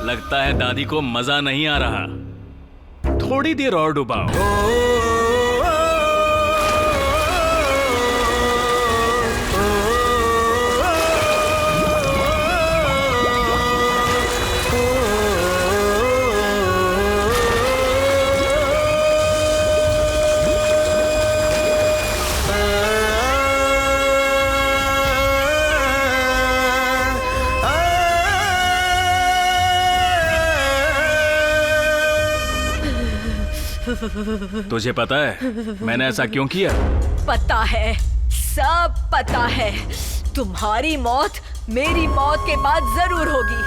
लगता है दादी को मजा नहीं आ रहा, थोड़ी देर और डुबाओ। तुझे पता है मैंने ऐसा क्यों किया? पता है, सब पता है। तुम्हारी मौत मेरी मौत के बाद जरूर होगी।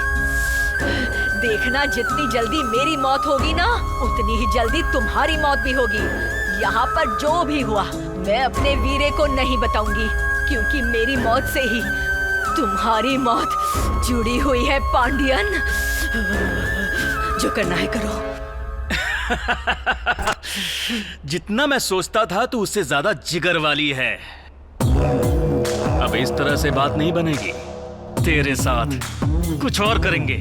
देखना, जितनी जल्दी मेरी मौत होगी ना, उतनी ही जल्दी तुम्हारी मौत भी होगी। यहाँ पर जो भी हुआ मैं अपने वीरे को नहीं बताऊंगी, क्योंकि मेरी मौत से ही तुम्हारी मौत जुड़ी हुई है पांडियन। जो करना है करो। जितना मैं सोचता था तू उससे ज्यादा जिगर वाली है। अब इस तरह से बात नहीं बनेगी, तेरे साथ कुछ और करेंगे।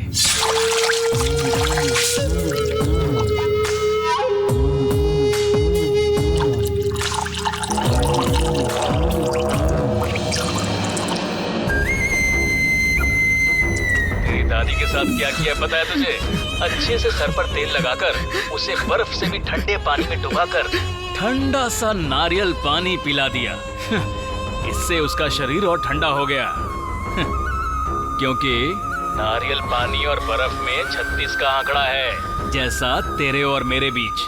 तेरी दादी के साथ क्या किया पता है तुझे? अच्छे से सर पर तेल लगाकर उसे बर्फ से भी ठंडे पानी में डुबाकर ठंडा सा नारियल पानी पिला दिया। इससे उसका शरीर और ठंडा हो गया। क्योंकि नारियल पानी और बर्फ में 36 का आंकड़ा है, जैसा तेरे और मेरे बीच।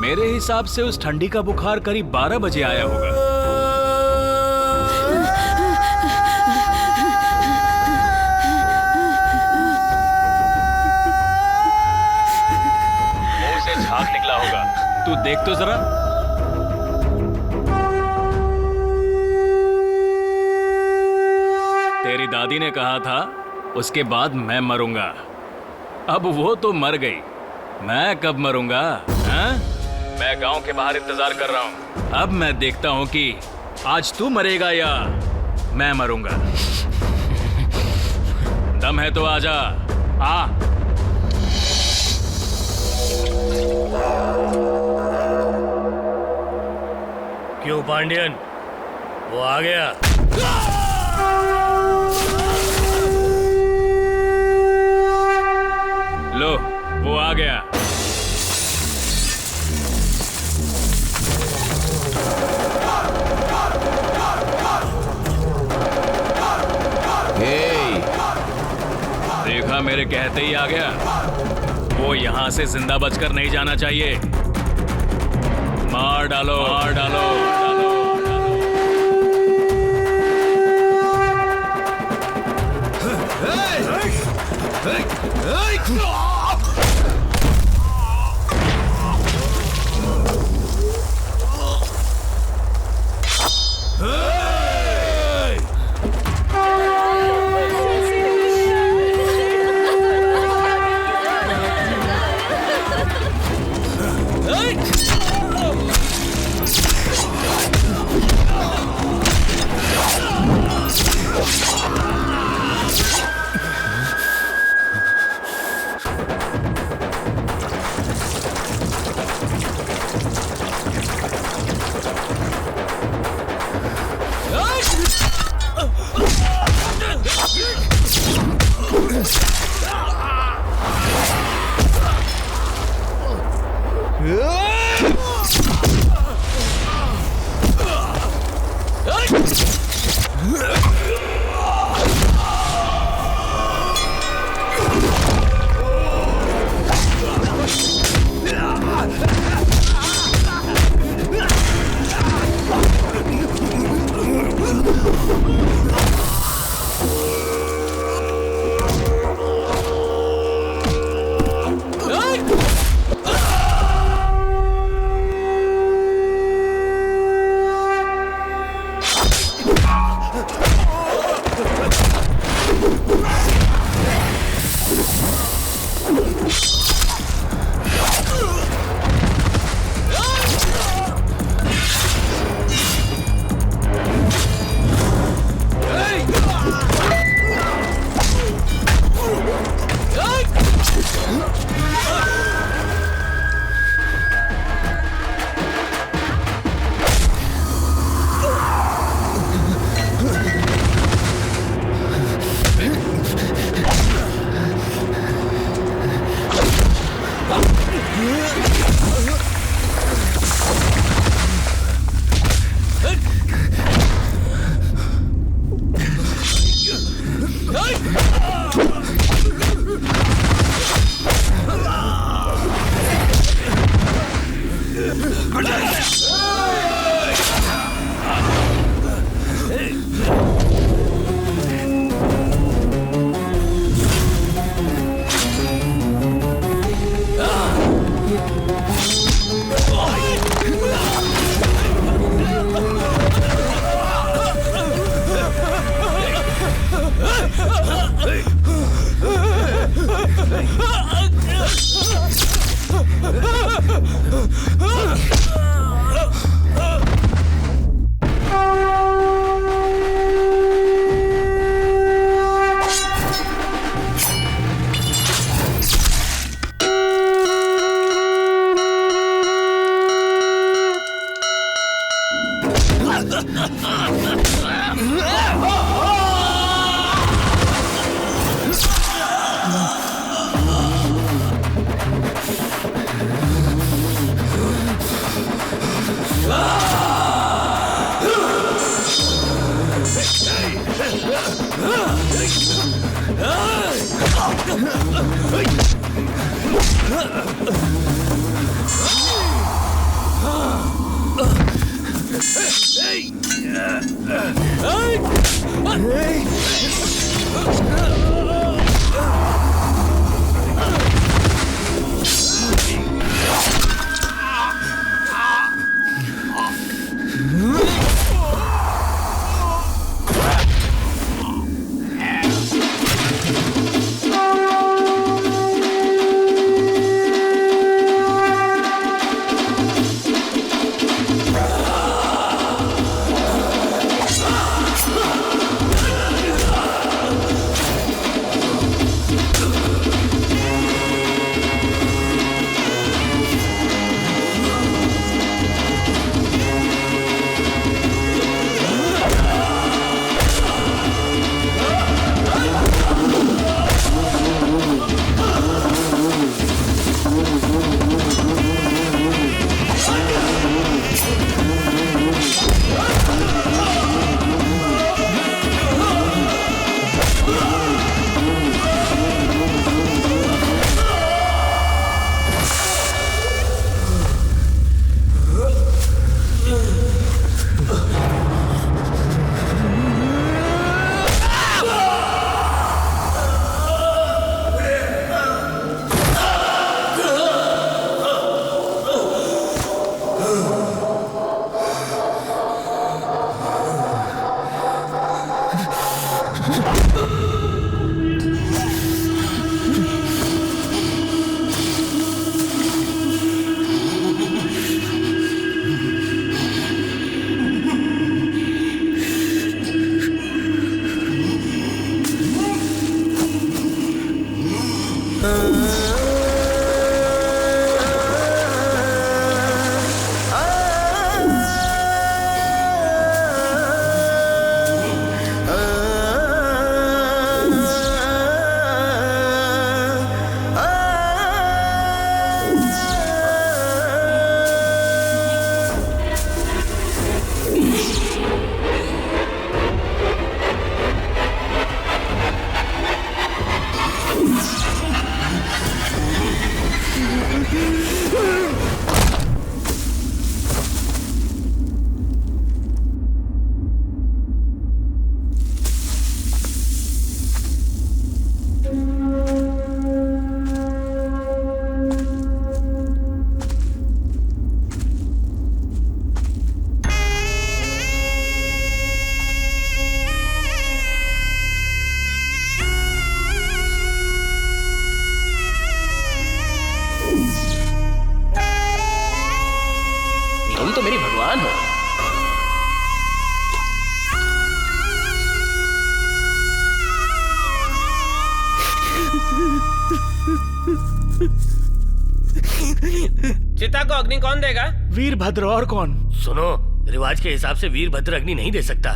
मेरे हिसाब से उस ठंडी का बुखार करीब 12 बजे आया होगा। मुंह से झाग निकला होगा। तू देख तो जरा। तेरी दादी ने कहा था उसके बाद मैं मरूंगा। अब वो तो मर गई, मैं कब मरूंगा? हाँ? मैं गांव के बाहर इंतजार कर रहा हूँ। अब मैं देखता हूँ कि आज तू मरेगा या मैं मरूंगा। दम है तो आजा, आ। क्यों पांडियन, वो आ गया? लो, वो आ गया। देखा, मेरे कहते ही आ गया। वो यहां से जिंदा बचकर नहीं जाना चाहिए। मार डालो, मार डालो, डालो। तो मेरी भगवान हो। चिता को अग्नि कौन देगा? वीरभद्र, और कौन? सुनो, रिवाज के हिसाब से वीरभद्र अग्नि नहीं दे सकता,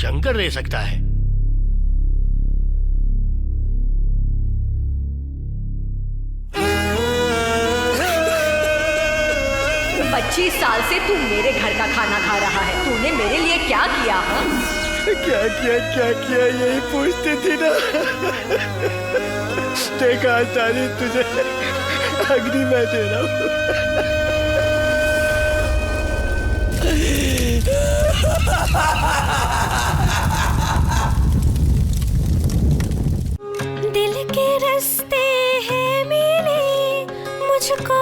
शंकर दे सकता है। 25 साल से तू मेरे घर का खाना खा रहा है, तूने मेरे लिए क्या किया? हाँ? क्या किया यही पूछती थी ना। देखा तारी, तुझे अग्नि मैं दे रहा हूँ। दिल के रास्ते हैं मिले मुझको।